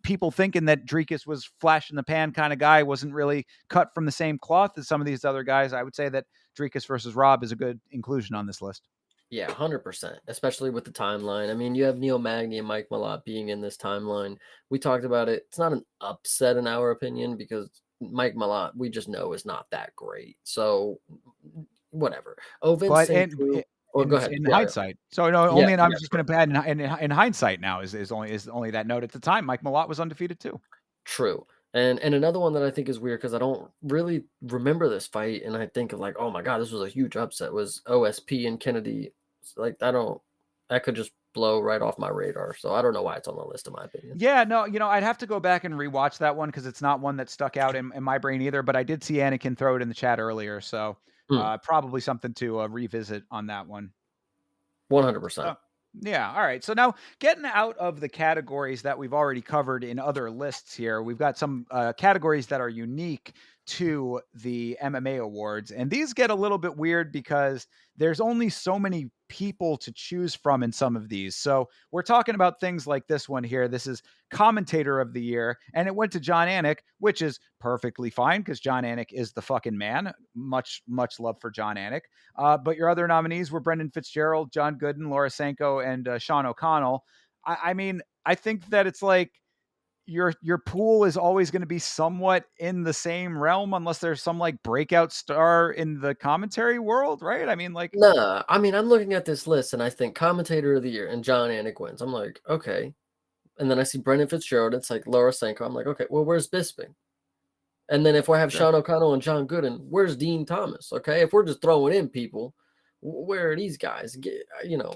people thinking that Dricus was flash in the pan kind of guy, wasn't really cut from the same cloth as some of these other guys. I would say that Dricus versus Rob is a good inclusion on this list. yeah, 100%. Especially with the timeline. I mean, you have Neil Magny and Mike Malott being in this timeline. We talked about it. It's not an upset in our opinion because Mike Malott, we just know is not that great. So whatever. Oh, Vince But St. Preux. Or go ahead. in Yeah, hindsight, so no, yeah, only, and I'm yeah. just going to add in hindsight now is only that note. At the time, Mike Malott was undefeated too. True. And another one that I think is weird because I don't really remember this fight, and I think of like, oh my god, this was a huge upset. Was OSP and Kennedy? Like I don't, that could just blow right off my radar. So I don't know why it's on the list, in my opinion. Yeah, no, I'd have to go back and rewatch that one because it's not one that stuck out in my brain either. But I did see Anakin throw it in the chat earlier, so Hmm, probably something to revisit on that one. 100%. So, yeah, all right. So now getting out of the categories that we've already covered in other lists here, we've got some categories that are unique to the MMA awards. And these get a little bit weird because there's only so many people to choose from in some of these. So we're talking about things like this one here. This is commentator of the year, and it went to John Anik, which is perfectly fine because John Anik is the fucking man. Much love for John Anik. But your other nominees were Brendan Fitzgerald, John Gooden, Laura Sanko, and Sean O'Connell. I mean, I think that it's like your pool is always going to be somewhat in the same realm unless there's some like breakout star in the commentary world, right? I mean, like, Nah, I mean, I'm looking at this list and I think commentator of the year and John Anik wins. I'm like, okay. And then I see Brendan Fitzgerald. It's like Laura Sanko. I'm like, okay, well, where's Bisping? And then if we have sure. Sean O'Connell and John Gooden, where's Dean Thomas? Okay, if we're just throwing in people, where are these guys?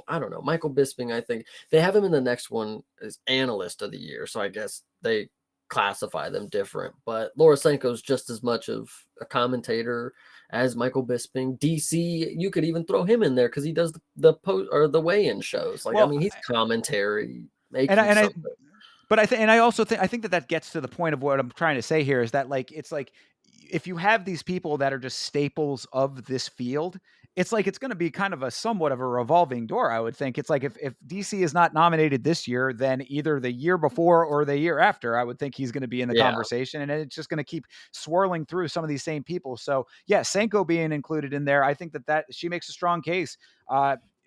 I don't know. Michael Bisping, I think they have him in the next one as analyst of the year, so I guess they classify them different. But Laura Sanko's just as much of a commentator as Michael Bisping. DC, you could even throw him in there because he does the post or the weigh-in shows. Like, I Well, mean, he's commentary and I, making and I something. But I also think that gets to the point of what I'm trying to say here is that like it's like if you have these people that are just staples of this field, it's like it's going to be kind of a somewhat of a revolving door. I would think it's like if DC is not nominated this year, then either the year before or the year after, I would think he's going to be in the Yeah, conversation, and it's just going to keep swirling through some of these same people. So yeah, Senko being included in there, I think that she makes a strong case.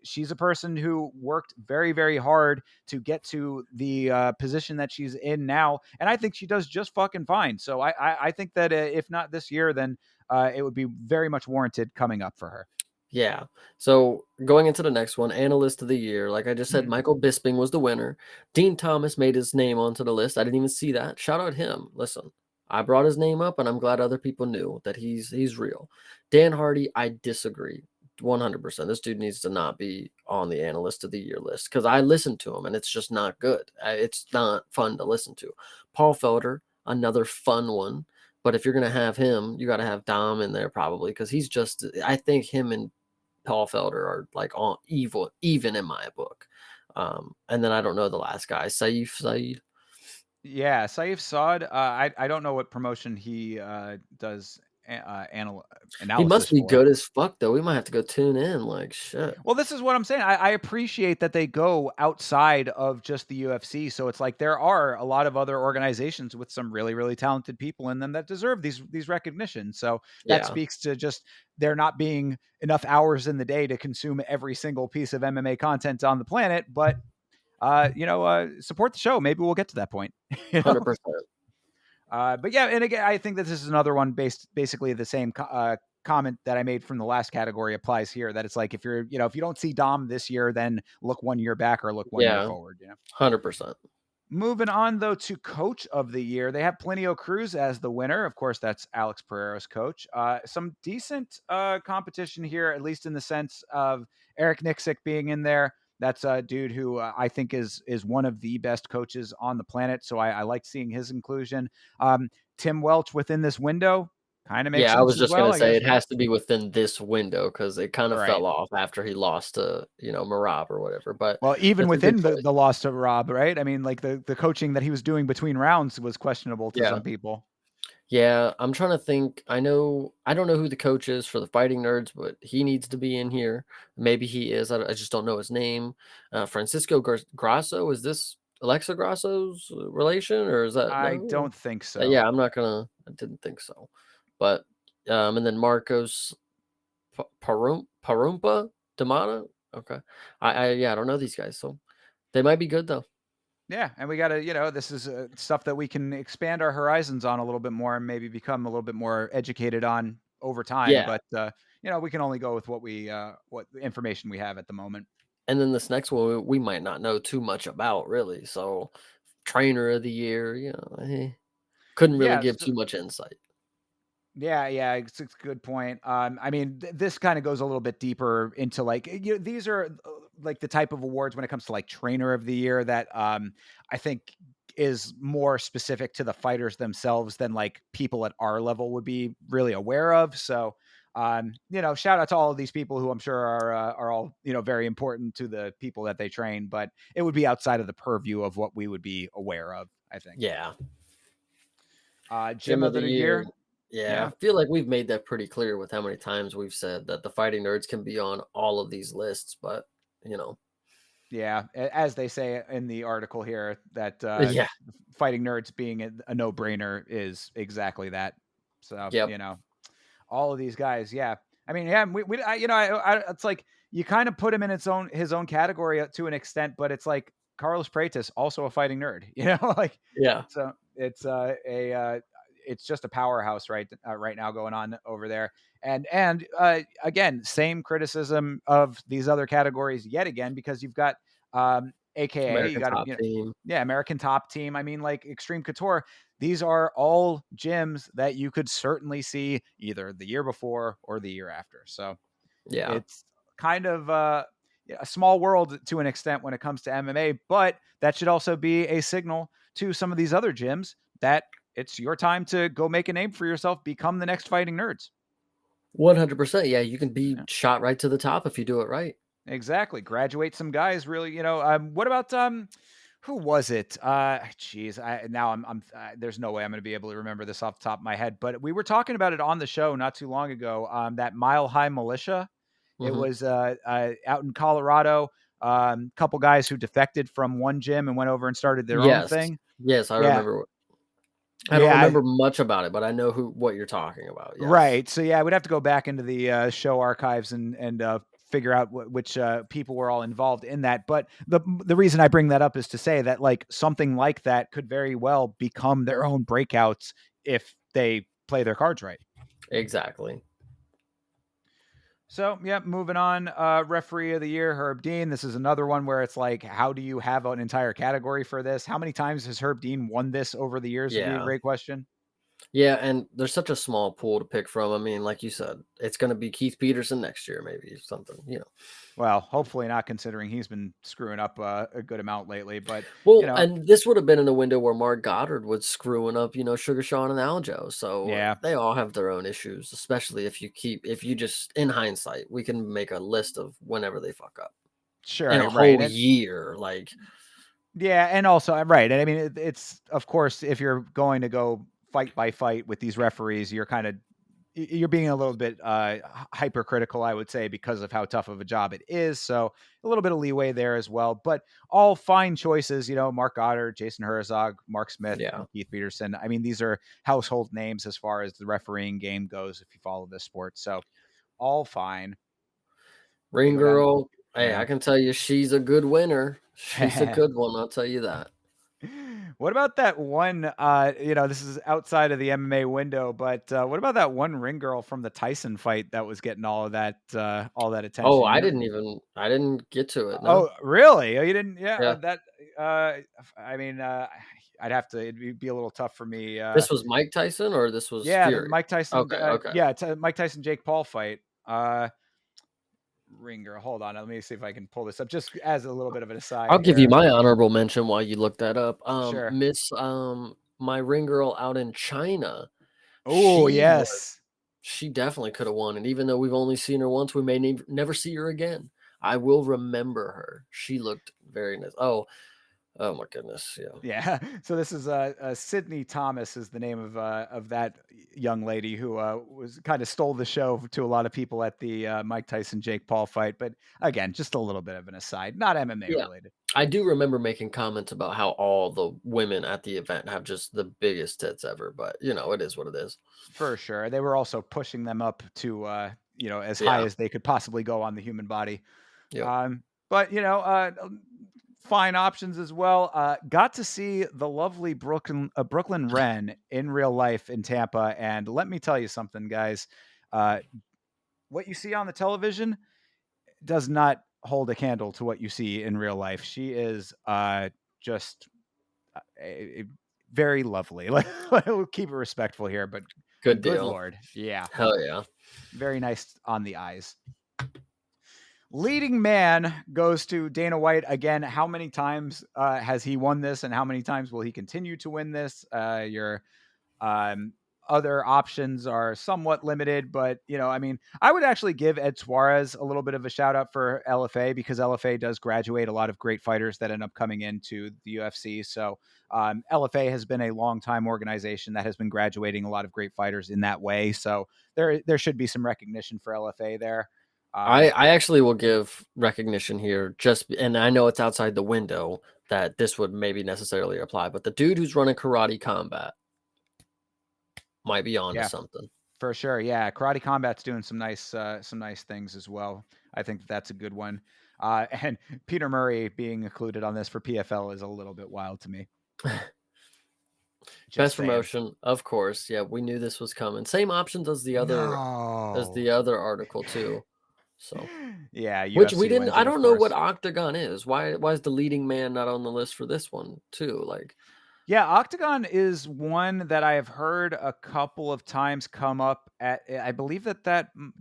She's a person who worked very hard to get to the position that she's in now, and I think she does just fucking fine. So I think that if not this year, then it would be very much warranted coming up for her. yeah. So going into the next one, analyst of the year, like I just said, Mhm. Michael Bisping was the winner. Dean Thomas made his name onto the list. I didn't even see that. Shout out him. Listen, I brought his name up, and I'm glad other people knew that he's real. Dan Hardy, I disagree. 100%. This dude needs to not be on the analyst of the year list because I listened to him and it's just not good. It's not fun to listen to. Paul Felder, another fun one. But if you're gonna have him, you got to have Dom in there probably because he's just. I think him and Paul Felder are like on evil, even in my book. And then I don't know the last guy, Saif Saeed. Yeah, Saif Saad. I don't know what promotion he does He analysis must be for. good as fuck though. We might have to go tune in. Like shit. Well, this is what I'm saying. I appreciate that they go outside of just the UFC. So it's like there are a lot of other organizations with some really talented people in them that deserve these recognitions. So that Yeah, speaks to just there not being enough hours in the day to consume every single piece of MMA content on the planet. But support the show. Maybe we'll get to that point. you know. 100%. But yeah, and again, I think this is another one basically the same comment that I made from the last category applies here. That it's like if you don't see Dom this year, then look 1 year back or look 1 year Yeah, forward. 100%. Moving on though to coach of the year, they have Plinio Cruz as the winner. Of course, that's Alex Pereiro's coach. Some decent competition here, at least in the sense of Eric Nixick being in there. That's a dude who I think is one of the best coaches on the planet. So I like seeing his inclusion. Tim Welch within this window kind of makes Yeah, I sense was as just well, gonna I say guess, it right? has to be within this window because it kind of Right. fell off after he lost to Marab or whatever. But Well, even that's a good within the, choice. the loss to Rob, right? I mean, like the coaching that he was doing between rounds was questionable to Yeah. some people. Yeah, I'm trying to think. I don't know who the coach is for the Fighting Nerds, but he needs to be in here. Maybe he is. I just don't know his name. Francisco Grasso, is this Alexa Grasso's relation, or is that I no? don't think so. Yeah, I didn't think so. But and then Marcos Parumpa Damata. Okay, yeah, I don't know these guys, so they might be good though. Yeah, and we got to, this is stuff that we can expand our horizons on a little bit more and maybe become a little bit more educated on over time. Yeah, But we can only go with what information we have at the moment. and then this next one we might not know too much about really. So trainer of the year, Couldn't really Yeah. give too much insight. Yeah, yeah, it's a good point. I mean, this kind of goes a little bit deeper into like these are like the type of awards when it comes to like trainer of the year that I think is more specific to the fighters themselves than like people at our level would be really aware of. So, shout out to all of these people who I'm sure are all very important to the people that they train, but it would be outside of the purview of what we would be aware of. I think. Yeah. Gym Gym of of the the year. year. Yeah, Yeah. I feel like we've made that pretty clear with how many times we've said that the fighting nerds can be on all of these lists, but, you know. Yeah, as they say in the article here, that Yeah. fighting nerds being a no-brainer is exactly that. So, Yep. all of these guys, yeah. I mean, yeah, it's like you kind of put him in his own category to an extent, but it's like Carlos Praetus, also a fighting nerd, like Yeah. so it's just a powerhouse right now going on over there. And again, same criticism of these other categories yet again, because you've got AKA, you American got Top Team. yeah, American Top Team. I mean, like Extreme Couture, these are all gyms that you could certainly see either the year before or the year after. So Yeah. it's kind of yeah, a small world to an extent when it comes to MMA, but that should also be a signal to some of these other gyms that it's your time to go make a name for yourself, become the next fighting nerds. 100%. Yeah, you can be shot right to the top if you do it right. Exactly. Graduate some guys really, what about who was it? Geez, now I'm there's no way I'm going to be able to remember this off the top of my head, but we were talking about it on the show not too long ago. That Mile High Militia. It Mhm. was out in Colorado. Couple guys who defected from one gym and went over and started their own Yes. thing. Yes, I Yeah, remember. I don't yeah, remember much about it, but I know what you're talking about. Yes. right. So yeah, we'd have to go back into the show archives and figure out which people were all involved in that. But the reason I bring that up is to say that like something like that could very well become their own breakouts if they play their cards right. Exactly. So yeah, moving on. Referee of the year, Herb Dean. This is another one where it's like, how do you have an entire category for this? How many times has Herb Dean won this over the years? Would be a Yeah. great question. Yeah, and there's such a small pool to pick from. I mean, like you said, it's gonna be Keith Peterson next year, maybe something. Well, hopefully not, considering he's been screwing up a good amount lately. But you Well, know, and this would have been in a window where Mark Goddard was screwing up, Sugar Sean and Aljo. So yeah, they all have their own issues, especially if you just, in hindsight, we can make a list of whenever they fuck up in a sure, right, whole and year. Like, yeah, and also right, and I mean, it's of course if you're going to go fight by fight with these referees, you're being a little bit hypercritical, I would say, because of how tough of a job it is. So a little bit of leeway there as well, but all fine choices. Mark Goddard, Jason Herzog, Mark Smith, yeah. and Keith Peterson. I mean, these are household names as far as the refereeing game goes, if you follow this sport. So all fine. We Ring go down. girl, hey, Yeah. I can tell you she's a good winner. She's a good one, I'll tell you that. What about that one? This is outside of the MMA window, but what about that one ring girl from the Tyson fight that was getting all that Oh, attention? I didn't get to it, no. Oh, really? Oh, you didn't? Yeah, Yeah. Uh, I mean, I'd have to. It'd be a little tough for me. This was Mike Tyson or this was Yeah, the Fury? Mike Tyson. Okay, okay. Yeah, it's Mike Tyson Jake Paul fight. Ring girl. Hold on, let me see if I can pull this up, just as a little bit of an I'll aside give you here. my honorable mention while you look that up. Sure. My ring girl out in China, Oh, she was yes. she definitely could have won, and even though we've only seen her once, we may never see her again. I will remember her. She looked very nice. Oh my goodness, yeah. Yeah. So this is Sydney Thomas is the name of that young lady who was kind of stole the show to a lot of people at the Mike Tyson Jake Paul fight. But again, just a little bit of an aside, not MMA Yeah. related. I do remember making comments about how all the women at the event have just the biggest tits ever, but, it is what it is. For sure. They were also pushing them up to as high Yeah. as they could possibly go on the human body. Yep. But fine options as well. Got to see the lovely Brooklyn Wren in real life in Tampa, and let me tell you something, guys. Uh, what you see on the television does not hold a candle to what you see in real life. She is just very lovely. We'll keep it respectful here, but Good good deal. lord, yeah, Hell yeah. very nice on the eyes. Leading man goes to Dana White again. How many times has he won this, and how many times will he continue to win this? Your um, other options are somewhat limited, but I mean, I would actually give Ed Suarez a little bit of a shout out for LFA because LFA does graduate a lot of great fighters that end up coming into the UFC. So LFA has been a long time organization that has been graduating a lot of great fighters in that way. So there should be some recognition for LFA there. I actually will give recognition here and I know it's outside the window that this would maybe necessarily apply, but the dude who's running Karate Combat might be onto Yeah, something. for sure. Yeah, Karate Combat's doing some nice things as well. I think that's a good one. And Peter Murray being included on this for PFL is a little bit wild to me. Just Best saying. promotion, of course. Yeah, we knew this was coming. Same options as No. the other article too. So, Yeah, which we UFC didn't wins I it, of don't know what course. Octagon is. Why is the leading man not on the list for this one too? Like, Yeah, Octagon is one that I have heard a couple of times come up at. I believe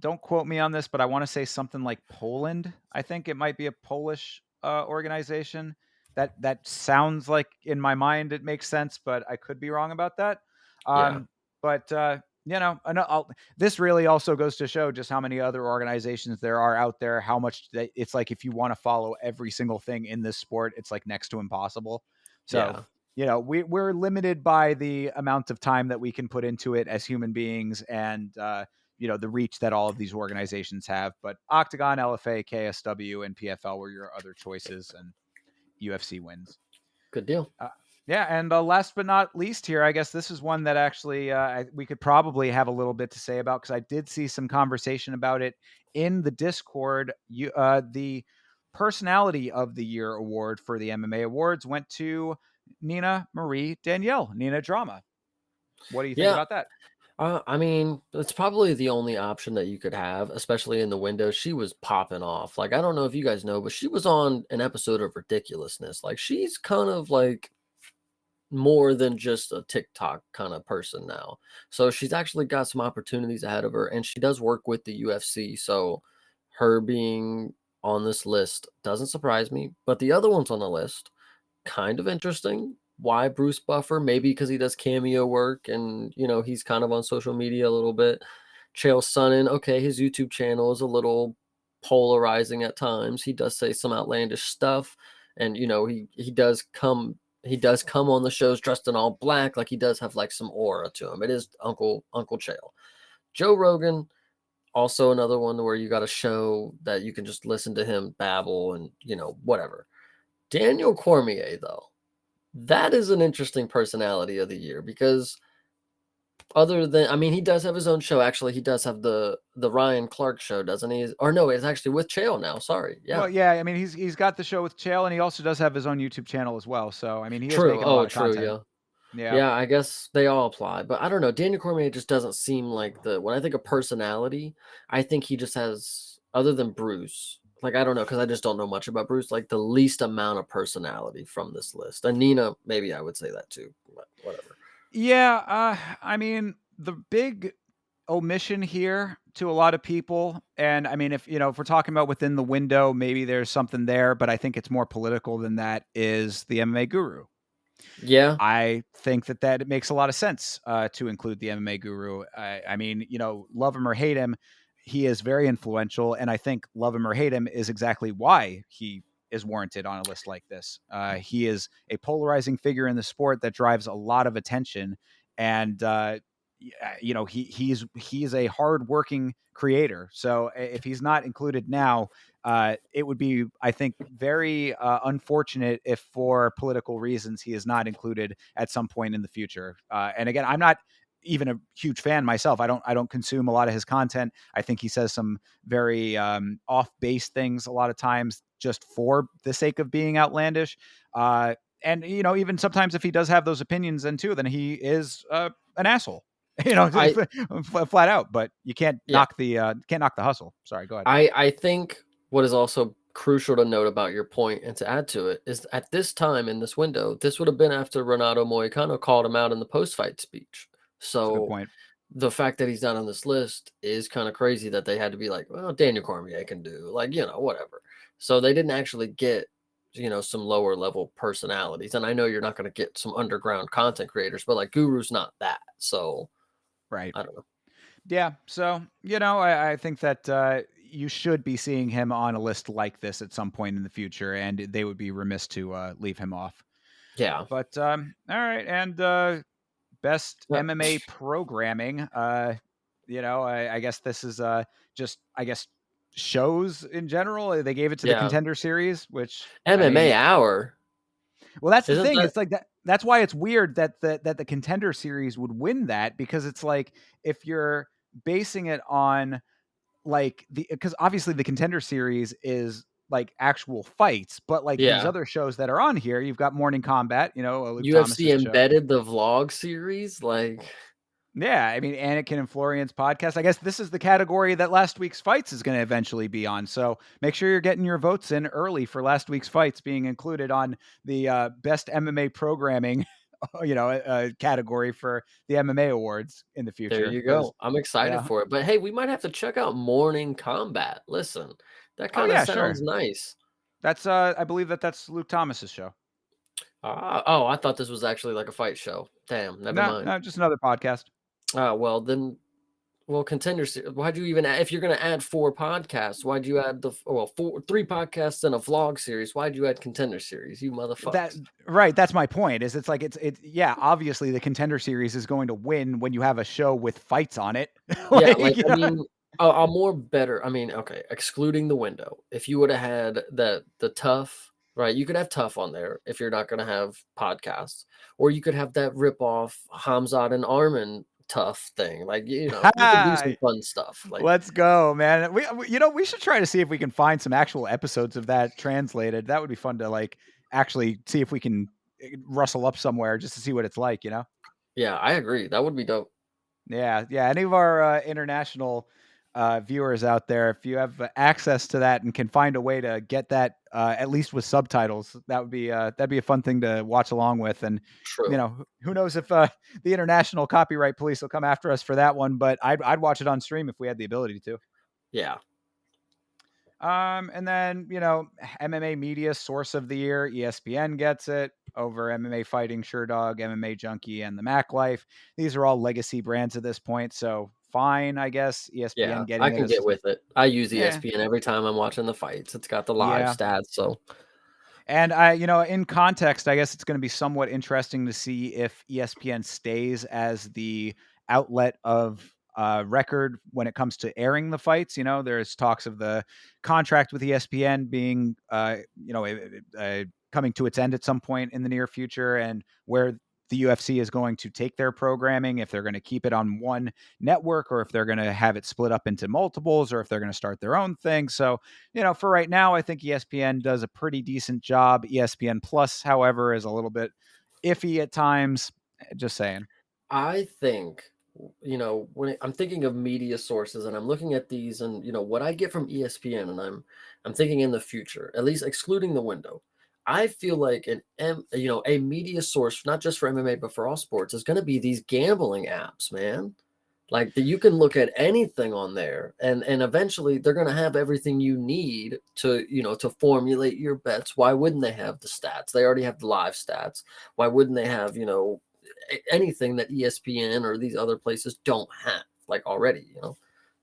don't quote me on this, but I want to say something like Poland. I think it might be a Polish organization. That sounds like in my mind it makes sense, but I could be wrong about that. yeah. But this really also goes to show just how many other organizations there are out there. How much it's like if you want to follow every single thing in this sport, it's like next to impossible. So Yeah. we're limited by the amount of time that we can put into it as human beings and the reach that all of these organizations have. But Octagon, LFA, KSW, and PFL were your other choices, and UFC wins. Good deal. Yeah, and last but not least here, I guess this is one that actually we could probably have a little bit to say about because I did see some conversation about it in the Discord. The Personality of the Year award for the MMA Awards went to Nina Marie Danielle, Nina Drama. What do you think Yeah. about that? I mean, it's probably the only option that you could have, especially in the window. She was popping off. Like, I don't know if you guys know, but she was on an episode of Ridiculousness. Like, she's kind of like more than just a TikTok kind of person now. So she's actually got some opportunities ahead of her, and she does work with the UFC. So her being on this list doesn't surprise me. But the other ones on the list, kind of interesting. Why Bruce Buffer? Maybe because he does cameo work and he's kind of on social media a little bit. Chael Sonnen, okay, his YouTube channel is a little polarizing at times. He does say some outlandish stuff, and he does come on the shows dressed in all black, like he does have like some aura to him. It is Uncle Chael. Joe Rogan, also another one where you got a show that you can just listen to him babble and whatever. Daniel Cormier, though, that is an interesting personality of the year because other than I mean, he does have his own show. Actually, he does have the Ryan Clark show, doesn't he? Or no, it's actually with Chael now. Sorry. Well, Yeah. yeah, I mean he's got the show with Chael, and he also does have his own YouTube channel as well. So I mean he is True. making a lot Oh, of true. content. Yeah. Yeah. Yeah, I guess they all apply. But I don't know. Daniel Cormier just doesn't seem like when I think of personality, I think he just has, other than Bruce, like I don't know, because I just don't know much about Bruce, like the least amount of personality from this list. And Nina, maybe I would say that too. But whatever. Yeah, I mean, the big omission here to a lot of people, and I mean, if we're talking about within the window, maybe there's something there, but I think it's more political than that. Is the MMA Guru? Yeah. I think that it makes a lot of sense to include the MMA Guru. I mean, love him or hate him, he is very influential, and I think love him or hate him is exactly why he is warranted on a list like this. He is a polarizing figure in the sport that drives a lot of attention, and he's a hardworking creator. So if he's not included now, it would be, I think, very unfortunate if, for political reasons, he is not included at some point in the future. And again, I'm not even a huge fan myself. I don't consume a lot of his content. I think he says some very off base things a lot of times just for the sake of being outlandish. And even sometimes if he does have those opinions, then he is an asshole. I Flat out. But you can't yeah. knock the hustle. Sorry, go ahead. I think what is also crucial to note about your point and to add to it is at this time in this window, this would have been after Renato Moicano called him out in the post-fight speech. That's a good So point. the fact that he's not on this list is kind of crazy that they had to be like, well, Daniel Cormier can do like, whatever. So they didn't actually get, some lower level personalities. And I know you're not going to get some underground content creators, but like Guru's not that. So Right. I don't know. Yeah. So, I think that you should be seeing him on a list like this at some point in the future, and they would be remiss to leave him off. Yeah. But all right, and best Uh, MMA programming. I guess this is just I guess shows in general. They gave it to the yeah. Contender Series, which I MMA mean, Hour. well, that's the Isn't thing. that? It's like that. That's why it's weird that the Contender Series would win that, because it's like if you're basing it on like because obviously the Contender Series is like actual fights, but like these Yeah. other shows that are on here, you've got Morning Combat, Luke UFC Thomas's show. embedded the vlog series. Like, Yeah, I mean, Anakin and Florian's podcast. I guess this is the category that last week's fights is going to eventually be on. So make sure you're getting your votes in early for last week's fights being included on the best MMA programming, category for the MMA Awards in the there future. you Because go. I'm excited for it. But hey, we might have to check out Morning Combat. Listen, that oh kind of yeah, sounds sure. nice. That's I believe that's Luke Thomas's show. Oh, I thought this was actually like a fight show. Damn, never No, mind. no, just another podcast. Well then, Contender Series. Why'd you even if you're gonna add 4 podcasts? Why'd you add three podcasts and a vlog series? Why'd you add Contender Series? You That motherfuckers. right, that's my point. Is it's like it's yeah, obviously the Contender Series is going to win when you have a show with fights on it. Yeah, like, like, I mean, a more better I mean, okay, excluding the window, if you woulda had the Tough, right? You could have Tough on there if you're not gonna have podcasts, or you could have that rip off Hamzat and Armin Tough thing, like, you could do some fun stuff, like, let's go, man. We should try to see if we can find some actual episodes of that translated. That would be fun to like actually see if we can rustle up somewhere just to see what it's like. yeah, I agree, that would be dope. Yeah, yeah. Any of our international viewers out there, if you have access to that and can find a way to get that at least with subtitles, that'd be a fun thing to watch along with. And True. who knows if the international copyright police will come after us for that one? But I'd watch it on stream if we had the ability to. Yeah. And then MMA media source of the year, ESPN gets it over MMA Fighting, SureDog, MMA Junkie, and the Mac Life. These are all legacy brands at this point, so fine, I guess. Yeah, ESPN I getting it can get is, with it. I use yeah, ESPN every time I'm watching the fights, it's got the live yeah. stats, so And in context, I guess it's going to be somewhat interesting to see if ESPN stays as the outlet of record when it comes to airing the fights. There's talks of the contract with ESPN being, coming to its end at some point in the near future, and where the UFC is going to take their programming, if they're going to keep it on one network or if they're going to have it split up into multiples or if they're going to start their own thing. So for right now, I think ESPN does a pretty decent job. ESPN Plus, however, is a little bit iffy at times. Just saying. I think, when I'm thinking of media sources and I'm looking at these and, what I get from ESPN and I'm thinking in the future, at least excluding the window, I feel like a media source, not just for MMA, but for all sports is going to be these gambling apps, man. Like that you can look at anything on there and eventually they're going to have everything you need to, to formulate your bets. Why wouldn't they have the stats? They already have the live stats. Why wouldn't they have, anything that ESPN or these other places don't have like already?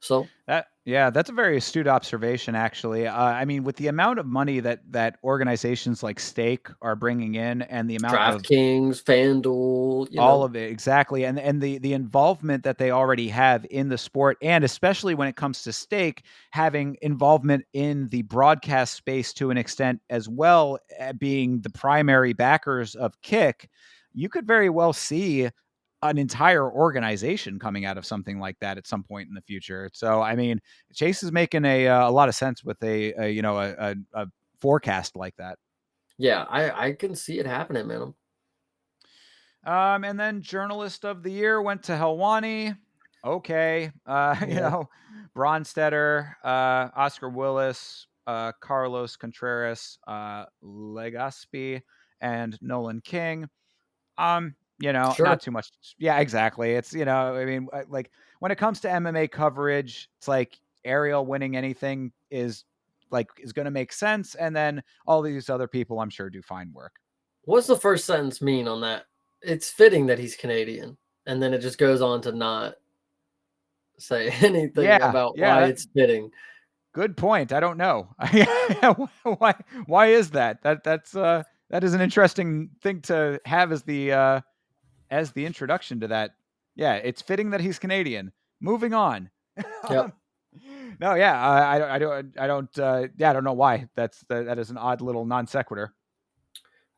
So That's a very astute observation, actually. I mean, with the amount of money that organizations like Stake are bringing in, and the amount of DraftKings, FanDuel, all of it, exactly, and the involvement that they already have in the sport, and especially when it comes to Stake having involvement in the broadcast space to an extent as well, being the primary backers of Kick, you could very well see an entire organization coming out of something like that at some point in the future. So, I mean, Chase is making a lot of sense with a forecast like that. yeah, I can see it happening, man. And then journalist of the year went to Helwani. Okay. Yeah. Bronstetter, Oscar Willis. Carlos Contreras, Legaspi, and Nolan King. Sure. Not too much. Yeah, exactly. It's I mean, like when it comes to MMA coverage, it's like Ariel winning anything is going to make sense, and then all these other people, I'm sure, do fine work. What's the first sentence mean on that? It's fitting that he's Canadian, and then it just goes on to not say anything Yeah, about yeah. why it's fitting. Good point. I don't know. why? Why is that? That is an interesting thing to have as the introduction to that. Yeah, it's fitting that he's Canadian. Moving on. Yep. No, yeah, I don't know why. That is an odd little non sequitur.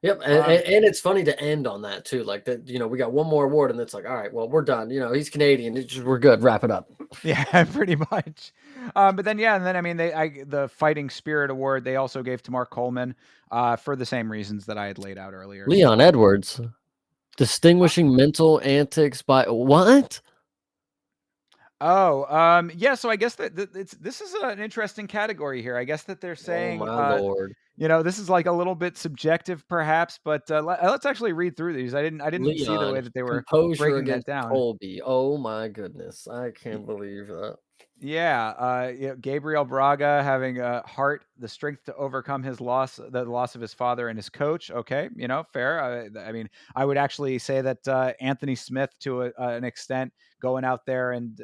Yep, Um, and it's funny to end on that too, like that. We got one more award, and it's like, all right, well, we're done. He's Canadian. We're good. Wrap it up. yeah, pretty much. But then, yeah, and then I mean, the Fighting Spirit Award they also gave to Mark Coleman, for the same reasons that I had laid out earlier. Leon So, Edwards, uh, distinguishing mental antics by what? oh, yeah. So I guess this is an interesting category here. I guess that they're Oh saying, my lord, this is like a little bit subjective, perhaps. But let's actually read through these. I didn't see the way Leon, that they were composure breaking that against down. Colby. Oh my goodness, I can't believe that. Yeah, Gabriel Braga having a heart, the strength to overcome the loss of his father and his coach. Okay, fair. I mean, I would actually say that Anthony Smith, to an extent, going out there and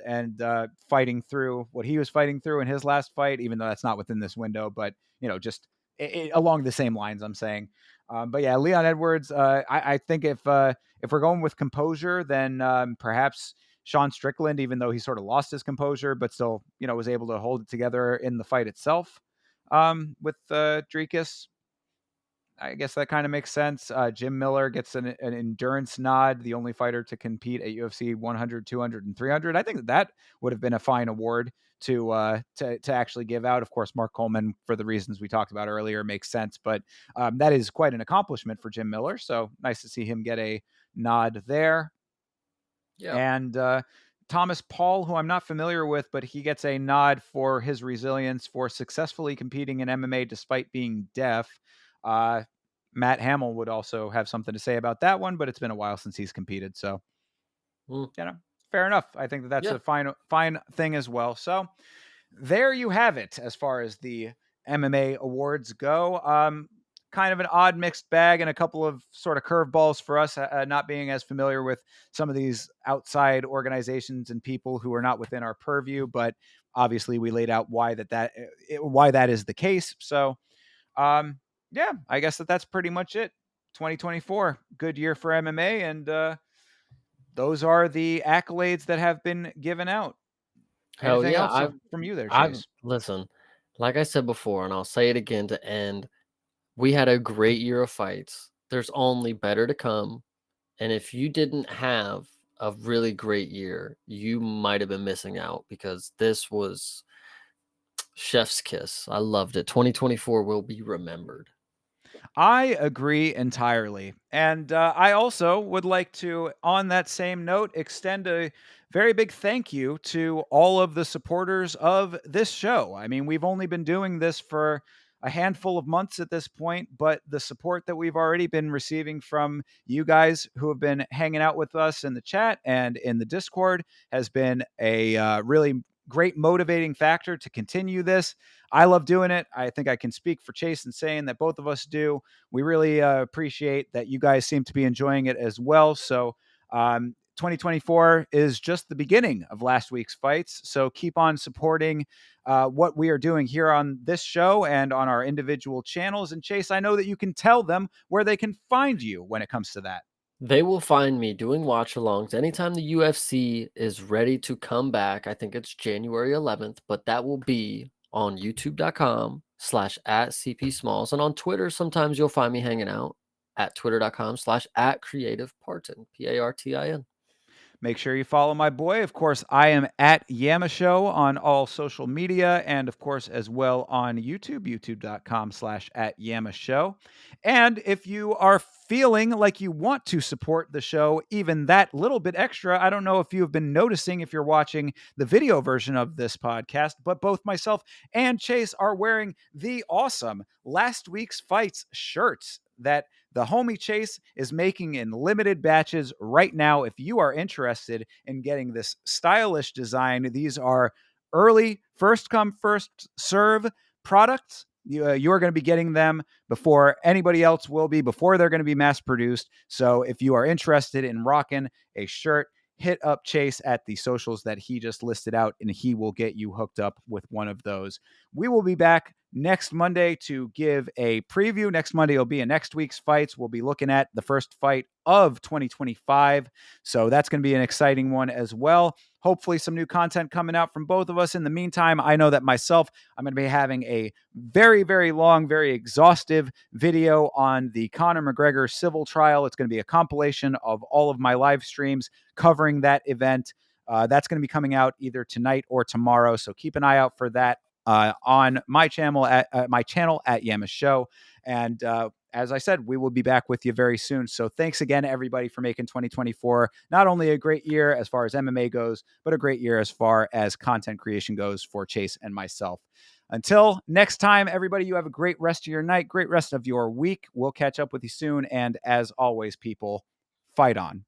fighting through what he was fighting through in his last fight, even though that's not within this window, but just along the same lines. I'm saying, but yeah, Leon Edwards. I think if we're going with composure, then perhaps Sean Strickland, even though he sort of lost his composure, but still, was able to hold it together in the fight itself. With Dricus, I guess that kind of makes sense. Jim Miller gets an endurance nod, the only fighter to compete at UFC 100, 200, and 300. I think that would have been a fine award to actually give out. Of course, Mark Coleman, for the reasons we talked about earlier, makes sense, but that is quite an accomplishment for Jim Miller. So nice to see him get a nod there. Yeah. And Thomas Paul, who I'm not familiar with, but he gets a nod for his resilience for successfully competing in MMA despite being deaf. Uh, Matt Hamill would also have something to say about that one, but it's been a while since he's competed. So, Mm, fair enough. I think that that's yeah. a fine thing as well. So, there you have it as far as the MMA awards go. Kind of an odd mixed bag and a couple of sort of curveballs for us, not being as familiar with some of these outside organizations and people who are not within our purview. But obviously, we laid out why that is the case. So, yeah, I guess that's pretty much it. 2024, good year for MMA, and those are the accolades that have been given out. Hell Anything yeah. else I've from you there, I've Chase? listen, like I said before, and I'll say it again to end. We had a great year of fights. There's only better to come. And if you didn't have a really great year, you might have been missing out because this was chef's kiss. I loved it. 2024 will be remembered. I agree entirely. And I also would like to, on that same note, extend a very big thank you to all of the supporters of this show. I mean, we've only been doing this for a handful of months at this point, but the support that we've already been receiving from you guys who have been hanging out with us in the chat and in the Discord has been a really great motivating factor to continue this. I love doing it. I think I can speak for Chase in saying that both of us do. We really appreciate that you guys seem to be enjoying it as well. So, 2024 is just the beginning of last week's fights. So keep on supporting what we are doing here on this show and on our individual channels. And Chase, I know that you can tell them where they can find you when it comes to that. They will find me doing watch alongs anytime the UFC is ready to come back. I think it's January 11th, but that will be on youtube.com/at CP Smalls. And on Twitter, sometimes you'll find me hanging out at twitter.com/at Creative Parton, Partin. Make sure you follow my boy. Of course, I am at Yama Show on all social media and, of course, as well on YouTube, youtube.com/ at Yama Show. And if you are feeling like you want to support the show, even that little bit extra, I don't know if you have been noticing if you're watching the video version of this podcast, but both myself and Chase are wearing the awesome Last Week's Fights shirts that the homie Chase is making in limited batches right now. If you are interested in getting this stylish design, these are early, first come, first serve products. You are going to be getting them before anybody else will be, before they're going to be mass produced. So if you are interested in rocking a shirt, hit up Chase at the socials that he just listed out, and he will get you hooked up with one of those. We will be back next Monday to give a preview. Next Monday will be a next week's fights. We'll be looking at the first fight of 2025. So that's going to be an exciting one as well. Hopefully some new content coming out from both of us. In the meantime, I know that myself, I'm going to be having a very, very long, very exhaustive video on the Conor McGregor civil trial. It's going to be a compilation of all of my live streams covering that event. That's going to be coming out either tonight or tomorrow. So keep an eye out for that on my channel at Yama Show. And as I said, we will be back with you very soon. So thanks again, everybody, for making 2024 not only a great year as far as MMA goes, but a great year as far as content creation goes for Chase and myself. Until next time, everybody, you have a great rest of your night, great rest of your week. We'll catch up with you soon. And as always, people, fight on.